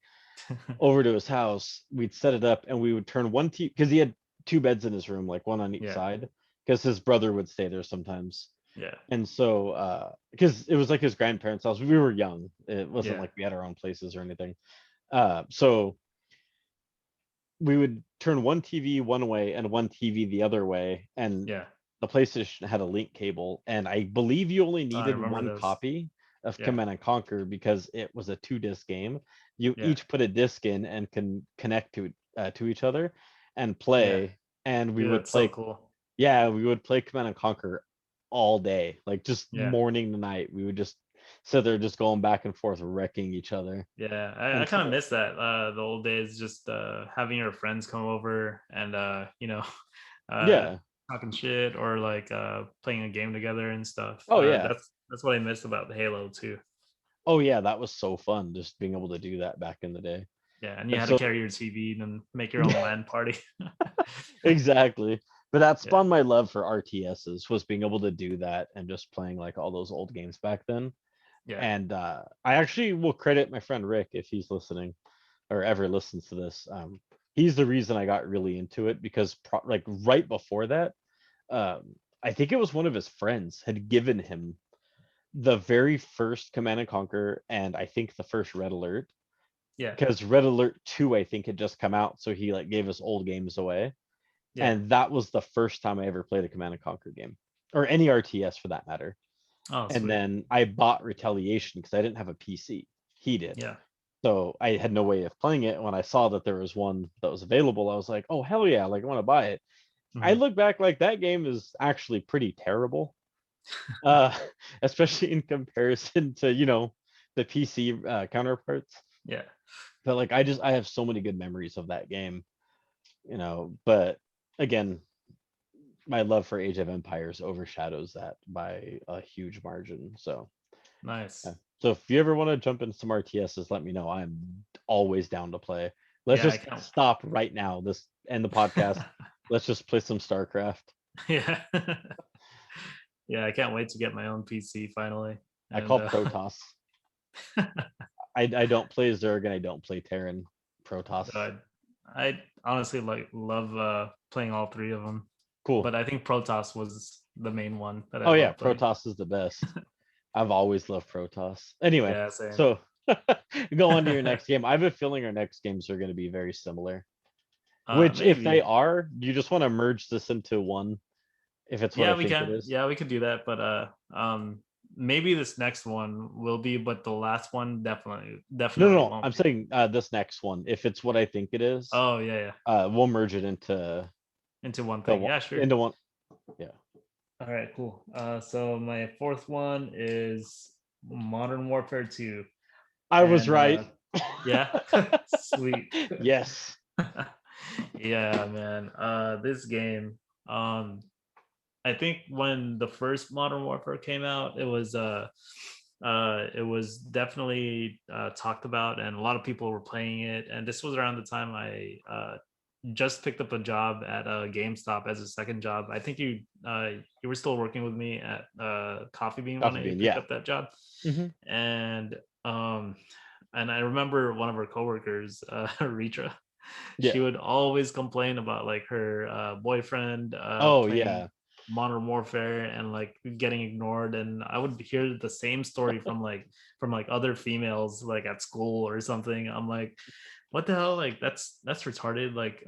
A: over to his house. We'd set it up and we would turn one TV because he had 2 beds in his room, like one on each
B: Yeah.
A: side, because his brother would stay there sometimes.
B: Yeah.
A: And so, because it was like his grandparents' house, we were young. It wasn't
B: Yeah.
A: like we had our own places or anything. So we would turn one TV one way and one TV the other way, and
B: Yeah.
A: the PlayStation had a link cable, and I believe you only
B: I
A: needed
B: remember
A: one
B: those.
A: copy of
B: Yeah.
A: Command and Conquer because it was a 2 disc game. You
B: Yeah.
A: each put a disc in and can connect to each other and
B: Yeah.
A: play, and we
B: Dude,
A: would
B: that's so
A: play.
B: cool.
A: Yeah, we would play Command and Conquer all day, like just
B: Yeah.
A: morning to night. We would just sit there, just going back and forth, wrecking each other.
B: Yeah. I
A: And
B: kind of
A: so,
B: miss that. The old days, just having your friends come over and uh
A: yeah.
B: talking shit or like playing a game together and stuff.
A: Oh yeah.
B: That's what I miss about the Halo too.
A: Oh yeah, that was so fun just being able to do that back in the day.
B: Yeah, and you
A: And
B: had to
A: so
B: carry your TV and make your own LAN party.
A: exactly. But that
B: Yeah.
A: spawned my love for RTSs, was being able to do that and just playing like all those old games back then.
B: Yeah.
A: And I actually will credit my friend Rick if he's listening or ever listens to this. He's the reason I got really into it because like right before that, I think it was one of his friends had given him the very first Command and Conquer, and I think the first Red Alert,
B: Yeah.
A: because Red Alert 2 I think had just come out, so he like gave us old games away.
B: Yeah.
A: And that was the first time I ever played a Command and Conquer game, or any RTS for that matter.
B: Oh,
A: And
B: sweet.
A: then I bought Retaliation because I didn't have a PC. He did.
B: Yeah.
A: So I had no way of playing it. When I saw that there was one that was available, I was like, oh hell yeah, like I want to buy it. I
B: Mhm.
A: look back, like that game is actually pretty terrible. Uh especially in comparison to, the PC counterparts.
B: Yeah.
A: But like I have so many good memories of that game, but again, my love for Age of Empires overshadows that by a huge margin. So yeah.
B: Nice.
A: So if you ever want to jump into some RTSs, let me know. I'm always down to play. Let's
B: Yeah, I
A: just
B: can't.
A: stop right now. This end the podcast. Let's just play some StarCraft.
B: Yeah. Yeah, I can't wait to get my own PC finally.
A: I
B: And
A: call Protoss. I don't play Zerg and I don't play Terran. Protoss.
B: I honestly love playing all three of them,
A: Cool.
B: but I think Protoss was the main one that I
A: Oh yeah,
B: love playing.
A: Protoss is the best. I've always loved Protoss. Anyway,
B: Yeah, same.
A: so go on to your next game. I have a feeling our next games are going to be very similar. Which, if they
B: Maybe.
A: are, do you just want to merge this into one? If it's what
B: Yeah,
A: I
B: we
A: think it
B: can.
A: is.
B: Yeah, we could do that. But maybe this next one will be, but the last one
A: No, no,
B: definitely
A: no.
B: won't
A: I'm
B: be.
A: saying this next one. If it's what I think it is,
B: Oh yeah, yeah.
A: we'll merge it into
B: Into one
A: the
B: thing. Yeah, sure.
A: into one. Yeah,
B: All right, cool. So my fourth one is Modern Warfare 2.
A: I was
B: And
A: right.
B: yeah, sweet.
A: Yes.
B: Yeah, man. This game, I think when the first Modern Warfare came out, it was definitely talked about, and a lot of people were playing it. And this was around the time I just picked up a job at a GameStop as a second job. I think you were still working with me at Coffee Bean when
A: Coffee
B: I
A: Bean.
B: picked
A: Yeah.
B: up that job,
A: Hmm.
B: and I remember one of our coworkers, Ritra. She
A: Yeah.
B: would always complain about like her boyfriend
A: Oh
B: playing
A: yeah.
B: Modern Warfare and like getting ignored, and I would hear the same story from like other females like at school or something. I'm like, what the hell? Like that's retarded. Like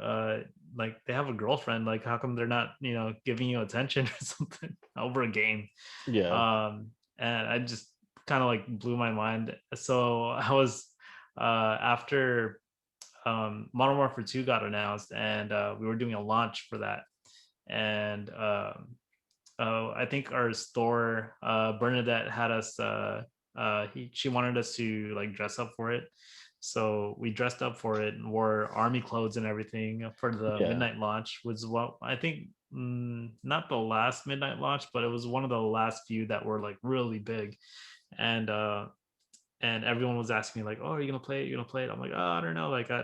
B: they have a girlfriend. Like how come they're not, you know, giving you attention or something over a game?
A: Yeah.
B: And I just kind of like blew my mind. So I was after Modern Warfare 2 got announced, and we were doing a launch for that. And I think our store, Bernadette had us. She wanted us to like dress up for it, so we dressed up for it and wore army clothes and everything for the
A: Yeah.
B: midnight launch. Was what I think, not the last midnight launch, but it was one of the last few that were like really big. And and everyone was asking me like, "Oh, are you gonna play it? You gonna play it?" I'm like, "Oh, I don't know. Like, I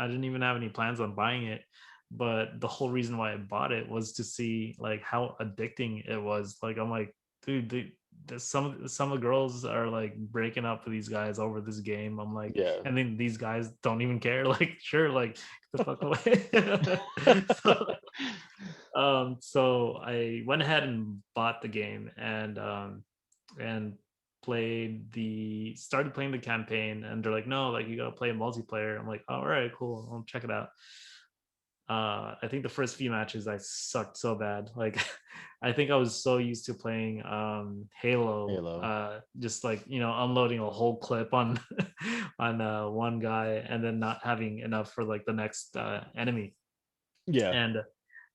B: didn't even have any plans on buying it." But the whole reason why I bought it was to see like how addicting it was. Like, I'm like, dude, some of the girls are like breaking up for these guys over this game. I'm like,
A: Yeah.
B: and then these guys don't even care. Like, sure, like get the fuck away. So I went ahead and bought the game, and started playing the campaign, and they're like, no, like you gotta play multiplayer. I'm like, all right, cool, I'll check it out. I think the first few matches I sucked so bad. Like I think I was so used to playing Halo,
A: Halo.
B: just like, you know, unloading a whole clip on on one guy and then not having enough for like the next enemy.
A: Yeah.
B: And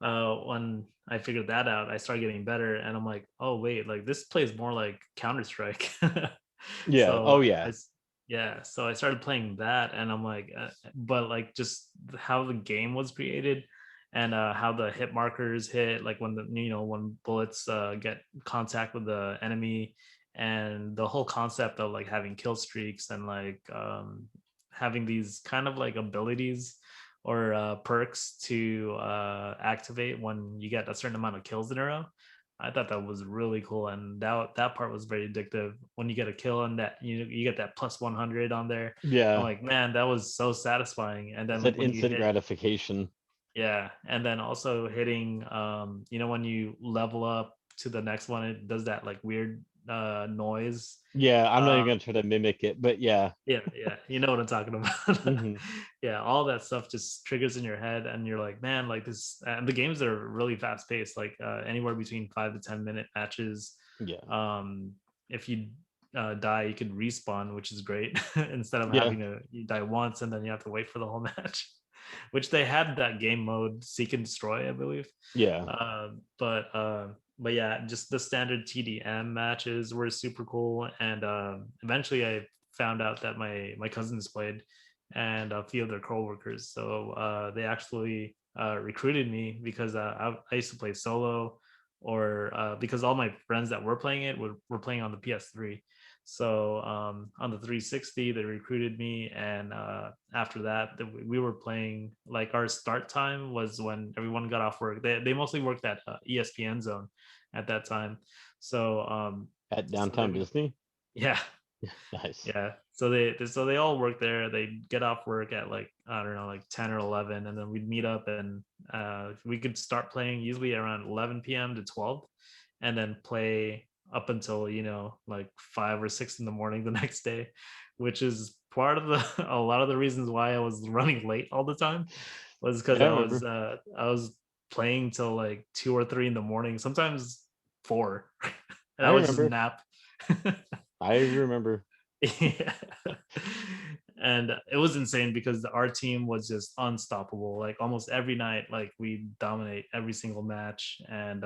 B: when I figured that out, I started getting better, and I'm like, oh wait, like this plays more like Counter Strike.
A: Yeah.
B: So
A: Oh yeah.
B: yeah, so I started playing that, and I'm like, but like just how the game was created, and how the hit markers hit, like when the, you know, when bullets get contact with the enemy, and the whole concept of like having kill streaks and like having these kind of like abilities or perks to activate when you get a certain amount of kills in a row. I thought that was really cool, and that part was very addictive. When you get a kill and that you get that plus 100 on there, I'm
A: Yeah.
B: like, man, that was so satisfying. And then
A: It's
B: like
A: that
B: when you
A: instant
B: hit,
A: gratification.
B: yeah, and then also hitting, you know, when you level up to the next one, it does that like weird noise.
A: Yeah, I'm not even
B: Uh,
A: gonna try to mimic it, but yeah.
B: yeah, you know what I'm talking about.
A: Hmm.
B: Yeah, all that stuff just triggers in your head, and you're like, man, like this. And the games are really fast paced, like anywhere between 5 to 10 minute matches.
A: Yeah.
B: Um, if you die, you could respawn, which is great, instead of
A: Yeah.
B: having to you die once and then you have to wait for the whole match. Which they had that game mode, Seek and Destroy, I believe.
A: Yeah.
B: But yeah, just the standard TDM matches were super cool. And eventually I found out that my cousins played, and a few of their coworkers. So they actually recruited me because I used to play solo, or because all my friends that were playing it were playing on the PS3. So on the 360, they recruited me, and after that, we were playing. Like our start time was when everyone got off work. They mostly worked at ESPN Zone at that time. So
A: At
B: so
A: downtown Disney.
B: yeah,
A: Nice.
B: yeah. So they all work there. They get off work at like, I don't know, like 10 or 11, and then we'd meet up, and we could start playing usually around 11 p.m. to 12, and then play up until, you know, like 5 or 6 in the morning the next day, which is part of the a lot of the reasons why I was running late all the time, was because
A: Yeah, I remember.
B: I was playing till like 2 or 3 in the morning, sometimes 4, and
A: I
B: I would just
A: remember.
B: nap.
A: I remember.
B: Yeah. And it was insane because our team was just unstoppable. Like almost every night, like we dominate every single match. And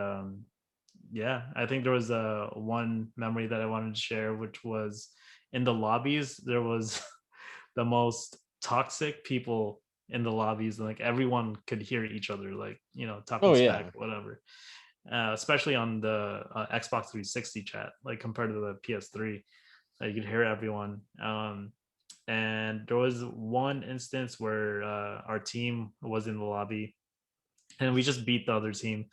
B: yeah, I think there was a one memory that I wanted to share, which was in the lobbies. There was the most toxic people in the lobbies, and like everyone could hear each other, like, you know,
A: Oh
B: talking smack
A: yeah.
B: or whatever. Especially on the Xbox 360 chat, like compared to the PS3, you could hear everyone. And there was one instance where our team was in the lobby, and we just beat the other team.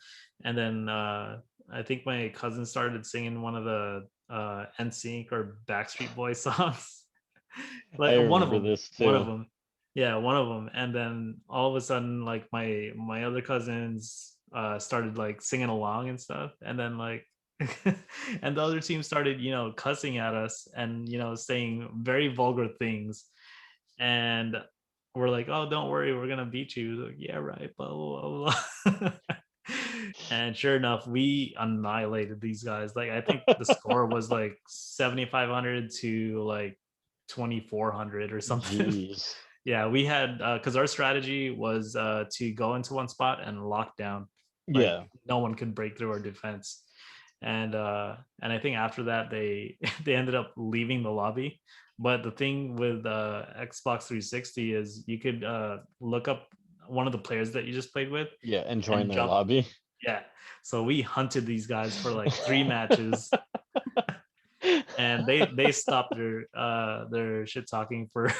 B: And then I think my cousin started singing one of the NSYNC or Backstreet Boys songs.
A: I
B: Like
A: remember this
B: one of
A: too.
B: them, yeah, one of them. And then all of a sudden, like my other cousins started like singing along and stuff, and then like and the other team started, cussing at us and saying very vulgar things, and we're like, oh, don't worry, we're gonna beat you. Like, yeah, right, blah blah blah. And sure enough, we annihilated these guys. Like I think the score was like 7,500 to like 2,400 or something.
A: Jeez.
B: Yeah, we had because our strategy was to go into one spot and lock down, like
A: Yeah.
B: no one could break through our defense. And I think after that they they ended up leaving the lobby. But the thing with Xbox 360 is you could look up one of the players that you just played with
A: Yeah. And join
B: and
A: their
B: jump.
A: lobby.
B: Yeah, so we hunted these guys for like 3 matches, and they stopped their shit talking for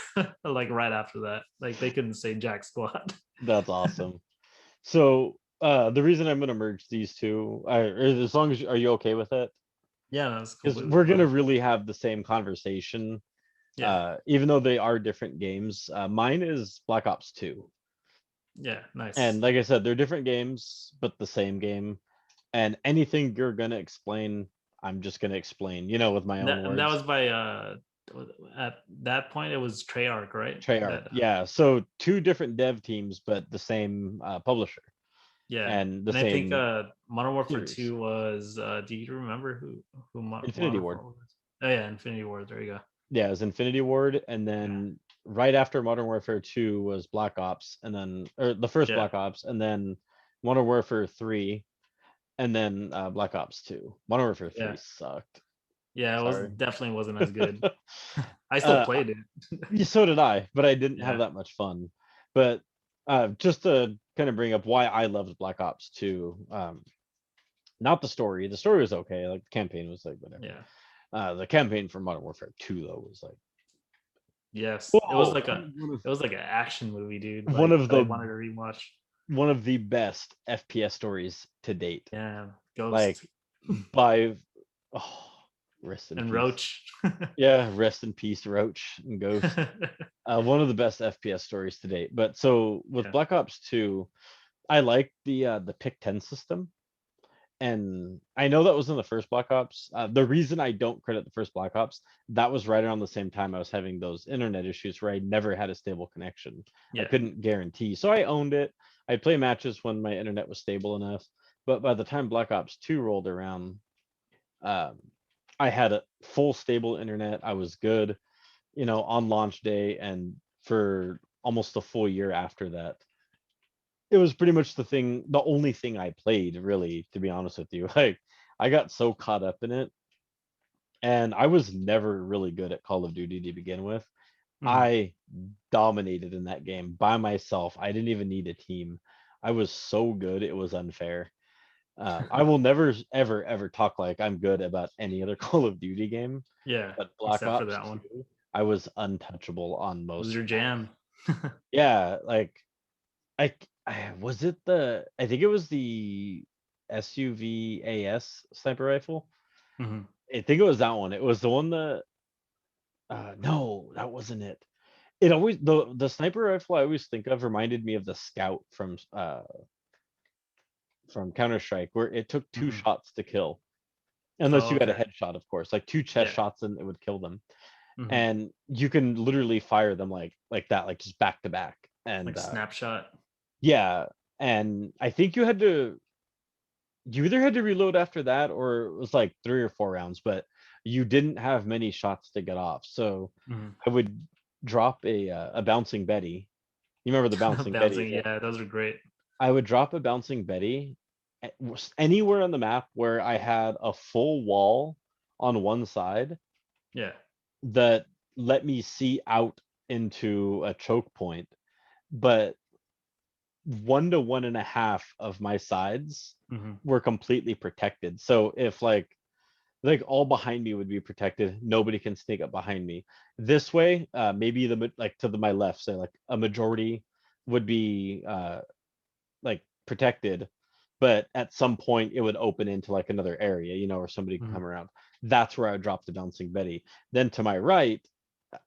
B: like right after that. Like they couldn't say jack squat.
A: That's awesome. So the reason I'm gonna merge these two, as long as are you okay with it?
B: Yeah, that's
A: Because
B: completely
A: we're gonna
B: fine.
A: really have the same conversation,
B: Yeah,
A: even though they are different games. Mine is Black Ops 2.
B: yeah,
A: And
B: nice.
A: like I said, they're different games, but the same game. And anything you're gonna explain, I'm just gonna explain, with my own
B: That
A: words.
B: was by at that point it was Treyarch, right?
A: Treyarch,
B: That
A: yeah. So two different dev teams, but the same publisher
B: yeah.
A: and the
B: And I think
A: same
B: Modern Warfare
A: series,
B: 2 was do you remember who
A: Infinity
B: Modern
A: Ward.
B: Warfare was? Oh yeah, Infinity Ward. There you go.
A: Yeah, it was Infinity Ward, and
B: Yeah.
A: then right after Modern Warfare 2 was Black Ops, and then or the first
B: Yeah.
A: Black Ops, and then Modern Warfare 3, and then Black Ops 2. Modern Warfare 3
B: Yeah.
A: sucked.
B: Yeah, it was
A: Sorry.
B: definitely wasn't as good. I still
A: uh,
B: played it.
A: yeah, so did I, but I didn't have
B: Yeah.
A: that much fun. But just to kind of bring up why I loved Black Ops 2, not the story. The story was okay. Like the campaign was like whatever.
B: Yeah.
A: The campaign for Modern Warfare 2 though was like,
B: Yes.
A: whoa,
B: It was like an action movie, dude.
A: one
B: Like
A: of
B: that I
A: the
B: wanted to rewatch.
A: one of the best FPS stories to date.
B: Yeah.
A: Like
B: Ghost
A: by oh, rest in
B: and
A: peace.
B: Roach.
A: Yeah, rest in peace, Roach and Ghost. One of the best FPS stories to date. But so with
B: Yeah.
A: Black Ops 2, I like the pick 10 system. And I know that was in the first Black Ops. The reason I don't credit the first Black Ops, that was right around the same time I was having those internet issues where I never had a stable connection. I
B: Yeah.
A: couldn't guarantee. So I owned it. I'd play matches when my internet was stable enough. But by the time Black Ops 2 rolled around, um, I had a full stable internet. I was good, on launch day and for almost a full year after that. It was pretty much the only thing I played, really, to be honest with you. Like, I got so caught up in it, and I was never really good at Call of Duty to begin with.
B: Mhm.
A: I dominated in that game by myself. I didn't even need a team. I was so good, it was unfair. I will never, ever, ever talk like I'm good about any other Call of Duty game,
B: Yeah.
A: but Black
B: Except for
A: Ops
B: that one.
A: 2, I was untouchable on
B: It was
A: most
B: your
A: of them.
B: jam.
A: Yeah, like I was it the I think it was the SUVAS sniper rifle.
B: Mhm.
A: I think it was that one. It was the one that no, that wasn't it. It always the sniper rifle I always think of reminded me of the scout from Counter Strike, where it took two
B: Mhm.
A: shots to kill, unless
B: Oh,
A: you got a
B: okay.
A: headshot, of course, like two chest
B: Yeah.
A: shots and it would kill them.
B: Mhm.
A: And you can literally fire them like that, like just back to back. And
B: Like snapshot.
A: yeah, and I think you either had to reload after that or it was like 3 or 4 rounds, but you didn't have many shots to get off. So
B: Mhm.
A: I would drop a bouncing Betty. You remember the bouncing Betty?
B: Bouncing. Yeah, those are great.
A: I would drop a bouncing Betty anywhere on the map where I had a full wall on one side
B: Yeah.
A: that let me see out into a choke point, but 1 to 1.5 of my sides
B: Mhm.
A: were completely protected. So if like all behind me would be protected, nobody can sneak up behind me. This way, maybe like to my left, say like a majority would be like protected, but at some point it would open into like another area, or somebody could
B: Mhm.
A: come around. That's where I would drop the bouncing Betty. Then to my right,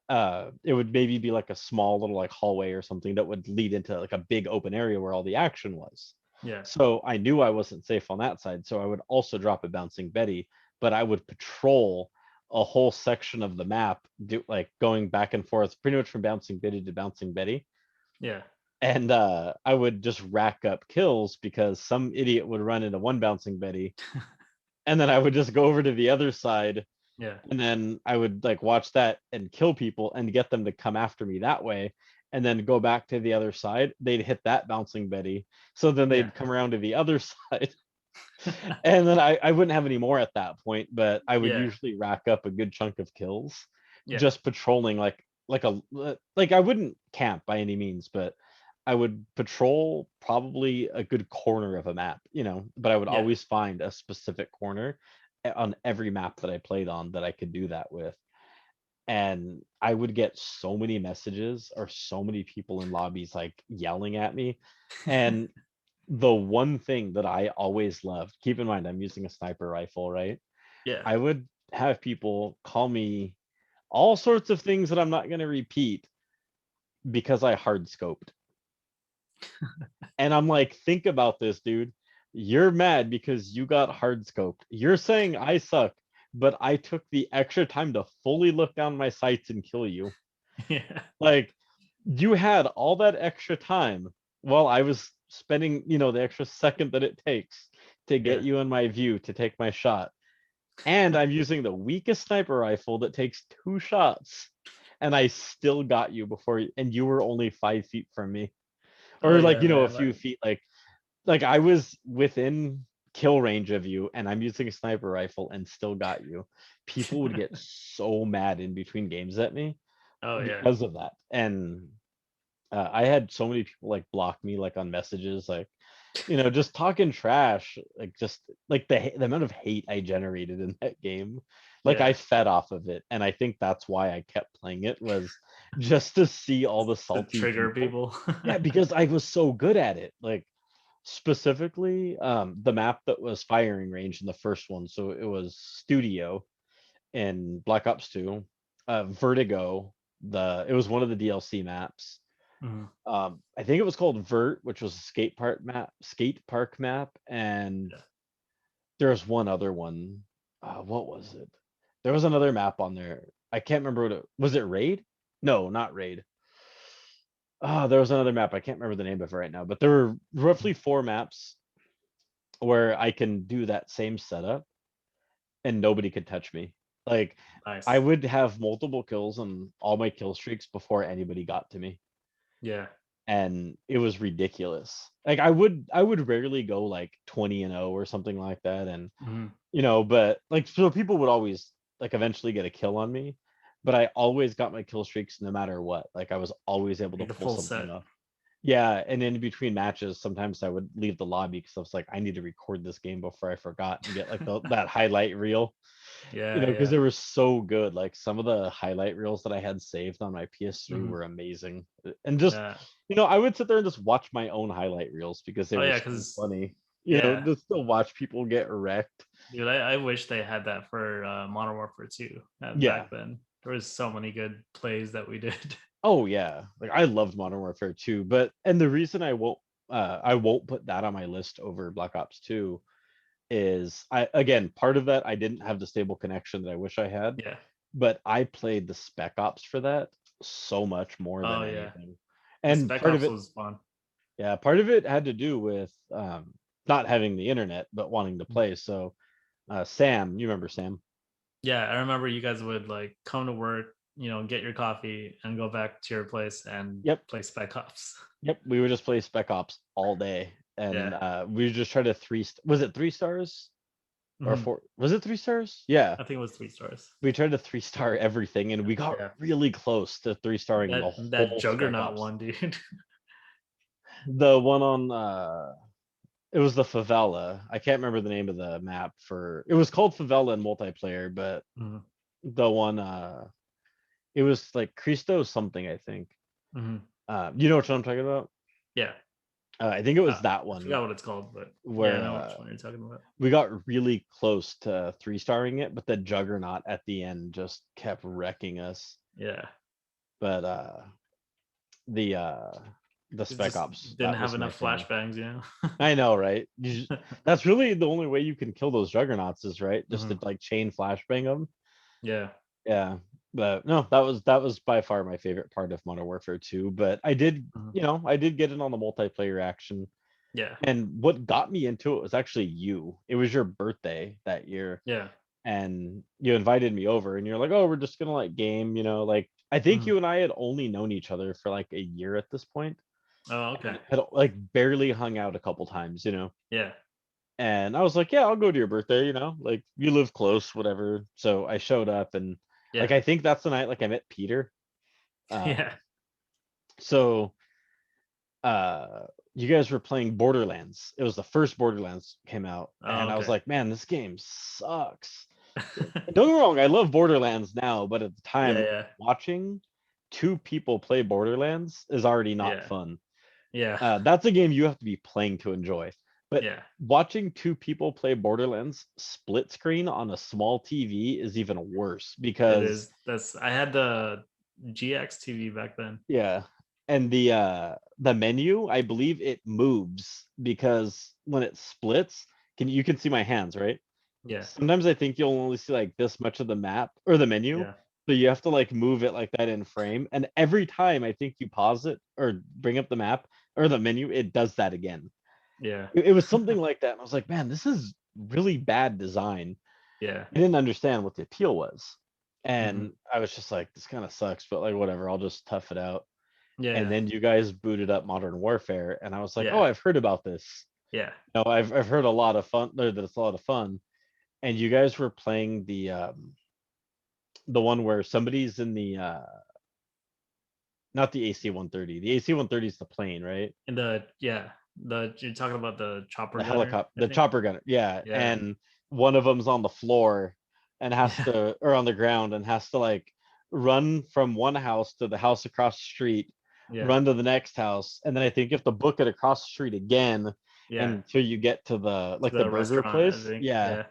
A: it would maybe be like a small little like hallway or something that would lead into like a big open area where all the action was.
B: Yeah.
A: So I knew I wasn't safe on that side. So I would also drop a bouncing Betty, but I would patrol a whole section of the map, like going back and forth, pretty much from bouncing Betty to bouncing Betty.
B: Yeah.
A: And I would just rack up kills because some idiot would run into one bouncing Betty, and then I would just go over to the other side,
B: Yeah.
A: and then I would like watch that and kill people and get them to come after me that way, and then go back to the other side. They'd hit that bouncing Betty, so then
B: Yeah.
A: they'd come around to the other side, and then I wouldn't have any more at that point, but I would
B: Yeah.
A: usually rack up a good chunk of kills
B: Yeah.
A: just patrolling like I wouldn't camp by any means, but I would patrol probably a good corner of a map, but I would
B: Yeah.
A: always find a specific corner on every map that I played on that I could do that with. And I would get so many messages or so many people in lobbies like yelling at me. And the one thing that I always loved, keep in mind, I'm using a sniper rifle, right?
B: Yeah.
A: I would have people call me all sorts of things that I'm not going to repeat because I hard scoped. And I'm like, think about this, dude. You're mad because you got hard scoped. You're saying I suck, but I took the extra time to fully look down my sights and kill you.
B: Yeah.
A: Like, you had all that extra time while I was spending, the extra second that it takes to get
B: Yeah.
A: you in my view to take my shot. And I'm using the weakest sniper rifle that takes 2 shots. And I still got you and you were only 5 feet from me.
B: Oh
A: Or like,
B: yeah,
A: a
B: man.
A: few feet. Like I was within kill range of you and I'm using a sniper rifle and still got you. People would get so mad in between games at me
B: Oh yeah.
A: because of that. And I had so many people like block me like on messages, like just talking trash, like just like the amount of hate I generated in that game. Like I
B: Yeah.
A: fed off of it, and I think that's why I kept playing it, was just to see all the
B: To
A: salty
B: trigger
A: people.
B: people.
A: Yeah, because I was so good at it. Like specifically, the map that was firing range in the first one, so it was Studio in Black Ops 2, Vertigo. It was one of the DLC maps.
B: Mhm.
A: I think it was called Vert, which was a skate park map, and
B: Yeah.
A: there's one other one. What was it? There was another map on there. I can't remember what it was. It Raid? No, not Raid. There was another map. I can't remember the name of it right now, but there were roughly 4 maps where I can do that same setup and nobody could touch me. Like I
B: Nice.
A: would have multiple kills on all my kill streaks before anybody got to me.
B: Yeah.
A: And it was ridiculous. Like I would rarely go like 20-0 or something like that, and
B: Mhm.
A: but like so people would always like eventually get a kill on me, but I always got my kill streaks no matter what. Like I was always able to
B: Like the
A: pull
B: full
A: something
B: set.
A: off. Yeah, and in between matches, sometimes I would leave the lobby because I was like, I need to record this game before I forgot and get like that highlight reel,
B: Yeah.
A: because
B: Yeah.
A: they were so good. Like some of the highlight reels that I had saved on my PS3
B: Mhm.
A: were amazing. And just,
B: Yeah.
A: I would sit there and just watch my own highlight reels because they
B: Oh
A: were
B: yeah,
A: so
B: because
A: funny.
B: yeah,
A: Just to watch people get wrecked.
B: dude, I wish they had that for Modern Warfare 2
A: Yeah.
B: back then. There was so many good plays that we did.
A: Oh yeah. Like I loved Modern Warfare 2, and the reason I won't put that on my list over Black Ops 2 is, part of that I didn't have the stable connection that I wish I had,
B: Yeah.
A: but I played the Spec Ops for that so much more than
B: Oh yeah.
A: anything.
B: The
A: And
B: Spec
A: part of
B: Ops
A: it,
B: was fun.
A: yeah, part of it had to do with not having the internet but wanting to play. So Sam, you remember Sam?
B: Yeah, I remember you guys would like come to work, get your coffee and go back to your place and
A: Yep,
B: play Spec Ops.
A: yep. We would just play Spec Ops all day, and
B: Yeah.
A: we would just try to was it 3 stars or
B: Mhm.
A: 4? Was it 3 stars? Yeah,
B: I think it was 3 stars.
A: we tried to 3-star everything, and we got
B: Yeah.
A: really close to 3-starring the
B: That
A: whole Spec
B: Juggernaut
A: Ops.
B: one, dude.
A: The one on it was the favela. I can't remember the name of the map for it was called favela in multiplayer, but
B: Mhm.
A: the one it was like Cristo something, I think.
B: Mhm.
A: You know what I'm talking about?
B: Yeah.
A: I think it was
B: Uh,
A: that
B: I
A: one
B: forgot what it's called, but yeah, I
A: where
B: know which one you're talking about.
A: we got really close to 3-starring it, but the Juggernaut at the end just kept wrecking us.
B: Yeah.
A: But the the
B: It
A: Spec
B: just
A: Ops.
B: didn't
A: That
B: have
A: was my
B: enough
A: thing.
B: flashbangs, you know.
A: I know, right? That's really the only way you can kill those juggernauts is right, just to
B: Mhm.
A: like chain flashbang them.
B: Yeah.
A: Yeah, but no, that was by far my favorite part of Modern Warfare 2. But I did,
B: Mhm.
A: I did get in on the multiplayer action.
B: Yeah.
A: And what got me into it was actually you. It was your birthday that year,
B: Yeah.
A: and you invited me over, and you're like, "Oh, we're just gonna like game," like I think
B: Mhm.
A: you and I had only known each other for like a year at this point,
B: Oh, okay.
A: and had like barely hung out a couple times.
B: Yeah.
A: And I was like, "Yeah, I'll go to your birthday," like you live close, whatever. So I showed up, and like
B: Yeah.
A: I think that's the night like I met Peter.
B: Yeah.
A: So uh you guys were playing Borderlands. It was the first Borderlands came out,
B: Oh,
A: and I was
B: okay.
A: like, man, this game sucks. Don't get me wrong, I love Borderlands now, but at the
B: Yeah.
A: time,
B: Yeah.
A: watching two people play Borderlands is already not
B: Yeah.
A: fun.
B: Yeah.
A: That's a game you have to be playing to enjoy. But
B: Yeah.
A: watching two people play Borderlands split screen on a small TV is even worse
B: It
A: because
B: is. That's I had the GX TV back then.
A: yeah. And the menu, I believe it moves because when it splits, you can see my hands, right?
B: Yeah.
A: Sometimes I think you'll only see like this much of the map or the menu.
B: Yeah.
A: So you have to like move it like that in frame. And every time I think you pause it or bring up the map or the menu, it does that again.
B: Yeah.
A: It was something like that. And I was like, man, this is really bad design.
B: Yeah.
A: I didn't understand what the appeal was.
B: Mhm.
A: And I was just like, this kind of sucks, but like whatever, I'll just tough it out. And
B: Yeah.
A: then you guys booted up Modern Warfare, and I was like, oh,
B: Yeah.
A: I've heard about this.
B: Yeah.
A: I've heard a lot of fun, or that it's a lot of fun. And you guys were playing the one where somebody's in the not the AC-130. The AC-130 is the plane, right?
B: And the yeah, the you're talking about the chopper
A: The
B: gunner,
A: helicopter,
B: I
A: the
B: think.
A: chopper gunner. Yeah,
B: Yeah.
A: and one of them's on the floor and has
B: Yeah.
A: to, or on the ground and has to like run from one house to the house across the street,
B: Yeah.
A: run to the next house, and then I think you have to book it across the street again
B: Yeah.
A: until you get to the
B: To
A: like the
B: the
A: burger
B: restaurant, I
A: place.
B: think.
A: Yeah,
B: Yeah.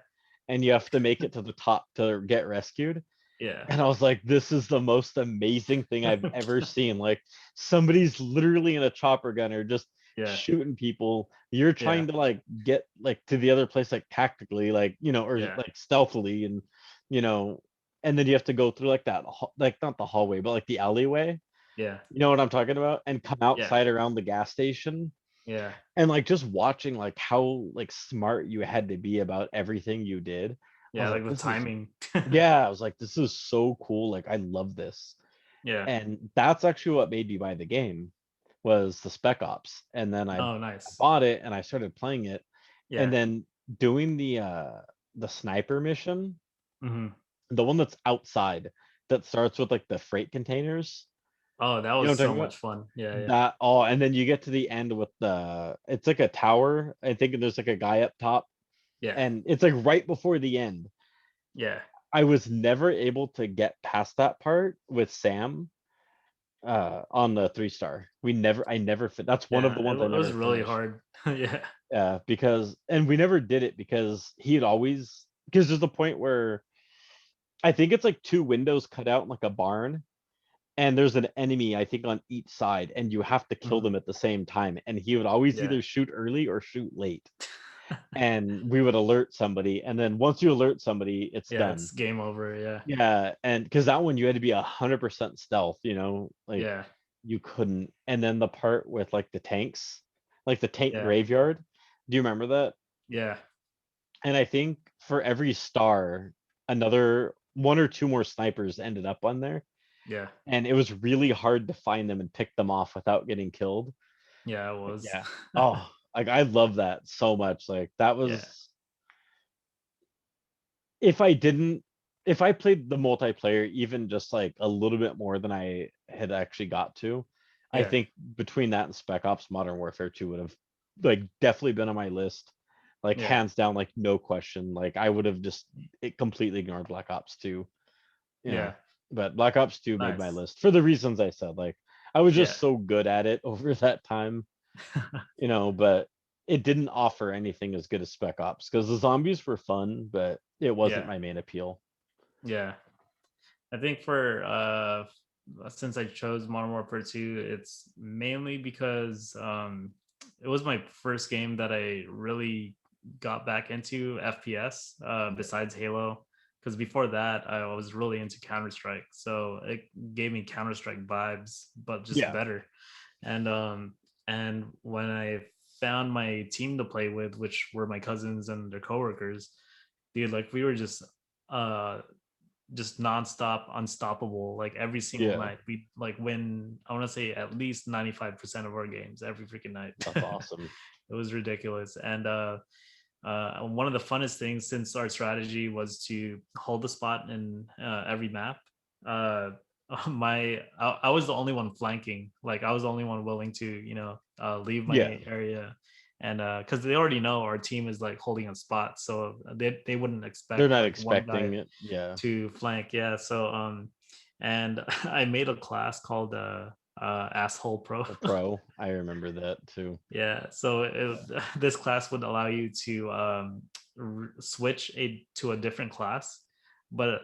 A: and you have to make it to the top to get rescued.
B: Yeah.
A: And I was like, this is the most amazing thing I've ever seen. Like somebody's literally in a chopper gunner just
B: Yeah.
A: shooting people. You're
B: Yeah.
A: trying to like get like to the other place like tactically, like or
B: Yeah.
A: like stealthily, and you know, and then you have to go through like that, like not the hallway, but like the alleyway.
B: Yeah.
A: You know what I'm talking about? And come
B: Yeah.
A: outside around the gas station,
B: Yeah.
A: and like just watching like how like smart you had to be about everything you did. I
B: Yeah,
A: was
B: like
A: like,
B: the
A: this is
B: timing.
A: yeah, I was like, this is so cool. Like, I love this.
B: Yeah.
A: And that's actually what made me buy the game was the Spec Ops. And then I
B: Oh, nice.
A: bought it and I started playing it. And
B: Yeah.
A: then doing the sniper mission,
B: Mhm.
A: the one that's outside that starts with like the freight containers.
B: Oh, that
A: You know
B: was
A: what I'm
B: so
A: talking
B: much
A: about?
B: fun. Yeah, yeah.
A: That oh, and then you get to the end with it's like a tower. I think there's like a guy up top,
B: Yeah.
A: and it's like right before the end.
B: Yeah.
A: I was never able to get past that part with Sam on the 3 star. I never fit. That's one of
B: Yeah.
A: the
B: It,
A: ones I
B: it was
A: never
B: really
A: finished.
B: hard. Yeah.
A: Because and we never did it because he'd always because there's a point where I think it's like two windows cut out in like a barn, and there's an enemy I think on each side, and you have to kill
B: Mhm.
A: them at the same time, and he would always
B: Yeah.
A: either shoot early or shoot late, and we would alert somebody, and then once you alert somebody, it's
B: Yeah,
A: done.
B: it's game over. Yeah.
A: Yeah, and because that one you had to be 100% stealth, like
B: Yeah.
A: you couldn't. And then the part with like the tanks, like the tank
B: Yeah.
A: graveyard. Do you remember that?
B: Yeah.
A: And I think for every star, another one or two more snipers ended up on there,
B: Yeah.
A: and it was really hard to find them and pick them off without getting killed.
B: Yeah, it
A: But
B: was.
A: yeah, oh, like I love that so much. Like that
B: Yeah.
A: was if I didn't if I played the multiplayer even just like a little bit more than I had actually got to, I
B: Yeah.
A: think between that and Spec Ops Modern Warfare 2 would have like definitely been on my list. Like
B: Yeah.
A: hands down, like no question. Like I would have just it completely ignored Black Ops 2, you know.
B: Yeah.
A: But Black Ops 2 made my
B: Nice.
A: list for the reasons I said. Like I was
B: Yeah.
A: just so good at it over that time, but it didn't offer anything as good as Spec Ops because the zombies were fun, but it wasn't
B: Yeah.
A: my main appeal.
B: Yeah. I think for since I chose Modern Warfare 2, it's mainly because it was my first game that I really got back into FPS besides Halo. Because before that, I was really into Counter Strike, so it gave me Counter Strike vibes, but just
A: Yeah.
B: better. And when I found my team to play with, which were my cousins and their coworkers, dude, like we were uh just nonstop unstoppable, like every single
A: Yeah.
B: night we like win, I want to say at least 95% of our games every freaking night.
A: That's awesome.
B: It was ridiculous. And one of the funnest things, since our strategy was to hold the spot in every map, uh I was the only one flanking, like I was the only one willing to, leave
A: Yeah.
B: my area. And because they already know our team is like holding a spot, so they wouldn't
A: They're
B: expect
A: not
B: like one guy
A: expecting it. Yeah.
B: to flank. Yeah. So and I made a class called asshole pro.
A: The pro. I remember that too.
B: Yeah. So this class would allow you to switch to a different class, but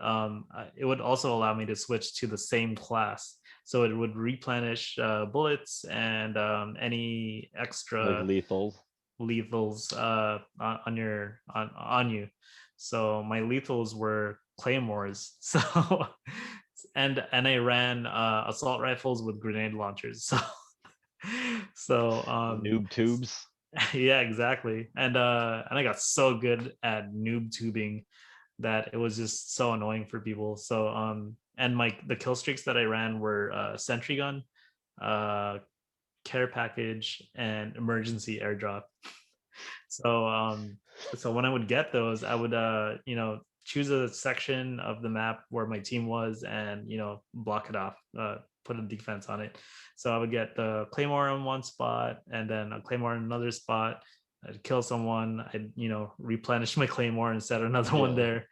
B: it would also allow me to switch to the same class. So it would replenish bullets and any
A: Like
B: extra
A: lethals.
B: lethals on you. So my lethals were claymores. So and I ran assault rifles with grenade launchers. So so
A: Noob tubes.
B: yeah, exactly. And I got so good at noob tubing that it was just so annoying for people. So and the kill streaks that I ran were sentry gun, uh care package, and emergency airdrop. So so when I would get those, I would choose a section of the map where my team was, and block it off, put a defense on it. So I would get the claymore on one spot and then a claymore in another spot. I'd kill someone, I'd replenish my claymore and set another one
A: Yeah.
B: there.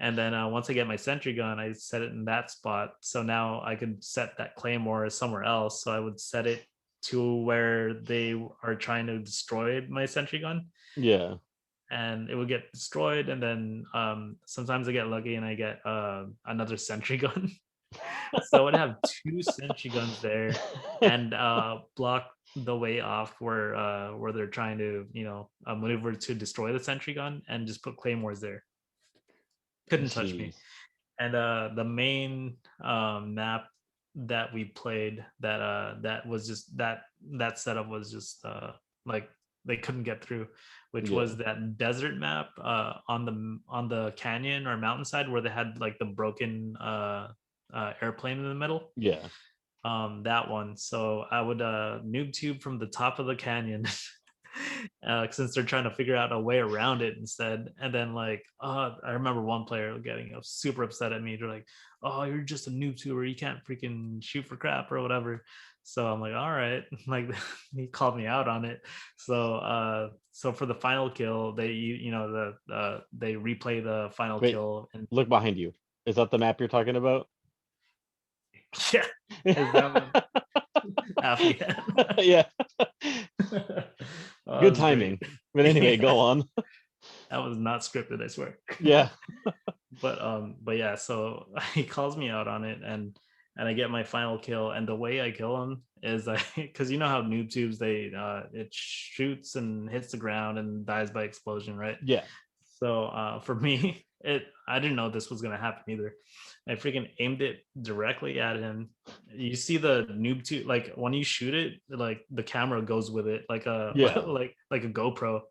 B: And then once I get my sentry gun, I set it in that spot, so now I could set that claymore somewhere else. So I would set it to where they are trying to destroy my sentry gun,
A: Yeah.
B: and it would get destroyed. And then sometimes I get lucky and I get another sentry gun. So I would have two sentry guns there, and block the way off where they're trying to maneuver to destroy the sentry gun, and just put claymores there. Couldn't touch me.
A: Jeez.
B: And the main map that we played, that was just that setup was just like they couldn't get through, which
A: Yeah.
B: was that desert map on the canyon or mountainside where they had like the broken airplane in the middle.
A: Yeah.
B: That one. So I would noob tube from the top of the canyon, since they're trying to figure out a way around it instead. And then like, I remember one player getting super upset at me. They're like, "Oh, you're just a noob tuber. You can't freaking shoot for crap or whatever." So I'm like, "All right." Like he called me out on it. So so for the final kill, they replay the final
A: Wait,
B: kill. And
A: look behind you. Is that the map you're talking about?
B: yeah, is that one? Yeah.
A: Yeah.
B: Oh, that
A: Good
B: was great.
A: timing. But anyway, go
B: Yeah,
A: on.
B: that was not scripted, I swear.
A: Yeah.
B: But yeah, so he calls me out on it, and I get my final kill. And the way I kill him is I because you know how noob tubes, they it shoots and hits the ground and dies by explosion, right?
A: Yeah.
B: So for me, I didn't know this was gonna happen either. I freaking aimed it directly at him. You see the noob tube, like when you shoot it, like the camera goes with it, like a
A: Yeah.
B: like a GoPro,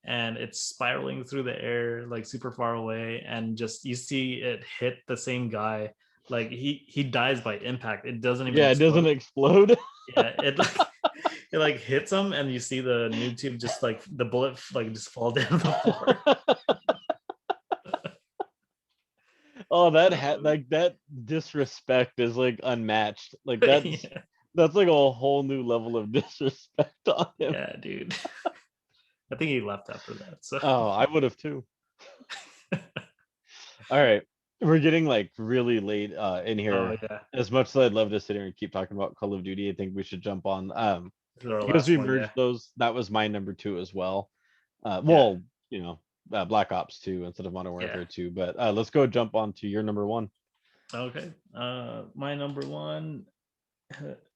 B: and it's spiraling through the air like super far away, and just you see it hit the same guy. Like he dies by impact. It doesn't even
A: Yeah, it doesn't
B: explode.
A: explode.
B: Yeah, it like it like hits him, and you see the noob tube just like the bullet like just fall down the floor.
A: Oh, like that disrespect is like unmatched. Like
B: Yeah,
A: that's like a whole new level of disrespect on him.
B: yeah, dude. I think he left after that. So
A: Oh, I would have too. All right. We're getting like really late in
B: oh
A: here.
B: yeah,
A: As much as I'd love to sit here and keep talking about Call of Duty, I think we should jump on.
B: this is our
A: Because
B: last
A: we
B: one. Yeah,
A: merged those, that was my number 2 as well.
B: yeah,
A: Well, Black Ops 2 instead of Modern
B: yeah.
A: Warfare 2. But let's go jump on to your number 1.
B: Okay. My number one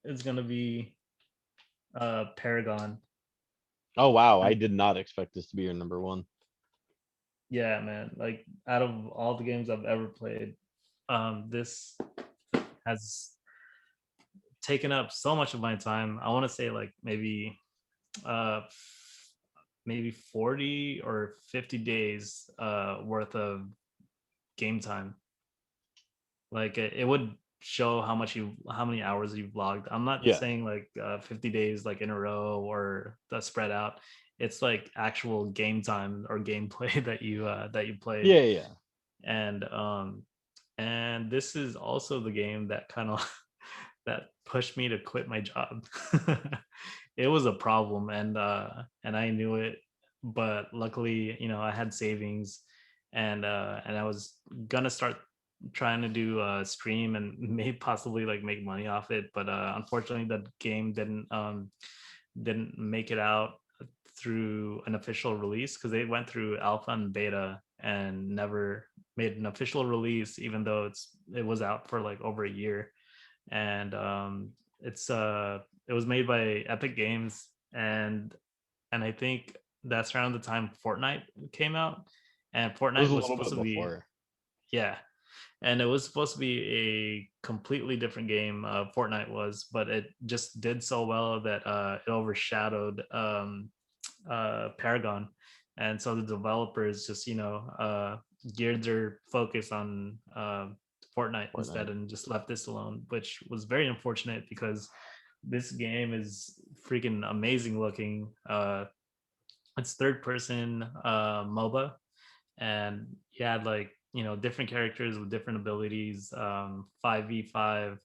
B: is gonna be Paragon.
A: Oh wow, I
B: And
A: did not expect this to be your number one.
B: yeah, man, like out of all the games I've ever played, this has taken up so much of my time. I want to say like uh maybe 40 or 50 days worth of game time. Like it would show how many hours you've logged. I'm not
A: Yeah.
B: saying like 50 days like in a row or the spread out. It's like actual game time or gameplay that you played.
A: Yeah, yeah.
B: And this is also the game that kind of that pushed me to quit my job. It was a problem, and I knew it, but luckily, I had savings, and I was gonna start trying to do stream and may possibly like make money off it, but unfortunately the game didn't make it out through an official release because they went through alpha and beta and never made an official release, even though it was out for like over a year. And it was made by Epic Games, and I think that's around the time Fortnite came out, and
A: It was
B: Fortnite
A: a
B: was
A: little
B: supposed
A: bit
B: to be,
A: before.
B: yeah, and it was supposed to be a completely different game. Fortnite was, but it just did so well that it overshadowed Paragon, and so the developers just geared their focus on Fortnite instead
A: Fortnite.
B: and just left this alone, which was very unfortunate because this game is freaking amazing looking. It's third person MOBA, and you had like different characters with different abilities, 5v5.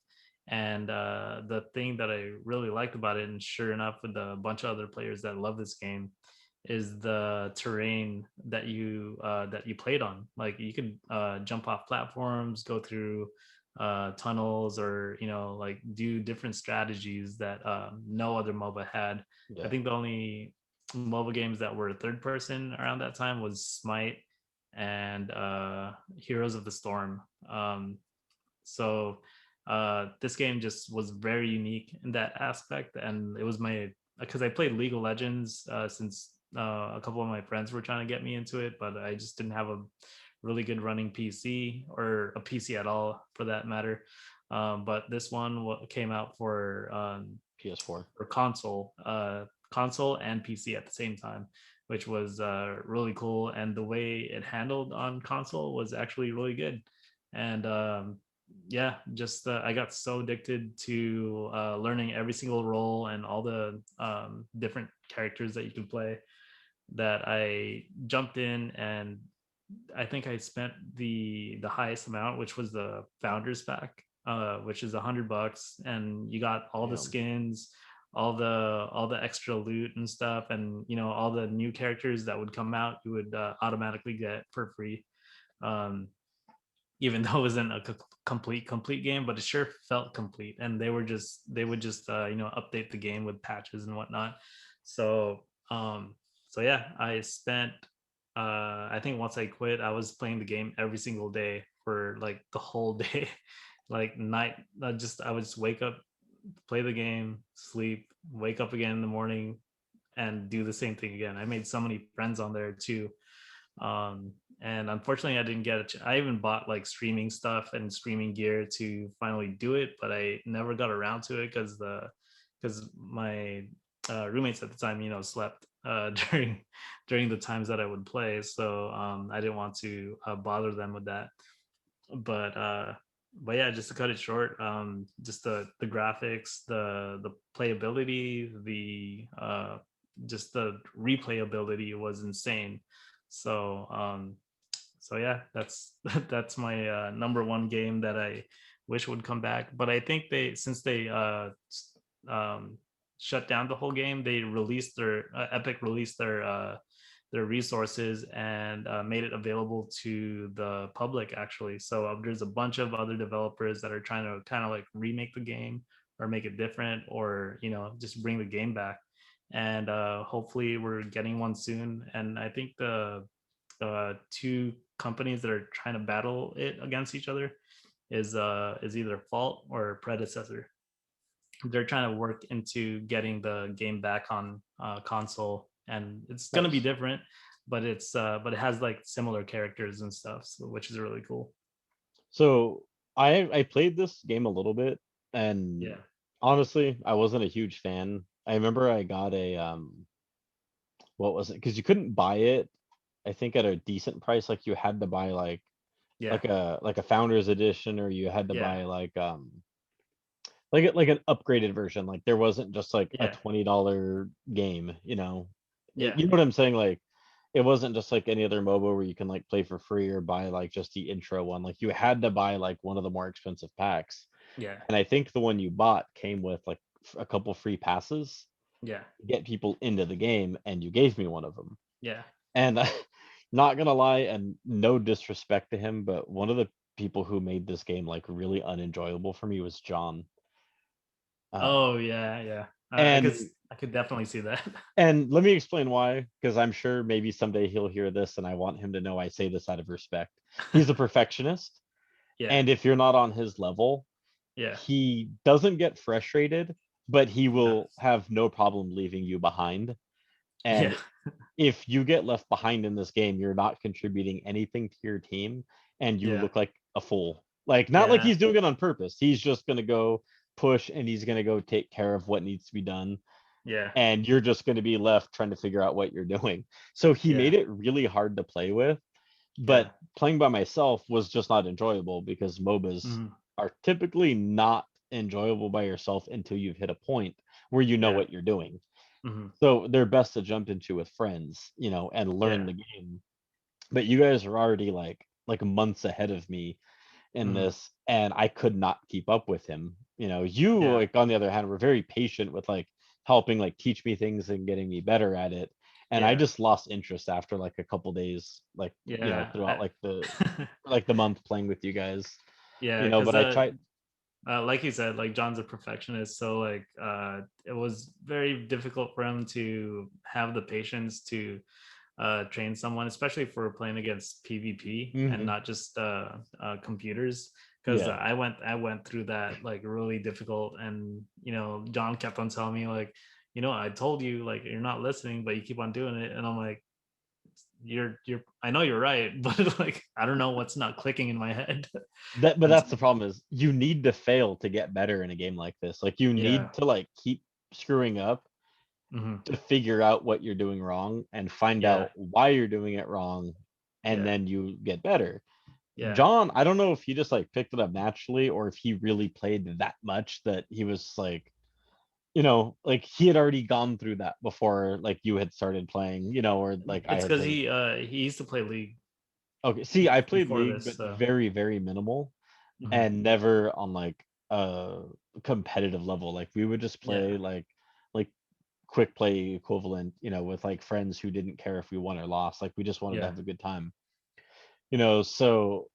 B: And the thing that I really liked about it, and sure enough with a bunch of other players that love this game, is the terrain that you played on. Like you could jump off platforms, go through tunnels, or like do different strategies that no other MOBA had. I
A: Yeah.
B: think the only mobile games that were third person around that time was Smite and Heroes of the Storm. So this game just was very unique in that aspect, and it was my because I played League of Legends since a couple of my friends were trying to get me into it, but I just didn't have a really good running PC or a PC at all for that matter. But this one came out
A: PS4.
B: for console and PC at the same time, which was really cool. And the way it handled on console was actually really good. And yeah, just I got so addicted to learning every single role and all the different characters that you can play that I jumped in, and I think I spent the highest amount, which was the founders pack, which is $100, and you got all the
A: Damn.
B: skins, all the extra loot and stuff, and all the new characters that would come out, you would automatically get for free. Um, Even though it wasn't a complete game, but it sure felt complete. And they would just update the game with patches and whatnot. So so yeah, I spent I think once I quit, I was playing the game every single day for like the whole day. Like night, I would just wake up, play the game, sleep, wake up again in the morning, and do the same thing again. I made so many friends on there too. And unfortunately I didn't get it. I even bought like streaming stuff and streaming gear to finally do it, but I never got around to it because my roommates at the time slept during the times that I would play, so I didn't want to bother them with that. But yeah, just to cut it short, just the graphics, the playability, the just the replayability was insane. So so yeah, that's that's my number one game that I wish would come back. But I think since they um, shut down the whole game, they released Epic released their resources and made it available to the public actually. So there's a bunch of other developers that are trying to kind of like remake the game or make it different, or just bring the game back. And hopefully we're getting one soon. And I think the two companies that are trying to battle it against each other is either fault or predecessor. They're trying to work into getting the game back on console, and it's gonna be
A: Nice.
B: different, but it has like similar characters and stuff, so, which is really cool.
A: So I played this game a little bit, and
B: Yeah,
A: honestly, I wasn't a huge fan. I remember I got a what was it? Because you couldn't buy it, I think at a decent price. Like you had to buy
B: yeah,
A: like a founder's edition, or you had to
B: yeah,
A: buy like an upgraded version. Like there wasn't just like a
B: yeah,
A: $20 game, you know.
B: yeah,
A: You know what I'm saying? Like it wasn't just like any other MOBA where you can like play for free or buy like just the intro one. Like you had to buy like one of the more expensive packs.
B: yeah,
A: And I think the one you bought came with like a couple free passes
B: yeah,
A: to get people into the game, and you gave me one of them.
B: yeah.
A: And not gonna lie, and no disrespect to him, but one of the people who made this game like really unenjoyable for me was John. Um,
B: Oh yeah, yeah.
A: and
B: I could definitely see that.
A: and let me explain why, because I'm sure maybe someday he'll hear this, and I want him to know I say this out of respect. He's a perfectionist,
B: Yeah,
A: and if you're not on his level,
B: yeah,
A: he doesn't get frustrated, but he
B: no,
A: will have no problem leaving you behind.
B: yeah,
A: And if you get left behind in this game, you're not contributing anything to your team, and you
B: yeah,
A: look like a fool. Like, not like
B: yeah,
A: he's doing it on purpose. He's just going to go push, and he's going to go take care of what needs to be done.
B: yeah,
A: And you're just going to be left trying to figure out what you're doing. So he
B: yeah,
A: made it really hard to play with,
B: yeah.
A: but playing by myself was just not enjoyable because MOBAs
B: Mhm.
A: are typically not enjoyable by yourself until you've hit a point where you know
B: Yeah.
A: what you're doing.
B: Mhm.
A: So they're best to jump into with friends, you know, and learn
B: Yeah.
A: the game. But you guys are already like months ahead of me in
B: Mhm.
A: this, and I could not keep up with him. You know, you
B: Yeah.
A: like on the other hand were very patient with like helping like teach me things and getting me better at it. And I
B: Yeah.
A: just lost interest after like a couple days, like you know,
B: Yeah.
A: throughout like the month playing with you guys. You
B: Yeah,
A: know,
B: because
A: but I tried.
B: like you said, like John's a perfectionist, so like it was very difficult for him to have the patience to train someone, especially for playing against PvP and
A: Mhm.
B: not just computers. Because
A: Yeah.
B: I went through that like really difficult, and John kept on telling me like, I told you like you're not listening, but you keep on doing it, and I'm like, you're I know you're right, but like I don't know what's not clicking in my head.
A: But
B: And
A: that's
B: so,
A: the problem is you need to fail to get better in a game like this. Like you
B: yeah.
A: need to like keep screwing up
B: Hmm.
A: to figure out what you're doing wrong and find
B: Yeah.
A: out why you're doing it wrong, and
B: Yeah.
A: then you get better.
B: Yeah.
A: John, I don't know if he just like picked it up naturally or if he really played that much that he was like, you know, like he had already gone through that before like you had started playing, you know, or like I
B: It's
A: had
B: because
A: played.
B: he used to play League
A: Okay, see, I played
B: before
A: League,
B: this,
A: but
B: so.
A: very, very minimal
B: Mhm.
A: and never on like a competitive level. Like we would just
B: Yeah.
A: play like quick play equivalent, you know, with like friends who didn't care if we won or lost. Like we just wanted to
B: Yeah.
A: have a good time, you know. So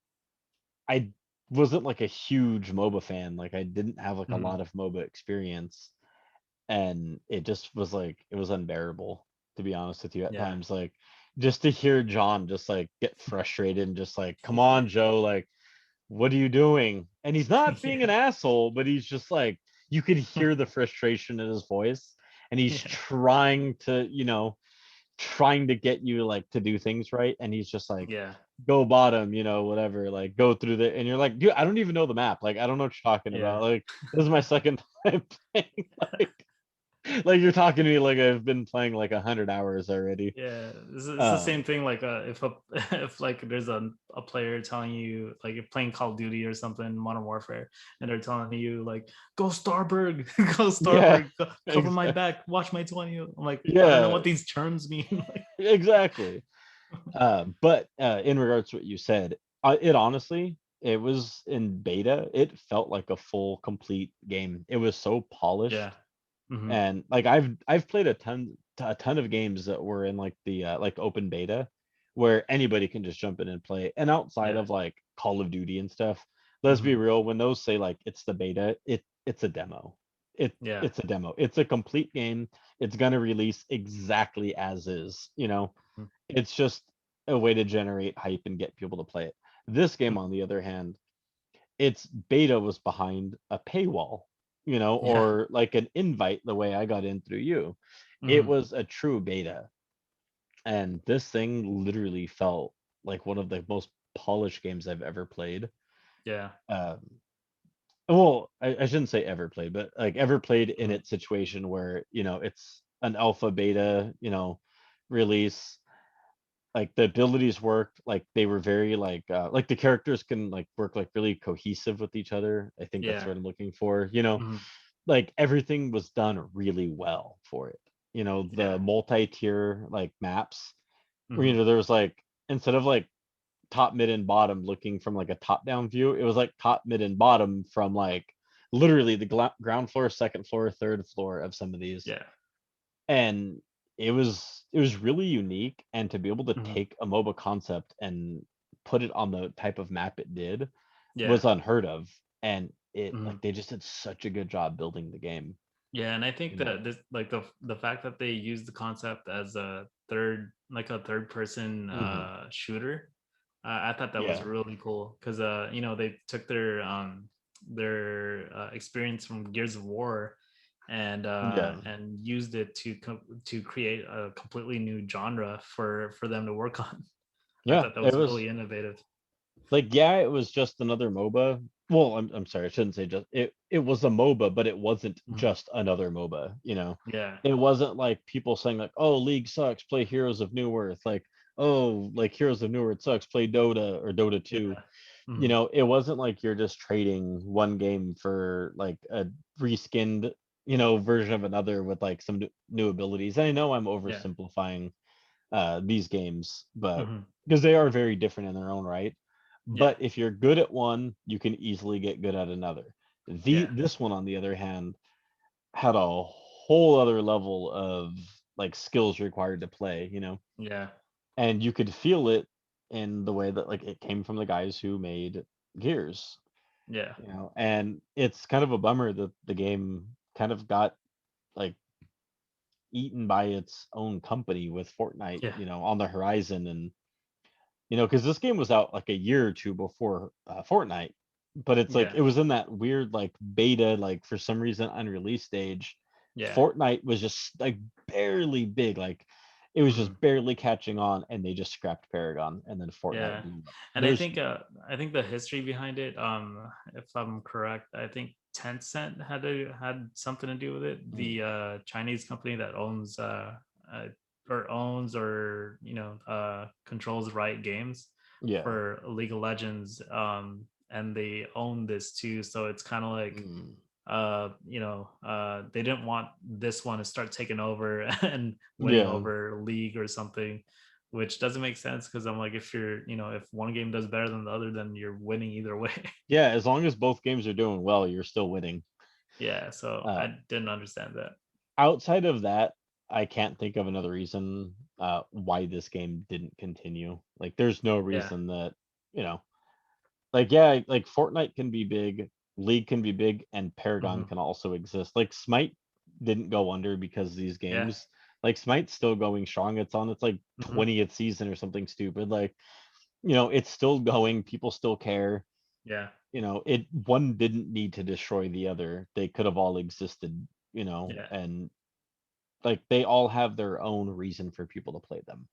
A: I wasn't like a huge MOBA fan. Like I didn't have like a
B: Mhm.
A: lot of MOBA experience, and it just was like it was unbearable to be honest with you at
B: Yeah.
A: times. Like just to hear John just like get frustrated and just like, come on, Joe, like what are you doing? And he's not being an
B: Yeah.
A: asshole, but he's just like, you could hear the frustration in his voice, and he's
B: Yeah.
A: trying to, you know, trying to get you like to do things right, and he's just like,
B: Yeah.
A: go bottom, you know, whatever, like go through the, and you're like, dude, I don't even know the map, like I don't know what you're talking
B: Yeah.
A: about, like this is my second time playing, like you're talking to me like I've been playing like 100 hours already.
B: Yeah, it's the same
A: um
B: thing. Like, if if like there's a player telling you like you're playing Call of Duty or something, Modern Warfare, and they're telling you like, "Go Starberg, go
A: yeah.
B: Starberg, cover my
A: Exactly.
B: back, watch my 20." I'm like, I don't know
A: Yeah,
B: what these terms mean. Like,
A: exactly. But in regards to what you said, it honestly, it was in beta. It felt like a full, complete game. It was so
B: yeah.
A: polished,
B: Hmm.
A: and like I've played a ton of games that were in like the like open beta, where anybody can just jump in and play. And outside
B: Yeah.
A: of like Call of Duty and stuff, let's be
B: Hmm.
A: real. When those say like it's the beta, it's a demo.
B: Yeah.
A: It's a demo. It's a complete game. It's gonna release exactly as is. You know,
B: Mhm.
A: it's just a way to generate hype and get people to play it. This game, on the other hand, its beta was behind a paywall,
B: Yeah.
A: or like an invite the way I got in through you. It
B: Hmm.
A: was a true beta. And this thing literally felt like one of the most polished games I've ever played.
B: Yeah.
A: Um, well, I shouldn't say ever played, but like ever played in
B: Hmm.
A: its situation where, it's an alpha beta, release. Like the abilities worked, like they were very like the characters can like work like really cohesive with each other. I think that's
B: Yeah.
A: what I'm looking for.
B: Hmm.
A: Like everything was done really well for it.
B: Yeah.
A: The multi-tier like maps where
B: Hmm.
A: there was like, instead of like top, mid, and bottom looking from like a top-down view, it was like top, mid, and bottom from like literally the ground floor, second floor, third floor of some of these.
B: Yeah.
A: And it was really unique, and to be able to
B: Hmm.
A: take a MOBA concept and put it on the type of map it did
B: Yeah.
A: was unheard of. And it
B: Hmm.
A: like they just did such a good job building the game,
B: Yeah, and I think
A: you know.
B: that this like the fact that they use the concept as a third person
A: Hmm.
B: shooter, I thought that was
A: Yeah.
B: really cool because they took their experience from Gears of War
A: Yeah.
B: and used it to create a completely new genre for them to work on. I
A: Yeah,
B: thought that
A: it
B: was
A: was
B: really innovative.
A: like, yeah, it was just another MOBA. Well, I'm sorry, I shouldn't say just it was a MOBA, but it wasn't
B: Mhm.
A: just another MOBA.
B: Yeah,
A: It wasn't like people saying like, "Oh, League sucks, play Heroes of New Earth." Like, "Oh, like Heroes of New Earth sucks, play Dota or Dota 2."
B: yeah, hmm,
A: It wasn't like you're just trading one game for like a reskinned, version of another with like some new abilities. And I know I'm
B: yeah,
A: oversimplifying these games, but
B: hmm,
A: because they are very different in their own right.
B: yeah,
A: But if you're good at one, you can easily get good at another.
B: yeah,
A: This one, on the other hand, had a whole other level of like skills required to play.
B: yeah,
A: And you could feel it in the way that like it came from the guys who made Gears.
B: yeah,
A: And it's kind of a bummer that the game kind of got like eaten by its own company with Fortnite,
B: yeah,
A: on the horizon. And because this game was out like a year or two before Fortnite, but it's like
B: yeah,
A: it was in that weird like beta, like for some reason unreleased stage.
B: yeah.
A: Fortnite was just like barely big, like it was
B: Hmm.
A: just barely catching on, and they just scrapped Paragon, and then Fortnite
B: Yeah,
A: blew up.
B: and
A: There's
B: I think the history behind it, if I'm correct, I think Tencent had something to do with it.
A: mm,
B: The Chinese company that uh, owns or controls Riot Games
A: yeah,
B: for League of Legends, and they own this too. So it's kind of like
A: mm,
B: they didn't want this one to start taking over and winning
A: yeah,
B: over League or something, which doesn't make sense because I'm like, if if one game does better than the other, then you're winning either way.
A: yeah. As long as both games are doing well, you're still winning.
B: Yeah, so
A: Uh,
B: I didn't understand that.
A: Outside of that, I can't think of another reason why this game didn't continue. Like, there's no
B: Yeah.
A: reason that you know like, yeah, like Fortnite can be big, League can be big, and Paragon
B: Hmm.
A: can also exist. Like Smite didn't go under because of these
B: Yeah.
A: games. Like Smite's still going strong. It's on its like
B: Hmm.
A: 20th season or something stupid. Like, it's still going. People still care.
B: Yeah.
A: It one didn't need to destroy the other. They could have all existed,
B: Yeah.
A: and like they all have their own reason for people to play them.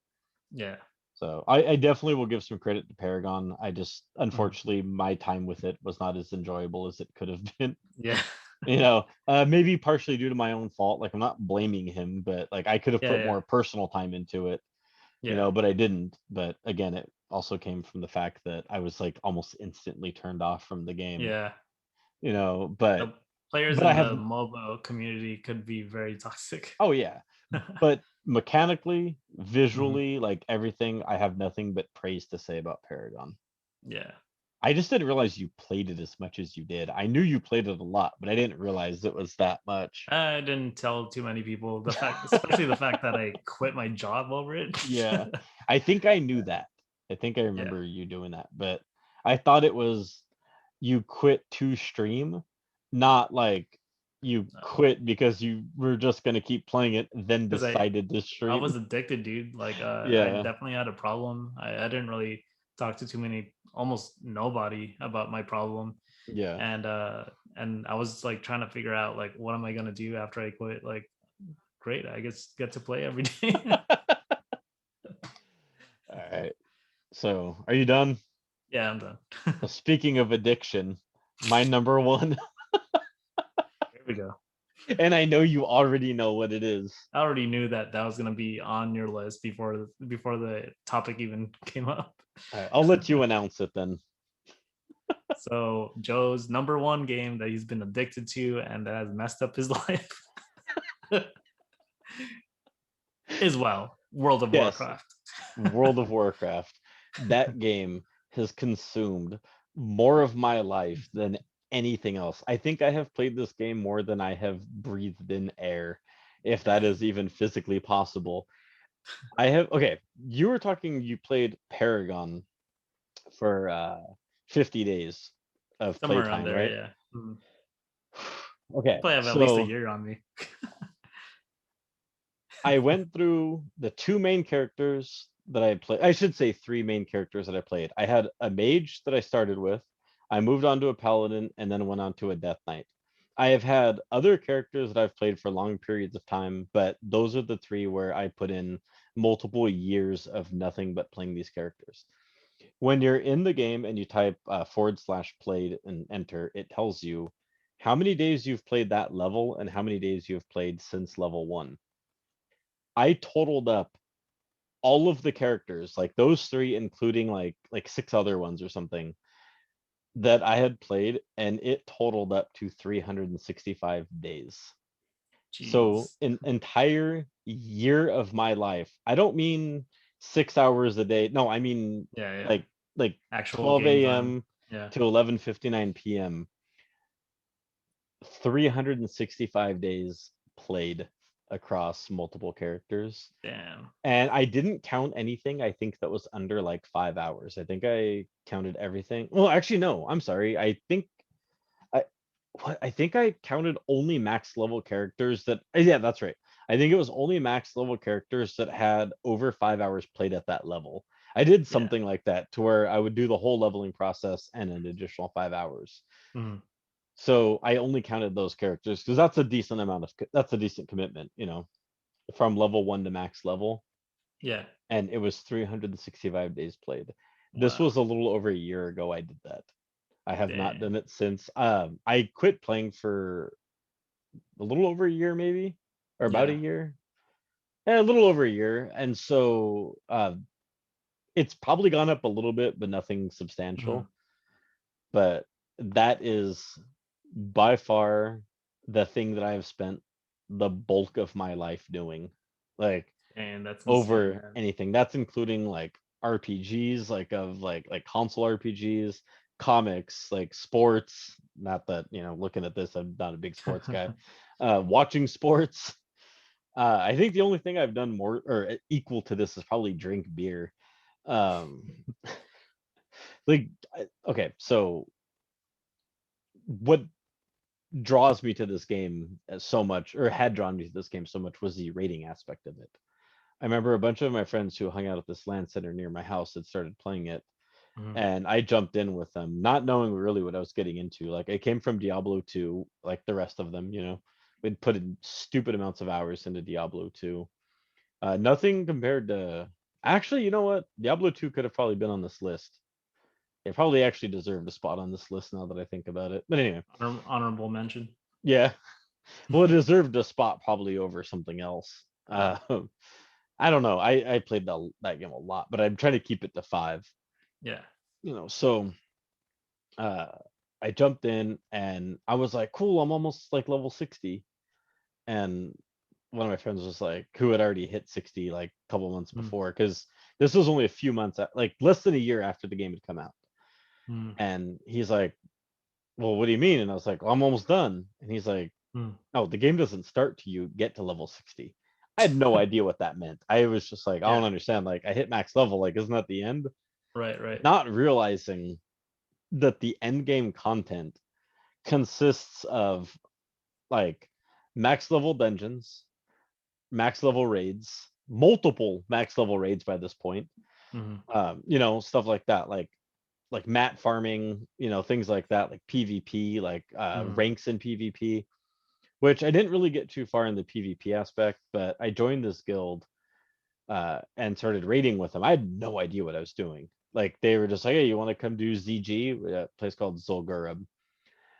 B: Yeah.
A: So I definitely will give some credit to Paragon. I just,
B: Hmm.
A: unfortunately, my time with it was not as enjoyable as it could have been.
B: Yeah.
A: Maybe partially due to my own fault. Like, I'm not blaming him, but like I could have
B: Yeah.
A: put
B: Yeah.
A: more personal time into it,
B: Yeah.
A: but I didn't. But again, it also came from the fact that I was like almost instantly turned off from the game.
B: Yeah.
A: But
B: The players
A: I
B: in
A: have,
B: the mobile community could be very toxic.
A: oh yeah, but mechanically,
B: Hmm.
A: visually, like everything, I have nothing but praise to say about Paragon.
B: Yeah.
A: I just didn't realize you played it as much as you did. I knew you played it a lot, but I didn't realize it was that much.
B: I didn't tell too many people the fact, especially the fact that I quit my job over it.
A: Yeah. I think I knew that. I think I
B: Yeah.
A: remember you doing that, but I thought it was you quit to stream, not like you quit because you were just going to keep playing it, then
B: Because
A: decided to
B: I
A: stream.
B: was addicted, dude. Like I
A: Yeah.
B: definitely had a problem. I didn't really talk to too many, almost nobody about my problem.
A: Yeah.
B: And I was like trying to figure out like what am I gonna do after I quit. Like, great, I guess get to play every day.
A: All right. So, are you done?
B: Yeah, I'm done.
A: Well, speaking of addiction, my number one,
B: Here we go.
A: and I know you already know what it is.
B: I already knew that that was gonna be on your list before the topic even came up.
A: All right, I'll let you announce it then.
B: So Joe's number one game that he's been addicted to and that has messed up his life is, well, World of
A: Yes,
B: Warcraft.
A: World of Warcraft. That game has consumed more of my life than anything else. I think I have played this game more than I have breathed in air, if that is even physically possible. I have, okay, you were talking, you played Paragon for 50 days of
B: Somewhere around
A: playtime,
B: there,
A: right?
B: yeah. Mhm.
A: Okay,
B: Probably have at least a
A: so
B: year on me.
A: I went through the two main characters that I played. I should say three main characters that I played. I had a mage that I started with. I moved on to a paladin and then went on to a death knight. I have had other characters that I've played for long periods of time, but those are the three where I put in multiple years of nothing but playing these characters. When you're in the game and you type /played and enter, it tells you how many days you've played that level and how many days you've played since level one. I totaled up all of the characters, like those three, including like six other ones or something that I had played, and it totaled up to 365 days. So
B: Jeez.
A: an entire year of my life. I don't mean 6 hours a day. No, I mean
B: Yeah, yeah.
A: like like
B: Actual
A: 12
B: game time.
A: a.m.
B: Yeah.
A: to 11:59 p.m. 365 days played across multiple characters.
B: Damn.
A: And I didn't count anything, I think that was under like 5 hours. I think I counted everything. Well, actually, no, I'm sorry. I I think I counted only max level characters that yeah, that's right. I think it was only max level characters that had over 5 hours played at that level. I did
B: Yeah.
A: something like that to where I would do the whole leveling process and an additional 5 hours.
B: Mhm.
A: So I only counted those characters because that's a decent amount of that's a decent commitment, from level one to max level.
B: Yeah.
A: And it was 365 days played. This
B: Wow.
A: was a little over a year ago I did that. I have not done
B: Damn.
A: it since. I quit playing for a little over a year, maybe, or about a
B: Yeah.
A: year. Yeah, a little over a year. And so it's probably gone up a little bit, but nothing
B: Mhm.
A: substantial. But that is by far the thing that I have spent the bulk of my life doing. Like
B: And that's insane,
A: over
B: man.
A: anything. That's including like RPGs, like console RPGs, comics, like sports. Not that, looking at this, I'm not a big sports guy. Watching sports. I think the only thing I've done more or equal to this is probably drink beer. Um, like, okay, so what draws me to this game so much, or had drawn me to this game so much, was the rating aspect of it. I remember a bunch of my friends who hung out at this LAN center near my house had started playing it,
B: Mhm.
A: and I jumped in with them, not knowing really what I was getting into. Like I came from Diablo 2, like the rest of them, we'd put in stupid amounts of hours into Diablo 2. Nothing compared to actually, you know what? Diablo 2 could have probably been on this list. It probably actually deserved a spot on this list now that I think about it. But anyway,
B: Honorable mention.
A: yeah. Well, it deserved a spot probably over something else.
B: Ah,
A: I don't know. I played that game a lot, but I'm trying to keep it to five.
B: yeah.
A: So uh, I jumped in and I was like, cool, I'm almost like level 60. And one of my friends was like, who had already hit 60 like a couple months
B: Mm,
A: before, because this was only a few months, like less than a year after the game had come out.
B: mm,
A: And he's like, well, what do you mean? And I was like, well, I'm almost done. And he's like,
B: mm.
A: no, the game doesn't start till you get to level 60. I had no idea what that meant. I was just like, I don't
B: Yeah.
A: understand. Like, I hit max level. Like, isn't that the end?
B: Right. Right.
A: Not realizing that the end game content consists of like max level dungeons, max level raids, multiple max level raids by this point,
B: Mhm.
A: You know, stuff like that, like mat farming, you know, things like that, like PvP, like
B: Mhm.
A: ranks in PvP, which I didn't really get too far in the PvP aspect, but I joined this guild and started raiding with them. I had no idea what I was doing. Like they were just like, "Hey, you want to come do ZG at a place called Zul'Gurub?"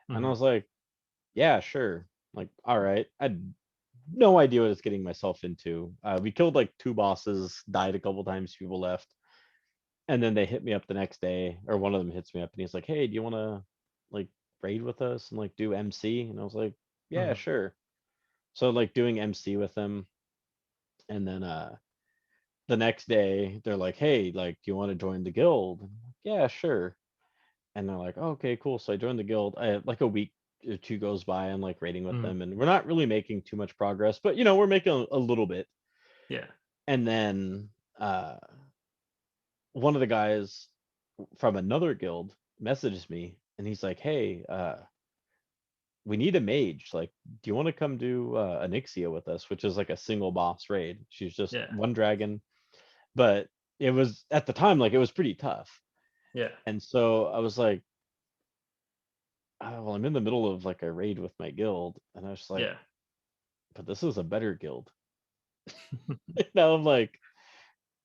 A: And I
B: Mhm.
A: was like, "Yeah, sure." Like, all right. I had no idea what I was getting myself into. We killed like two bosses, died a couple times, people left, and then they hit me up the next day, or one of them hits me up, and he's like, "Hey, do you want to like raid with us and like do MC?" And I was like, "Yeah,
B: Mhm.
A: sure." So like doing MC with them, and then the next day they're like, "Hey, like, do you want to join the guild?" And I'm like, "Yeah, sure." And they're like, oh, "Okay, cool." So I joined the guild. Like a week or two goes by, I'm like raiding with
B: Mhm.
A: them, and we're not really making too much progress, but you know, we're making a little bit.
B: Yeah.
A: And then uh, one of the guys from another guild messages me, and he's like, "Hey, we need a mage. Like, do you want to come do Anixia with us?" Which is like a single boss raid. She's just
B: Yeah.
A: one dragon, but it was at the time like it was pretty tough.
B: Yeah.
A: And so I was like, well, I'm in the middle of like a raid with my guild, and I was like,
B: Yeah.
A: but this is a better guild. Now I'm like,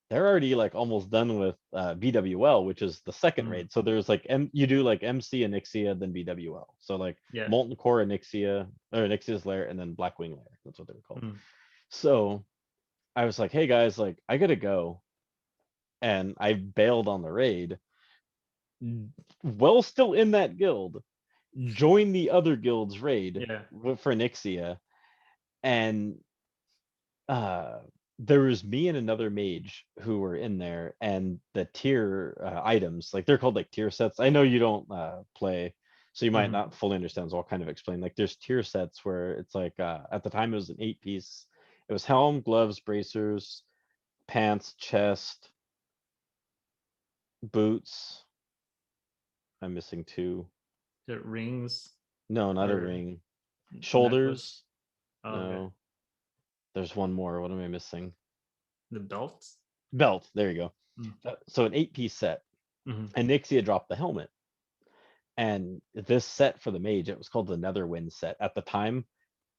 A: they're already like almost done with BWL, which is the second
B: Mhm.
A: raid. So there's like you do like MC Anixia, then BWL. So like
B: Yeah.
A: Molten Core Anixia or Anixia's Lair, and then Blackwing Lair. That's what they were called.
B: Mhm.
A: So I was like, hey guys, like I gotta go, and I bailed on the raid. Well, still in that guild, join the other guild's raid
B: Yeah.
A: for Nixia, and uh there was me and another mage who were in there, and the tier items, like they're called like tier sets. I know you don't play, so you might
B: Mhm.
A: not fully understand, so I'll kind of explain. Like there's tier sets where it's like at the time it was an 8 piece. It was helm, gloves, bracers, pants, chest, boots. I'm missing two.
B: The rings
A: No, not a
B: or
A: ring.
B: necklace.
A: Shoulders.
B: Oh, okay.
A: No. There's one more. What am I missing?
B: The belt.
A: Belt. There you go.
B: Mm.
A: So an 8 piece set.
B: Mhm.
A: And Nixia dropped the helmet. And this set for the mage, it was called the Netherwind set at the time.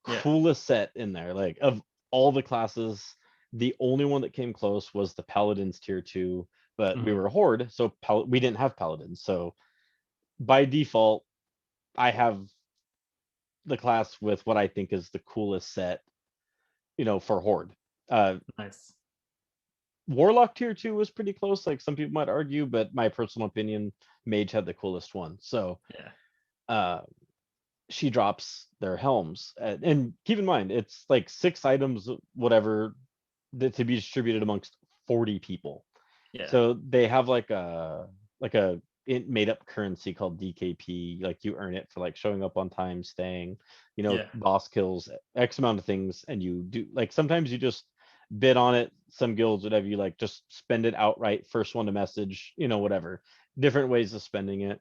B: Yeah.
A: Coolest set in there. Like of all the classes, the only one that came close was the Paladins tier 2, but we
B: Mhm.
A: were a horde, so we didn't have Paladins. So by default, I have the class with what I think is the coolest set, you know, for horde. Uh,
B: Nice.
A: Warlock tier 2 was pretty close. Like some people might argue, but my personal opinion, Mage had the coolest one. So
B: Yeah.
A: uh, she drops their helms, and keep in mind it's like 6 items, whatever, that to be distributed amongst 40 people.
B: Yeah.
A: So they have like a made up currency called DKP. Like you earn it for like showing up on time, staying, you know,
B: Yeah.
A: boss kills, X amount of things, and you do like sometimes you just bid on it. Some guilds, whatever, you like just spend it outright. First one to message, you know, whatever. Different ways of spending it.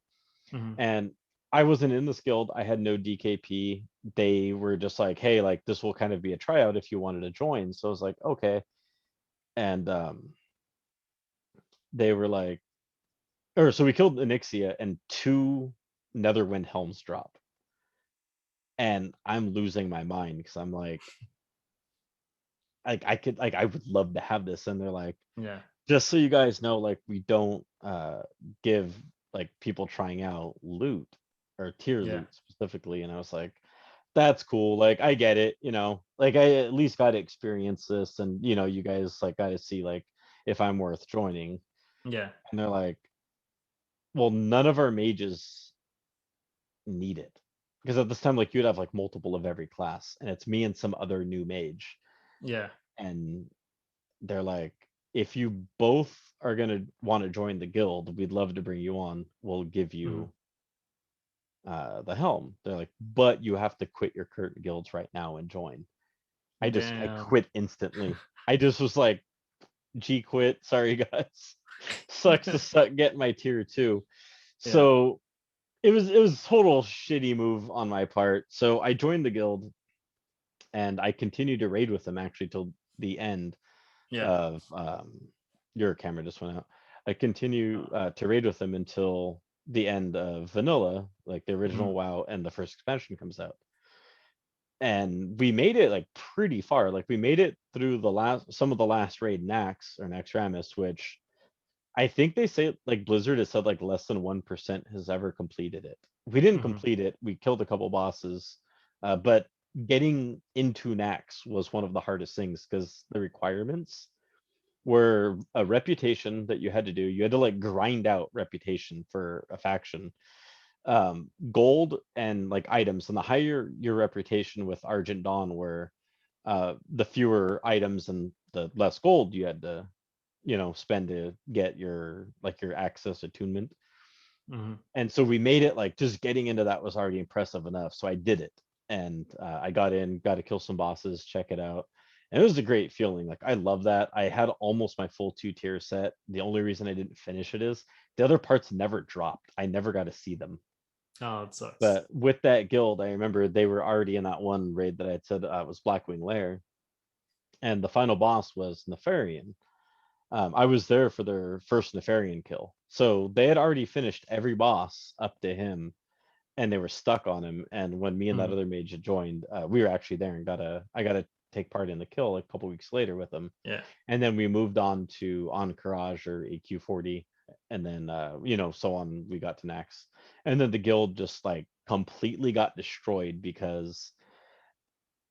B: Mhm.
A: And I wasn't in this guild. I had no DKP. They were just like, hey, like this will kind of be a tryout if you wanted to join. So I was like, okay. And they were like, or so we killed Anixia, and two Netherwind helms drop. And I'm losing my mind because I'm like I could like I would love to have this. And they're like,
B: Yeah.
A: just so you guys know, like we don't give like people trying out loot or tier
B: Yeah.
A: loot specifically. And I was like, that's cool. Like I get it, you know, like I at least got to experience this, and you know, you guys like got to see like if I'm worth joining.
B: Yeah.
A: And they're like, well, none of our mages need it. Because at this time, like you'd have like multiple of every class, and it's me and some other new mage.
B: Yeah.
A: And they're like, if you both are gonna want to join the guild, we'd love to bring you on. We'll give
B: Mhm.
A: you the helm. They're like, but you have to quit your current guilds right now and join. I
B: Damn.
A: quit instantly. I just was like, G quit. Sorry guys. Sucks to suck get my tier 2.
B: Yeah.
A: So it was total shitty move on my part. So I joined the guild, and I continued to raid with them actually till the end
B: Yeah.
A: of Your camera just went out. I continue to raid with them until the end of vanilla, like the
B: Mhm.
A: original WoW, and the first expansion comes out. And we made it like pretty far. Like we made it through the last some of the last raid Nax or Naxxramas, which I think they say like Blizzard has said like less than 1% has ever completed it. We didn't
B: Mhm.
A: complete it. We killed a couple bosses, but getting into Nax was one of the hardest things because the requirements were a reputation that you had to do. You had to like grind out reputation for a faction, gold and like items. And the higher your reputation with Argent Dawn were, the fewer items and the less gold you had to, spend to get your like your access attunement.
B: Mhm.
A: And so we made it like just getting into that was already impressive enough. So I did it, and I got in, got to kill some bosses, check it out, and it was a great feeling. Like I love that. I had almost my full 2 tier set. The only reason I didn't finish it is the other parts never dropped. I never got to see them.
B: Oh, it sucks.
A: But with that guild, I remember they were already in that one raid that I had said was Blackwing Lair, and the final boss was Nefarian. I was there for their first Nefarian kill. So they had already finished every boss up to him, and they were stuck on him. And when me and that
B: Mhm.
A: other mage had joined, we were actually there and I got to take part in the kill like a couple weeks later with them.
B: Yeah.
A: And then we moved on to Encourage or AQ40, and then so on. We got to Nax, and then the guild just like completely got destroyed because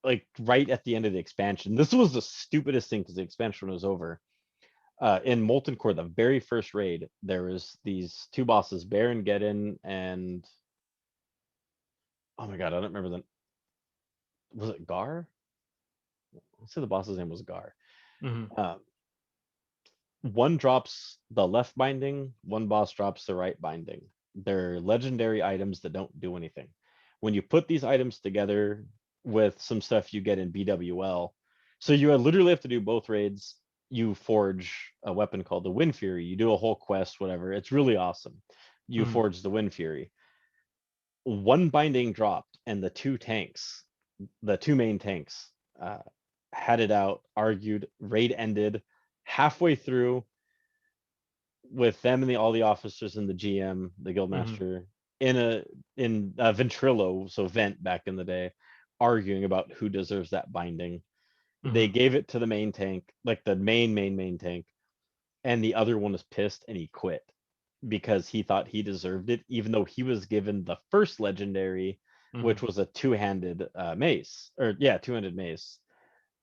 A: like right at the end of the expansion, this was the stupidest thing because the expansion was over. In Molten Core, the very first raid, there was these two bosses, Baron Geddon and oh my god, I don't remember the was it Gar? Let's say the boss's name was Gar.
B: Mhm.
A: Um, one drops the left binding, one boss drops the right binding. They're legendary items that don't do anything. When you put these items together with some stuff you get in BWL, so you literally have to do both raids. You forge a weapon called the Wind Fury. You do a whole quest, whatever. It's really awesome. You
B: Mhm.
A: forge the Wind Fury. One binding dropped, and the two main tanks, uh, had it out, argued, raid ended halfway through with them and all the officers and the GM, the
B: Mhm.
A: guildmaster, in Ventrilo, so Vent back in the day, arguing about who deserves that binding. They
B: Mhm.
A: gave it to the main tank, like the main tank, and the other one was pissed and he quit because he thought he deserved it, even though he was given the first legendary, which
B: Mhm.
A: was a two-handed mace, or yeah, two-handed mace,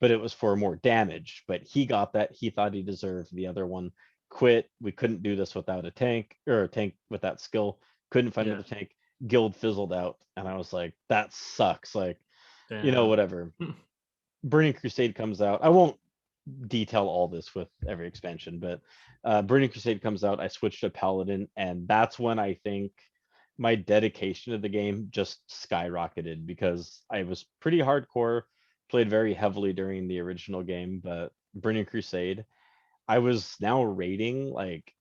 A: but it was for more damage. But he got that. He thought he deserved the other one. Quit. We couldn't do this without a tank or a tank with that skill. Couldn't find
B: Yeah.
A: another tank. Guild fizzled out, and I was like, that sucks. Like,
B: Damn.
A: whatever. Burning Crusade comes out. I won't detail all this with every expansion, but Burning Crusade comes out. I switched to Paladin, and that's when I think my dedication to the game just skyrocketed because I was pretty hardcore, played very heavily during the original game, but Burning Crusade, I was now raiding like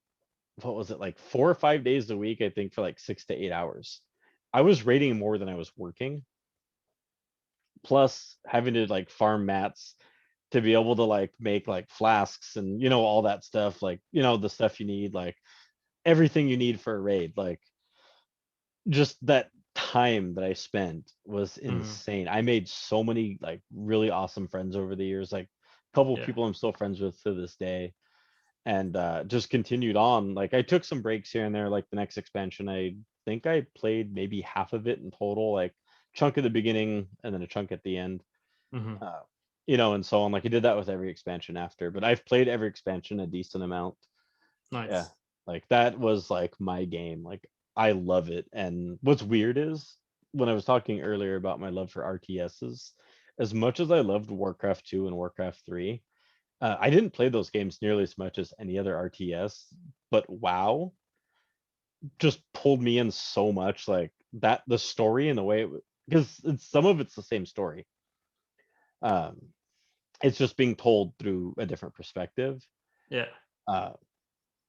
A: what was it, like 4 or 5 days a week, I think, for like 6 to 8 hours. I was raiding more than I was working, plus having to like farm mats to be able to like make like flasks and all that stuff, like the stuff you need, like everything you need for a raid, like just that time that I spent was
B: Mhm.
A: insane. I made so many like really awesome friends over the years, like a couple of
B: Yeah.
A: people I'm still friends with to this day, and just continued on. Like I took some breaks here and there, like the next expansion I think I played maybe half of it in total, like chunk at the beginning and then a chunk at the end,
B: Mhm.
A: uh, and so on. Like I did that with every expansion after, but I've played every expansion a decent amount. Yeah,
B: Nice.
A: like that was like my game. Like I love it. And what's weird is when I was talking earlier about my love for RTSs, as much as I loved Warcraft 2 and Warcraft 3, I didn't play those games nearly as much as any other RTS, but WoW just pulled me in so much. Like that, the story and the way because some of it's the same story. Um, it's just being told through a different perspective.
B: Yeah.
A: Uh,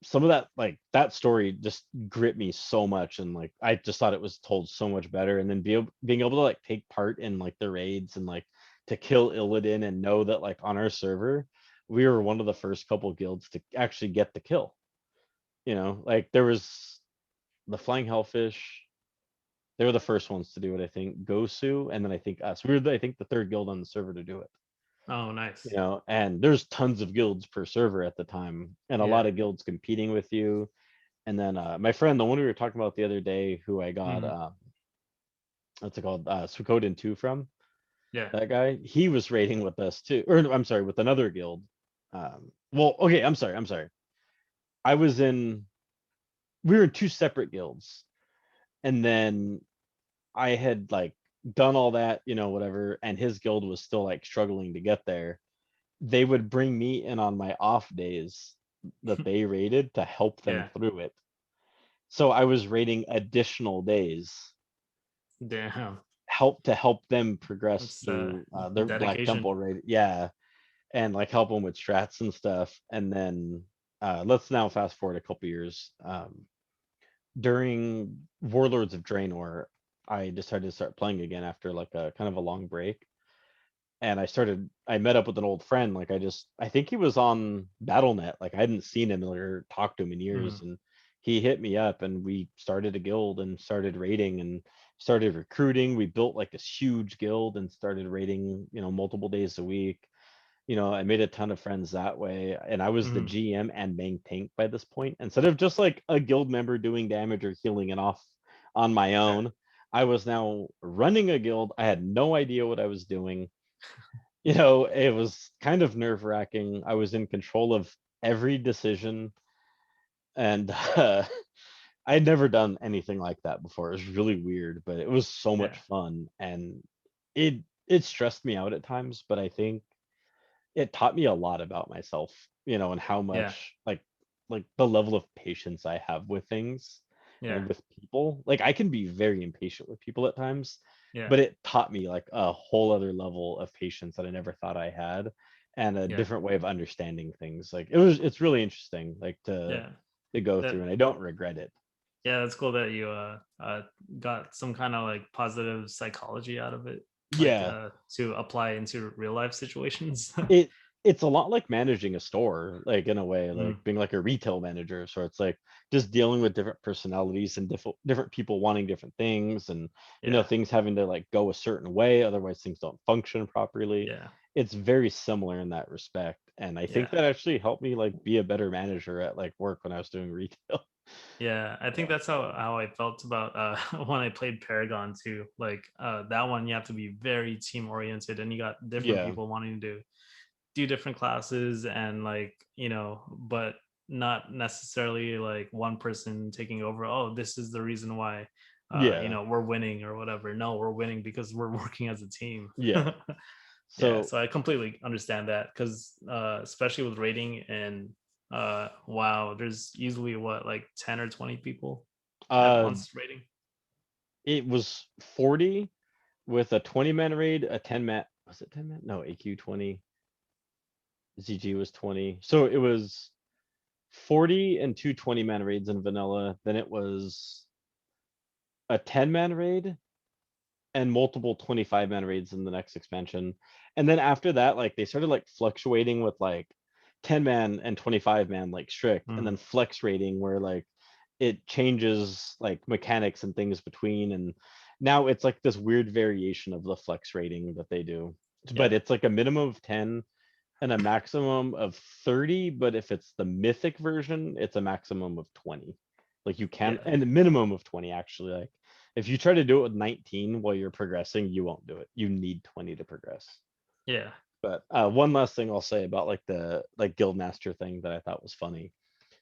A: some of that, like that story just gripped me so much, and like I just thought it was told so much better. And then being able to like take part in like the raids and like to kill Illidan and know that like on our server we were one of the first couple guilds to actually get the kill. Like there was the Flying Hellfish. They were the first ones to do it, I think. Gosu, and then I think us. We were, I think, the third guild on the server to do it.
B: Oh, nice.
A: And there's tons of guilds per server at the time, and a lot
B: Yeah.
A: of guilds competing with you. And then my friend, the one we were talking about the other day, who I got,
B: Mhm.
A: what's it called, Suikoden 2 from,
B: Yeah.
A: that guy, he was raiding with us too, or I'm sorry, with another guild. Well, okay, I'm sorry. I was in, we were in two separate guilds, and then I had like done all that, whatever, and his guild was still like struggling to get there. They would bring me in on my off days that they raided to help them
B: Yeah.
A: through it. So I was raiding additional days,
B: Damn.
A: help them progress
B: That's
A: through their Black
B: dedication.
A: Temple raid. Yeah, and like help them with strats and stuff. And then let's now fast forward a couple years. During Warlords of Draenor, I decided to start playing again after like a kind of a long break. And I met up with an old friend. Like I think he was on BattleNet. Like I hadn't seen him or talked to him in years.
B: Mhm.
A: And he hit me up and we started a guild and started raiding and started recruiting. We built like this huge guild and started raiding, multiple days a week. I made a ton of friends that way. And I was the
B: Mhm.
A: GM and main tank by this point. Instead of just like a guild member doing damage or healing it off on my
B: Yeah.
A: own, I was now running a guild. I had no idea what I was doing. It was kind of nerve wracking. I was in control of every decision, and I'd never done anything like that before. It was really weird, but it was so much
B: Yeah.
A: fun, and it stressed me out at times. But I think it taught me a lot about myself, and how
B: Yeah.
A: much like the level of patience I have with things
B: Yeah.
A: and with people. Like I can be very impatient with people at times,
B: Yeah.
A: but it taught me like a whole other level of patience that I never thought I had and a
B: Yeah.
A: different way of understanding things. Like it's really interesting like to
B: Yeah.
A: go
B: That
A: through and I don't regret it.
B: yeah, that's cool that you got some kind of like positive psychology out of it, like
A: Yeah.
B: to apply into real life situations.
A: it it's a lot like managing a store, like in a way, like
B: Mm,
A: being like a retail manager. So it's like just dealing with different personalities and different people wanting different things, and
B: yeah.
A: things having to like go a certain way, otherwise things don't function properly.
B: Yeah.
A: It's very similar in that respect, and I think
B: Yeah.
A: that actually helped me like be a better manager at like work when I was doing retail.
B: Yeah, I think
A: Yeah.
B: that's how I felt about when I played Paragon too. Like that one, you have to be very team oriented, and you got different
A: Yeah.
B: people wanting to do different classes, and like but not necessarily like one person taking over. Oh, this is the reason why
A: Yeah.
B: we're winning or whatever. No, we're winning because we're working as a team.
A: Yeah.
B: Yeah,
A: So
B: so I completely understand that because especially with rating and wow, there's usually what, like 10 or 20 people at
A: uh
B: once rating.
A: it was 40 with a 20-man raid, a 10-man, was it 10-man? No, AQ 20. ZG was 20. So it was 40 and two 20-man raids in vanilla. Then it was a 10-man raid and multiple 25-man raids in the next expansion. And then after that, like they started like fluctuating with like 10-man and 25-man like strict, and
B: Mm,
A: then flex rating where like it changes like mechanics and things between. And now it's like this weird variation of the flex rating that they do. But
B: yeah,
A: it's like a minimum of 10 and a maximum of 30, but if it's the mythic version, it's a maximum of 20. Like you can,
B: yeah,
A: and a minimum of 20 actually. Like if you try to do it with 19 while you're progressing, you won't do it. You need 20 to progress.
B: yeah.
A: But one last thing I'll say about like the like guildmaster thing that I thought was funny.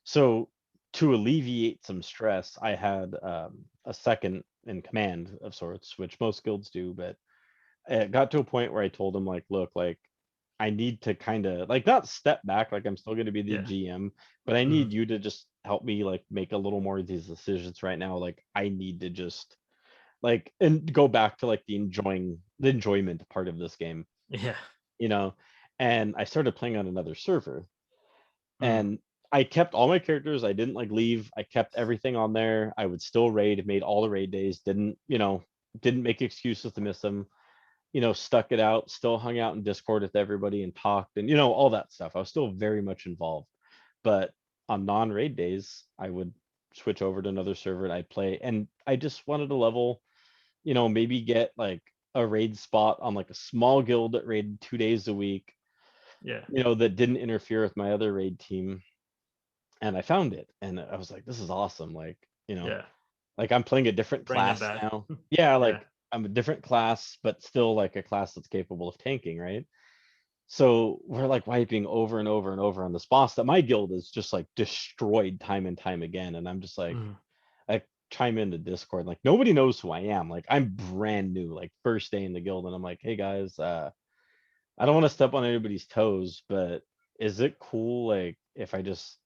A: So to alleviate some stress, I had a second in command of sorts, which most guilds do, but it got to a point where I told him like, look, like I need to kind of like not step back, like I'm still going to be the
B: Yeah.
A: GM, but I
B: Mm,
A: need you to just help me like make a little more of these decisions right now. Like I need to just like and go back to like the enjoyment part of this game,
B: yeah.
A: you know. And I started playing on another server,
B: Mm,
A: and I kept all my characters. I didn't like leave. I kept everything on there. I would still raid, made all the raid days, didn't make excuses to miss them. stuck it out, still hung out in Discord with everybody and talked and all that stuff. I was still very much involved. But on non-raid days, I would switch over to another server and I'd play. And I just wanted to level, maybe get like a raid spot on like a small guild that raided 2 days a week,
B: Yeah.
A: that didn't interfere with my other raid team. And I found it and I was like, this is awesome.
B: Yeah.
A: Like I'm playing a different
B: Bring it
A: class
B: back.
A: now. Yeah,
B: Yeah.
A: like I'm a different class, but still like a class that's capable of tanking, right? So we're like wiping over and over and over on this boss that my guild is just like destroyed time and time again. And I'm just like,
B: Mm.
A: I chime into Discord, like nobody knows who I am. Like I'm brand new, like first day in the guild, and I'm like, hey guys, I don't want to step on anybody's toes, but is it cool like if I just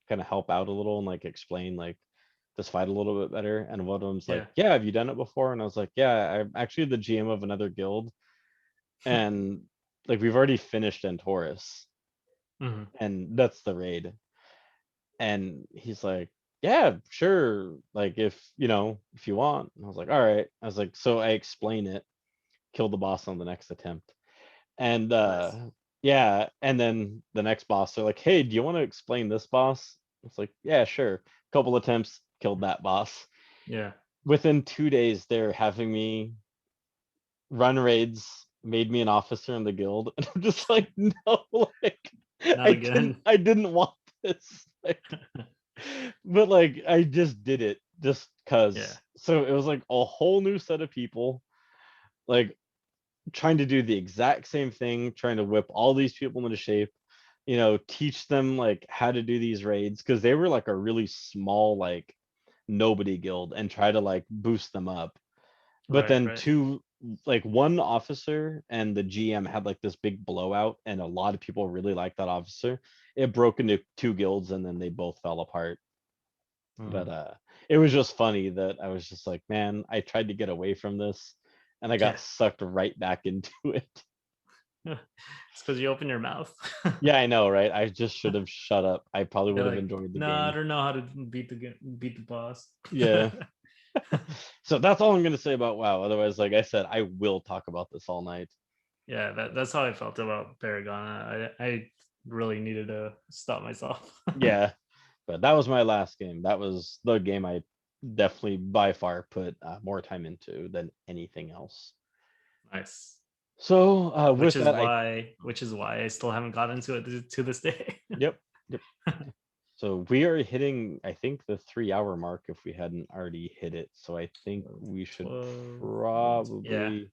A: kind of help out a little and like explain like this fight a little bit better? And one of them's like,
B: Yeah.
A: yeah, have you done it before? And I was like, yeah, I'm actually the GM of another guild, and like we've already finished Taurus,
B: Mhm.
A: and that's the raid. And he's like, yeah, sure, like if you want. And I was like, all right. I was like, so I explain it, kill the boss on the next attempt. And
B: Nice.
A: yeah, and then the next boss, they're like, hey, do you want to explain this boss? It's like, yeah, sure. Couple attempts, killed that boss.
B: Yeah.
A: Within 2 days, they're having me run raids, made me an officer in the guild. And I'm just like, no, like
B: Not again.
A: I didn't want this. Like, but like I just did it just
B: Yeah.
A: cuz. So it was like a whole new set of people, like trying to do the exact same thing, trying to whip all these people into shape, teach them like how to do these raids because they were like a really small like nobody guild, and try to like boost them up. But
B: Right.
A: then
B: Right.
A: one officer and the GM had like this big blowout, and a lot of people really liked that officer. It broke into two guilds, and then they both fell apart. But
B: Mm.
A: it was just funny that I was just like, man, I tried to get away from this and I got
B: Yeah.
A: sucked right back into it.
B: It's because you open your mouth.
A: Yeah, I know, right? I just should have shut up. I probably would
B: You're
A: have
B: like,
A: enjoyed the
B: no, I
A: game.
B: don't know how to beat the boss.
A: Yeah. So that's all I'm gonna say about WoW. Otherwise, like I said, I will talk about this all night.
B: Yeah, that's how I felt about Paragon. I really needed to stop myself.
A: Yeah. But that was my last game. That was the game I definitely by far put more time into than anything else.
B: Nice.
A: So
B: Which
A: with
B: is
A: that, I
B: why I still haven't got into it to this day.
A: yep, yep. So we are hitting, I think, the 3 hour mark if we hadn't already hit it. So I think we should
B: 12, 14. Yeah.
A: probably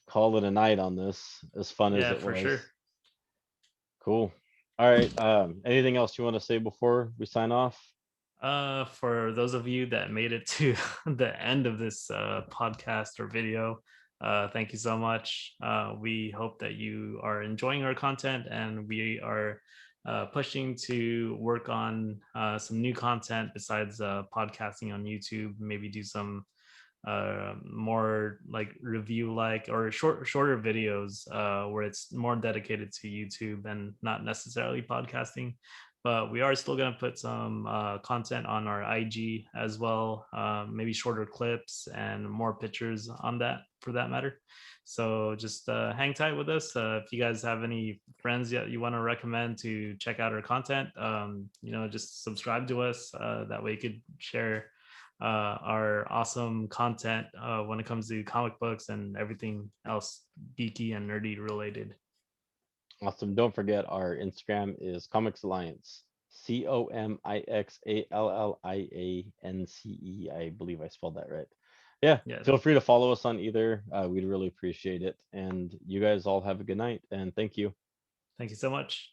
A: call it a night on this, as fun as
B: Yeah,
A: it
B: for sure.
A: was. Cool. All right. Anything else you want to say before we sign off?
B: For those of you that made it to the end of this podcast or video, thank you so much. We hope that you are enjoying our content, and we are pushing to work on some new content besides podcasting on YouTube. Maybe do some more like review like or shorter videos where it's more dedicated to YouTube and not necessarily podcasting. But we are still going to put some content on our IG as well, maybe shorter clips and more pictures on that for that matter. So just hang tight with us. If you guys have any friends that you want to recommend to check out our content, just subscribe to us. That way you could share our awesome content when it comes to comic books and everything else geeky and nerdy related.
A: Awesome. Don't forget our Instagram is comiXalliance. ComiXalliance. I believe I spelled that right. Yeah,
B: Yeah.
A: feel free to follow us on either. We'd really appreciate it. And you guys all have a good night, and thank you.
B: Thank you so much.